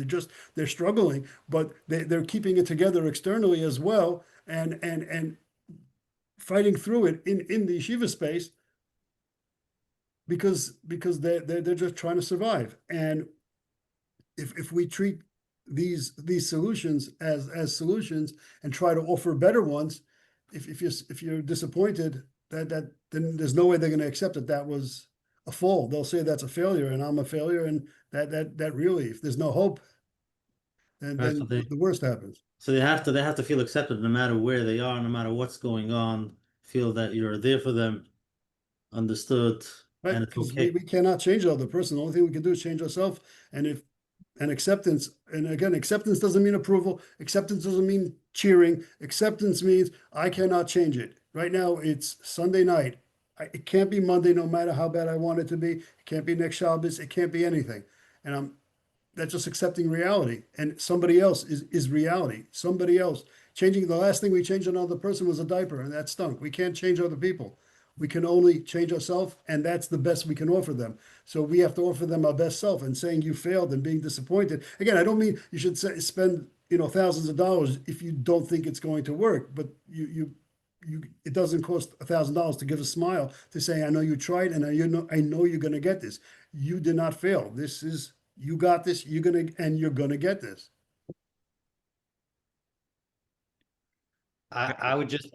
They're struggling, but they're keeping it together externally as well, and fighting through it in the yeshiva space because they're just trying to survive. And if we treat these solutions as solutions and try to offer better ones, if you're disappointed, then there's no way they're going to accept that was a fall. They'll say that's a failure, and I'm a failure, and that really, if there's no hope, then the worst happens. So they have to feel accepted no matter where they are, no matter what's going on. Feel that you're there for them, understood, right? And it's Because okay. we cannot change the other person. The only thing we can do is change ourselves. And acceptance, and again, acceptance doesn't mean approval. Acceptance doesn't mean cheering. Acceptance means I cannot change it. Right now, it's Sunday night. It can't be Monday, no matter how bad I want it to be. It can't be next Shabbos. It can't be anything. And that's just accepting reality. And somebody else is reality. Somebody else. Changing, the last thing we changed on another person was a diaper, and that stunk. We can't change other people. We can only change ourselves, and that's the best we can offer them. So we have to offer them our best self. And saying you failed and being disappointed. Again, I don't mean you should spend thousands of dollars if you don't think it's going to work, but it doesn't cost $1,000 to give a smile to say, I know you tried, and I know you're going to get this. You did not fail. You got this. You're going to get this. I would just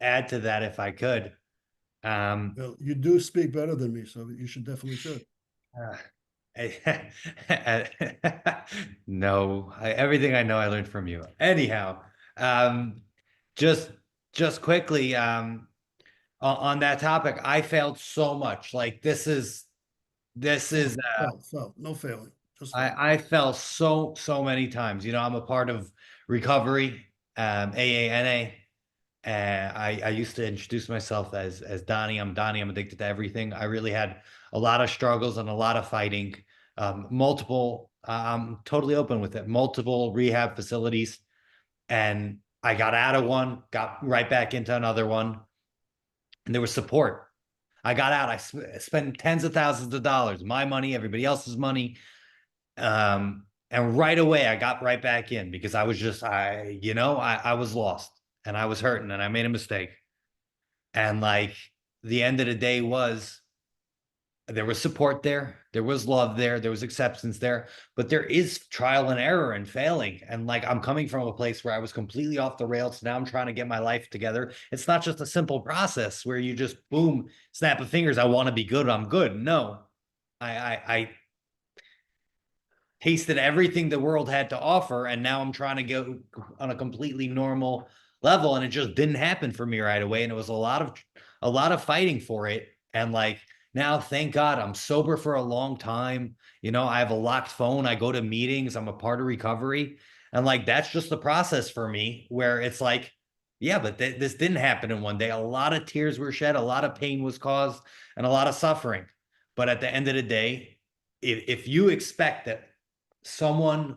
add to that if I could. Well, you do speak better than me, so you definitely should. No, everything I know I learned from you. Anyhow, just quickly, on that topic, I failed so much. Like this is no failing. I fell so many times. I'm a part of recovery, AANA. I used to introduce myself as Doni. I'm Doni. I'm addicted to everything. I really had a lot of struggles and a lot of fighting. Multiple, I'm totally open with it. Multiple rehab facilities, and I got out of one, got right back into another one, and there was support. I got out. I spent tens of thousands of dollars, my money, everybody else's money, and right away I got right back in because I was just I was lost. And I was hurting and I made a mistake. And like the end of the day was there was support there. There was love there. There was acceptance there. But there is trial and error and failing. And like I'm coming from a place where I was completely off the rails. Now I'm trying to get my life together. It's not just a simple process where you just boom, snap of fingers. I want to be good. I'm good. No, I tasted everything the world had to offer. And now I'm trying to go on a completely normal level, and it just didn't happen for me right away, and it was a lot of fighting for it. And like now, thank God, I'm sober for a long time. I have a locked phone. I go to meetings. I'm a part of recovery, and like that's just the process for me. Where it's like, yeah, but this didn't happen in one day. A lot of tears were shed, a lot of pain was caused, and a lot of suffering. But at the end of the day, if you expect that someone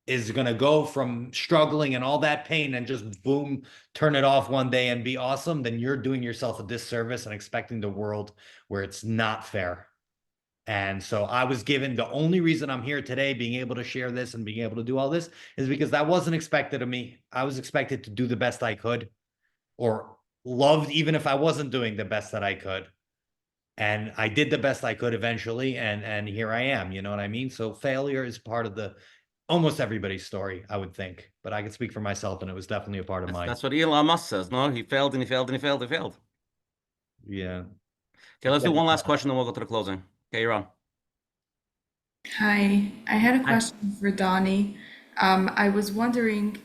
is going to go from struggling and all that pain and just boom, turn it off one day and be awesome, then you're doing yourself a disservice and expecting the world where it's not fair. And so I was given, the only reason I'm here today, being able to share this and being able to do all this, is because that wasn't expected of me. I was expected to do the best I could, or loved even if I wasn't doing the best that I could. And I did the best I could eventually, and here I am, you know what I mean? So failure is part of the almost everybody's story, I would think, but I can speak for myself, and it was definitely a part of mine. That's what Elon Musk says. No, he failed and he failed and he failed. He failed. Yeah. Okay, let's do one last question, then we'll go to the closing. Okay, you're on. Hi, I had a Hi. question for Doni. I was wondering,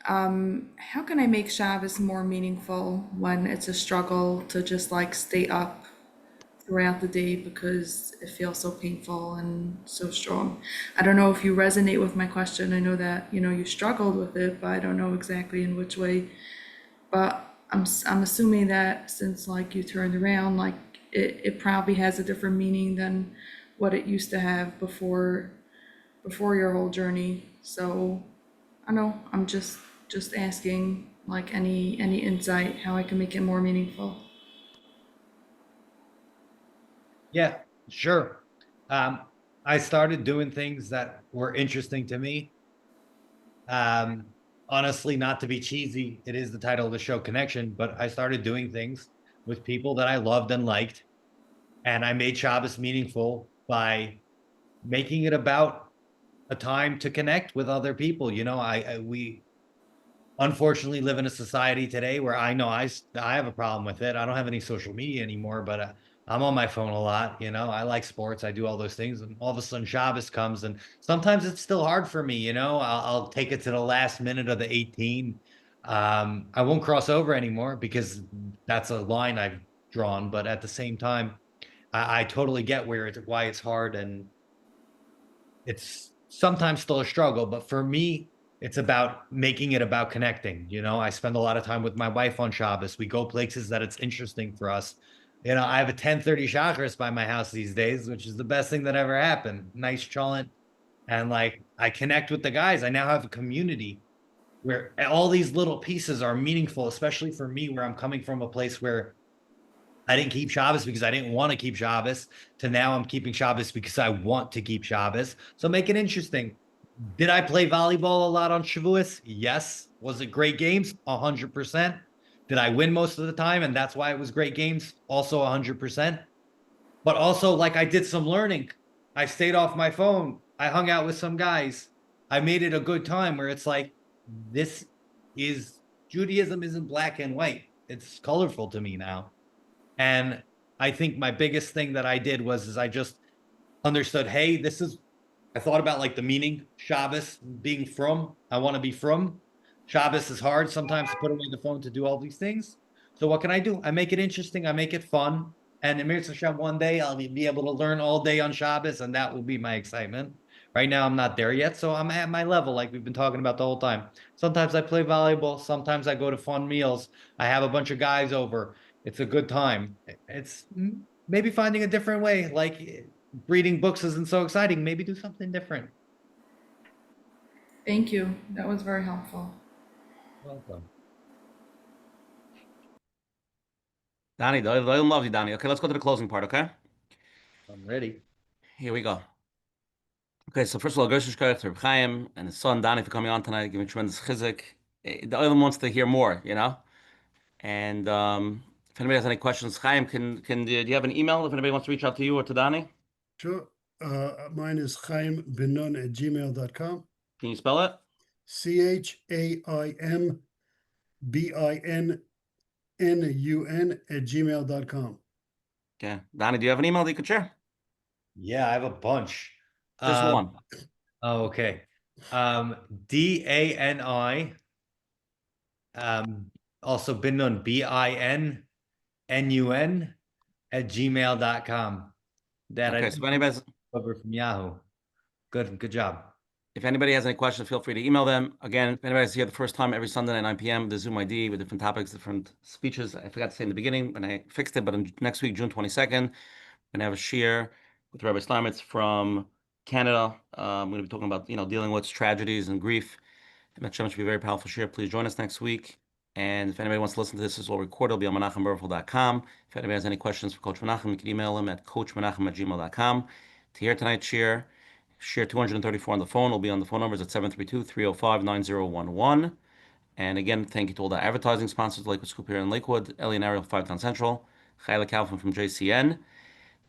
how can I make Shabbos more meaningful when it's a struggle to just like stay up throughout the day because it feels so painful and so strong? I don't know if you resonate with my question. I know that, you struggled with it, but I don't know exactly in which way. But I'm assuming that since like you turned around, like it probably has a different meaning than what it used to have before your whole journey. So I don't know, I'm just asking like any insight how I can make it more meaningful. Yeah, sure. I started doing things that were interesting to me. Honestly, not to be cheesy, it is the title of the show, Connection, but I started doing things with people that I loved and liked, and I made Shabbos meaningful by making it about a time to connect with other people. We unfortunately live in a society today where I know I have a problem with it. I don't have any social media anymore, but I'm on my phone a lot. I like sports. I do all those things, and all of a sudden Shabbos comes, and sometimes it's still hard for me. I'll take it to the last minute of the 18. I won't cross over anymore because that's a line I've drawn. But at the same time, I totally get why it's hard, and it's sometimes still a struggle. But for me, it's about making it about connecting. I spend a lot of time with my wife on Shabbos. We go places that it's interesting for us. I have a 10:30 chakras by my house these days, which is the best thing that ever happened. Nice cholent. And like I connect with the guys. I now have a community where all these little pieces are meaningful, especially for me, where I'm coming from a place where I didn't keep Shabbos because I didn't want to keep Shabbos, to now I'm keeping Shabbos because I want to keep Shabbos. So make it interesting. Did I play volleyball a lot on Shavuos? Yes. Was it great games? 100%. Did I win most of the time? And that's why it was great games? Also 100%. But also, like, I did some learning. I stayed off my phone. I hung out with some guys. I made it a good time where it's like, Judaism isn't black and white. It's colorful to me now. And I think my biggest thing that I did is I just understood, hey, I thought about like the meaning, Shabbos, being from, I want to be from. Shabbos is hard sometimes to put away the phone to do all these things. So what can I do? I make it interesting. I make it fun. And in Mirza Hashem, one day I'll be able to learn all day on Shabbos, and that will be my excitement. Right now, I'm not there yet, so I'm at my level, like we've been talking about the whole time. Sometimes I play volleyball. Sometimes I go to fun meals. I have a bunch of guys over. It's a good time. It's maybe finding a different way. Like reading books isn't so exciting. Maybe do something different. Thank you. That was very helpful. Welcome. Doni, the Oil loves you, Doni. Okay, let's go to the closing part, okay? I'm ready. Here we go. Okay, so first of all, Gershon Shkoyach to Reb Chaim and his son Doni for coming on tonight, giving tremendous chizuk. The Oil wants to hear more, And if anybody has any questions, Chaim, do you have an email if anybody wants to reach out to you or to Doni? Sure. Mine is Chaim Bin-Nun at gmail.com. Can you spell it? ChaimBinnun at gmail.com. Okay. Doni, do you have an email that you could share? Yeah, I have a bunch. Just one. Oh, okay. DANI. Also Bin-Nun, BINNUN at gmail.com. That Okay, I so if anybody's over from Yahoo. Good job. If anybody has any questions, feel free to email them. Again, if anybody's here the first time, every Sunday at 9 p.m., the Zoom ID with different topics, different speeches. I forgot to say in the beginning when I fixed it, but next week, June 22nd, we're going to have a shiur with Rabbi Steinmetz from Canada. I'm going to be talking about, dealing with tragedies and grief. And that should be a very powerful shiur. Please join us next week. And if anybody wants to listen to this, will record. It'll be on menachemberfel.com. If anybody has any questions for Coach Menachem, you can email him at coachmenachem@gmail.com. To hear tonight's shiur 234 on the phone. Will be on the phone numbers at 732-305-9011. And again, thank you to all the advertising sponsors, Lakewood Scoop here in Lakewood, Ellie and Ariel, 5 Town Central, Chayla Kaufman from JCN. And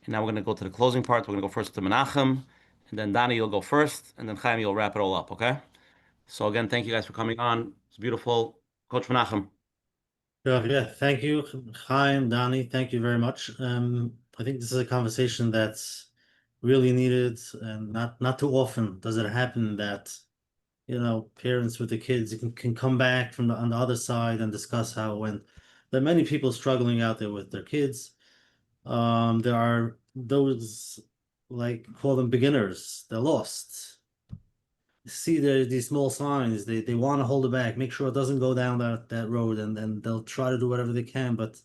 now we're going to go to the closing part. We're going to go first to Menachem, and then Doni, you'll go first, and then Chaim, you'll wrap it all up, okay? So again, thank you guys for coming on. It's beautiful. Coach Menachem. Yeah, thank you, Chaim, Doni. Thank you very much. I think this is a conversation that's really needed, and not too often does it happen that, you know, parents with the kids can come back from on the other side and discuss how when there are many people struggling out there with their kids. There are those, like, call them beginners. They're lost. See these small signs. They want to hold it back, make sure it doesn't go down that road, and then they'll try to do whatever they can, but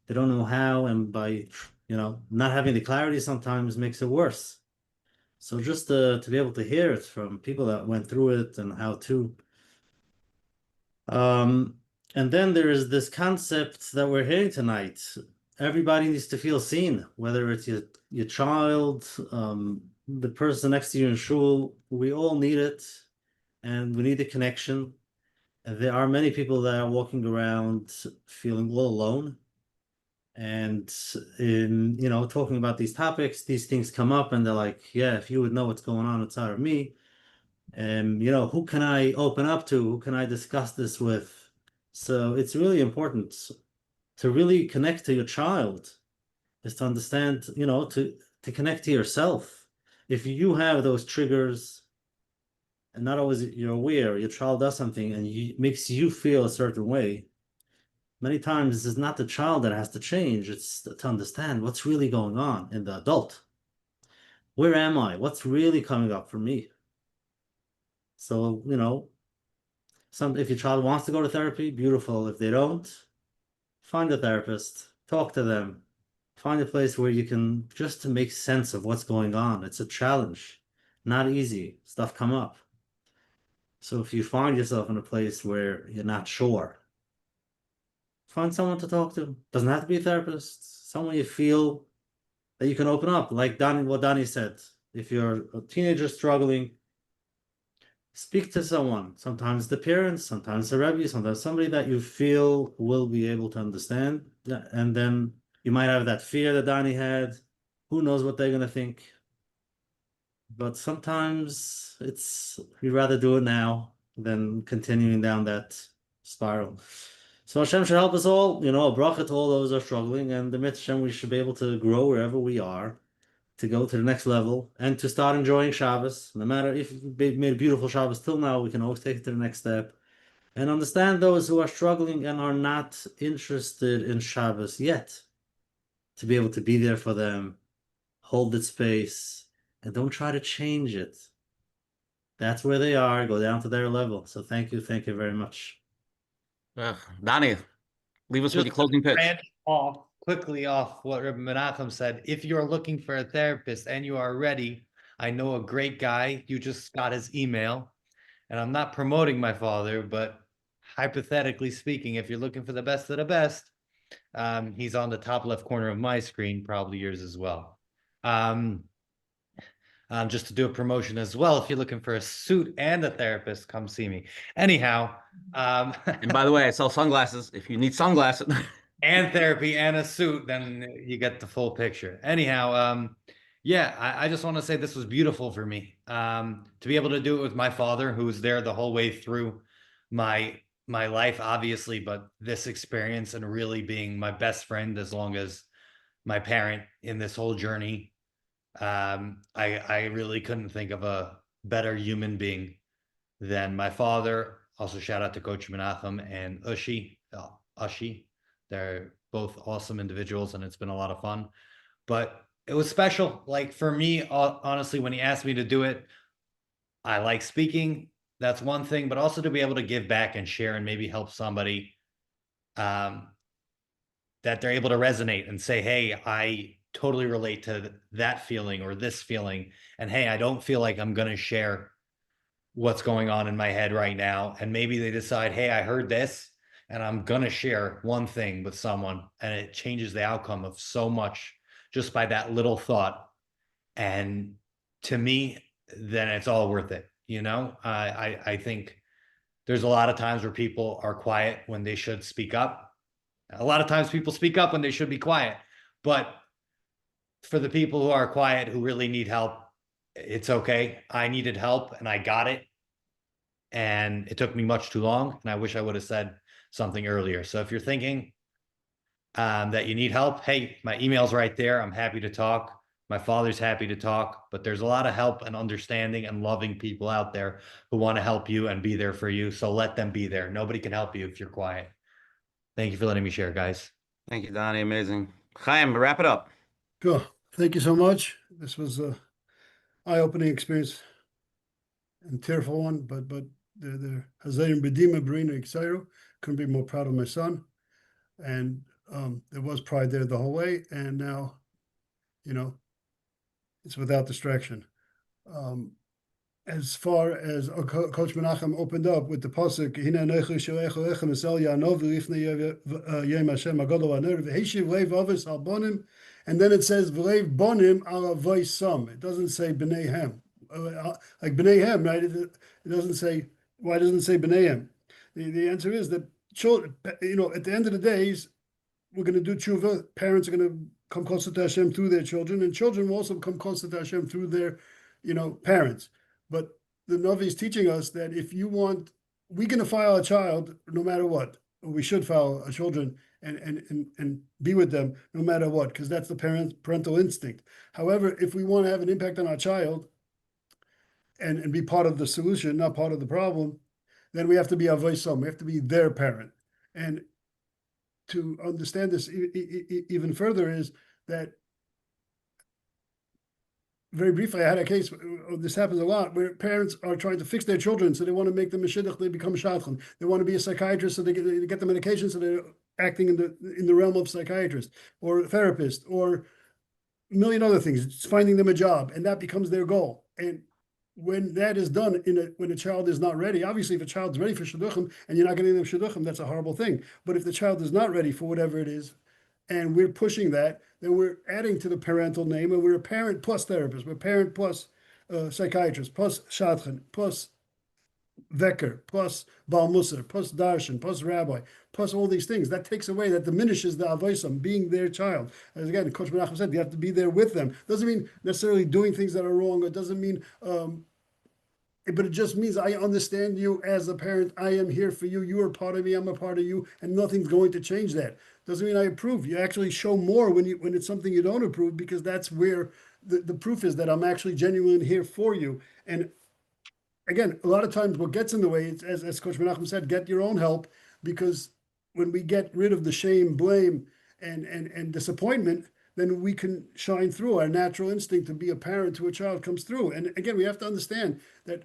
they don't know how, and by, you know, not having the clarity sometimes makes it worse. So just to be able to hear it from people that went through it and how to. And then there is this concept that we're hearing tonight. Everybody needs to feel seen, whether it's your child, the person next to you in shul. We all need it, and we need the connection. And there are many people that are walking around feeling all alone. And in, you know, talking about these topics, these things come up, and they're like, yeah, if you would know what's going on inside of me, and, you know, who can I open up to? Who can I discuss this with? So it's really important to really connect to your child, is to understand, you know, to connect to yourself. If you have those triggers, and not always you're aware, your child does something and makes you feel a certain way, many times it's not the child that has to change, it's to understand what's really going on in the adult. Where am I? What's really coming up for me? So, you know, if your child wants to go to therapy, beautiful. If they don't, find a therapist, talk to them, find a place where you can just to make sense of what's going on. It's a challenge, not easy. Stuff come up. So if you find yourself in a place where you're not sure, find someone to talk to. Doesn't have to be a therapist. Someone you feel that you can open up. Like what Doni said, if you're a teenager struggling, speak to someone. Sometimes the parents, sometimes the Rebbe, sometimes somebody that you feel will be able to understand. And then you might have that fear that Doni had. Who knows what they're going to think? But sometimes you'd rather do it now than continuing down that spiral. So Hashem should help us all, you know, a bracha to all those who are struggling, and the Menachem, we should be able to grow wherever we are, to go to the next level, and to start enjoying Shabbos. No matter if we've made a beautiful Shabbos till now, we can always take it to the next step. And understand those who are struggling and are not interested in Shabbos yet, to be able to be there for them, hold its space, and don't try to change it. That's where they are, go down to their level. So thank you very much. Doni, leave us with your closing pitch. Quickly off what Rabbi Menachem said. If you're looking for a therapist and you are ready, I know a great guy. You just got his email. And I'm not promoting my father, but hypothetically speaking, if you're looking for the best of the best, he's on the top left corner of my screen, probably yours as well. Just to do a promotion as well, if you're looking for a suit and a therapist, come see me. Anyhow. And by the way, I sell sunglasses. If you need sunglasses. And therapy and a suit, then you get the full picture. Anyhow, yeah, I just want to say this was beautiful for me. To be able to do it with my father, who was there the whole way through my life, obviously, but this experience and really being my best friend as long as my parent in this whole journey. I really couldn't think of a better human being than my father. Also, shout out to Coach Menachem and Ushi. They're both awesome individuals, and it's been a lot of fun. But it was special. Like, for me, honestly, when he asked me to do it, I like speaking. That's one thing, but also to be able to give back and share and maybe help somebody that they're able to resonate and say, hey, I totally relate to that feeling or this feeling. And hey, I don't feel like I'm going to share what's going on in my head right now. And maybe they decide, hey, I heard this, and I'm going to share one thing with someone, and it changes the outcome of so much just by that little thought. And to me, then it's all worth it. You know, I think there's a lot of times where people are quiet when they should speak up. A lot of times people speak up when they should be quiet. But for the people who are quiet, who really need help, it's okay. I needed help and I got it. And it took me much too long. And I wish I would have said something earlier. So if you're thinking that you need help, hey, my email's right there. I'm happy to talk. My father's happy to talk, but there's a lot of help and understanding and loving people out there who want to help you and be there for you. So let them be there. Nobody can help you if you're quiet. Thank you for letting me share, guys. Thank you, Donnie. Amazing. Chaim, wrap it up. Cool. Thank you so much. This was a eye-opening experience and tearful one, but the Hazayim Bedima Barina Ksairu, couldn't be more proud of my son. And there was pride there the whole way, and now, you know, it's without distraction. As far as Coach Menachem opened up with the pasuk, "Hine anochi sholecho lechem esel Yaanov v'lifnei Yom Hashem hagadol v'haner v'heshiv leiv avos al bonim," and then it says "v'leiv bonim al avoy sam." It doesn't say b'nei hem, like b'nei hem, right? It doesn't say. Why doesn't it say b'nei hem? The answer is that children, you know, at the end of the days, we're going to do tshuva. Parents are going to come closer to Hashem through their children, and children will also come closer to Hashem through their, you know, parents. But the Navi is teaching us that if you want, we're going to file a child no matter what. We should file our children and be with them no matter what, because that's the parental instinct. However, if we want to have an impact on our child and be part of the solution, not part of the problem, then we have to be avos sam. We have to be their parent. And to understand this even further is that, very briefly, I had a case, this happens a lot, where parents are trying to fix their children, so they want to make them a shidduch, they become shadchan. They want to be a psychiatrist, so they get the medication, so they're acting in the realm of psychiatrist, or therapist, or a million other things. It's finding them a job, and that becomes their goal. And when that is done, when a child is not ready, obviously if a child's ready for shidduchim, and you're not getting them shidduchim, that's a horrible thing. But if the child is not ready for whatever it is, and we're pushing that, then we're adding to the parental name, and we're a parent plus therapist, we're parent plus psychiatrist, plus shadchan, plus veker, plus bal musar, plus darshan, plus rabbi, plus all these things. That takes away, that diminishes the avoisam, being their child. As again, Coach Menachem said, you have to be there with them. Doesn't mean necessarily doing things that are wrong. It doesn't mean, but it just means I understand you as a parent. I am here for you. You are part of me. I'm a part of you, and nothing's going to change that. Doesn't mean I approve. You actually show more when it's something you don't approve, because that's where the proof is that I'm actually genuinely here for you. And again, a lot of times what gets in the way is, as Coach Menachem said, get your own help, because when we get rid of the shame, blame, and disappointment, then we can shine through. Our natural instinct to be a parent to a child comes through. And again, we have to understand that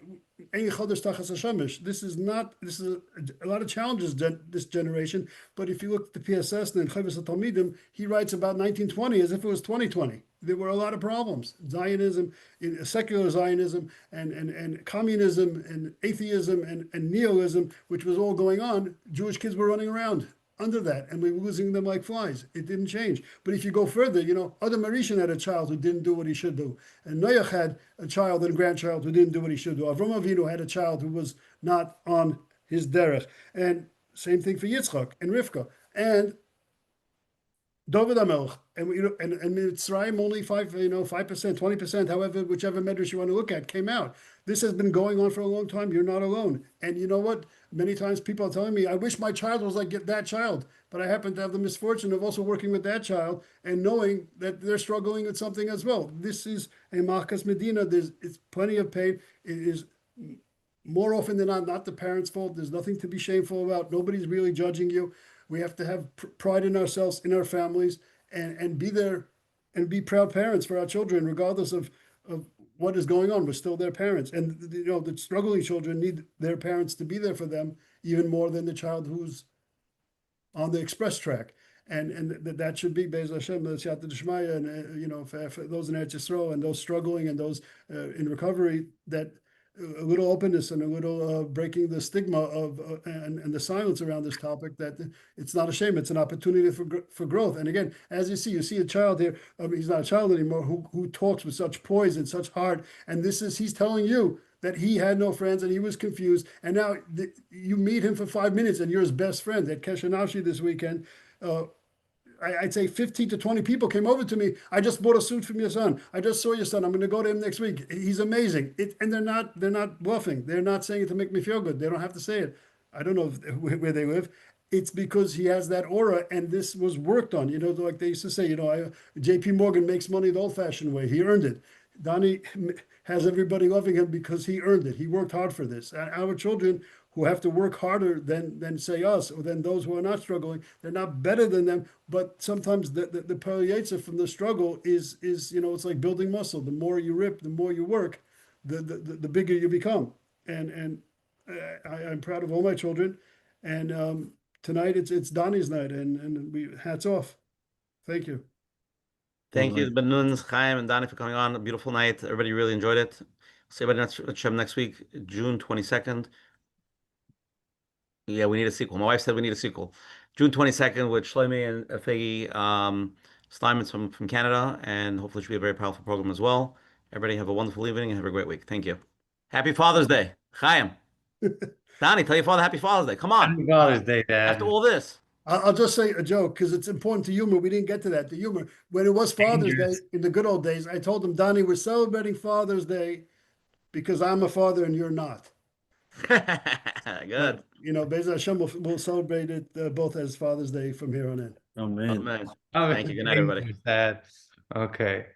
this is a lot of challenges this generation. But if you look at the PSS and Chavis Talmidim, he writes about 1920 as if it was 2020. There were a lot of problems. Zionism, secular Zionism, and communism, and atheism, and nihilism, which was all going on. Jewish kids were running around under that, and we were losing them like flies. It didn't change. But if you go further, you know, Adam Arishan had a child who didn't do what he should do, and Noach had a child and grandchild who didn't do what he should do. Avram Avinu had a child who was not on his derech, and same thing for Yitzchak and Rivka and David HaMelech, and Mitzrayim only 5%, 20%, however, whichever medrash you want to look at, came out. This has been going on for a long time. You're not alone. And you know what? Many times people are telling me, I wish my child was like that child, but I happen to have the misfortune of also working with that child and knowing that they're struggling with something as well. This is a Malchus Medina. It's plenty of pain. It is more often than not the parents' fault. There's nothing to be shameful about. Nobody's really judging you. We have to have pride in ourselves, in our families, and be there and be proud parents for our children, regardless of what is going on. We're still their parents. And, you know, the struggling children need their parents to be there for them even more than the child who's on the express track. And that should be Be'ez Hashem, Siyata D'Shmaya, and, you know, for those in Eretz Yisrael and those struggling and those in recovery, that a little openness and a little breaking the stigma of and the silence around this topic, that it's not a shame, it's an opportunity for growth. And again, as you see a child here, he's not a child anymore, who talks with such poise and such heart, and he's telling you that he had no friends and he was confused, and now you meet him for 5 minutes and you're his best friend at Keshe Nafshi this weekend. I'd say 15 to 20 people came over to me. I just bought a suit from your son. I just saw your son. I'm going to go to him next week. He's amazing. And they're not bluffing. They're not saying it to make me feel good. They don't have to say it. I don't know where they live. It's because he has that aura, and this was worked on. Like they used to say, J.P. Morgan makes money the old-fashioned way. He earned it. Doni has everybody loving him because he earned it. He worked hard for this. And our children who have to work harder than say us, or than those who are not struggling, they're not better than them. But sometimes the Yetzer from the struggle is it's like building muscle. The more you rip, the more you work, the bigger you become. And I'm proud of all my children. And tonight it's Doni's night, and we hats off. Thank you. Thank you, Ben-Nun, Chaim, and Doni, for coming on. A beautiful night. Everybody really enjoyed it. See everybody next week, June 22nd. Yeah, we need a sequel. My wife said we need a sequel. June 22nd with Shlomi and Fegi Steinmetz from Canada, and hopefully it should be a very powerful program as well. Everybody have a wonderful evening and have a great week. Thank you. Happy Father's Day. Chaim. Doni, tell your father Happy Father's Day. Come on. Happy Father's Day, Dad. After all this. I'll just say a joke because it's important to humor. We didn't get to that. The humor. When it was Father's Day in the good old days, I told him, Doni, we're celebrating Father's Day because I'm a father and you're not. Good. Be'ez Hashem will celebrate it both as Father's Day from here on in. Oh man. Thank you. Good night, everybody. Dad. Okay.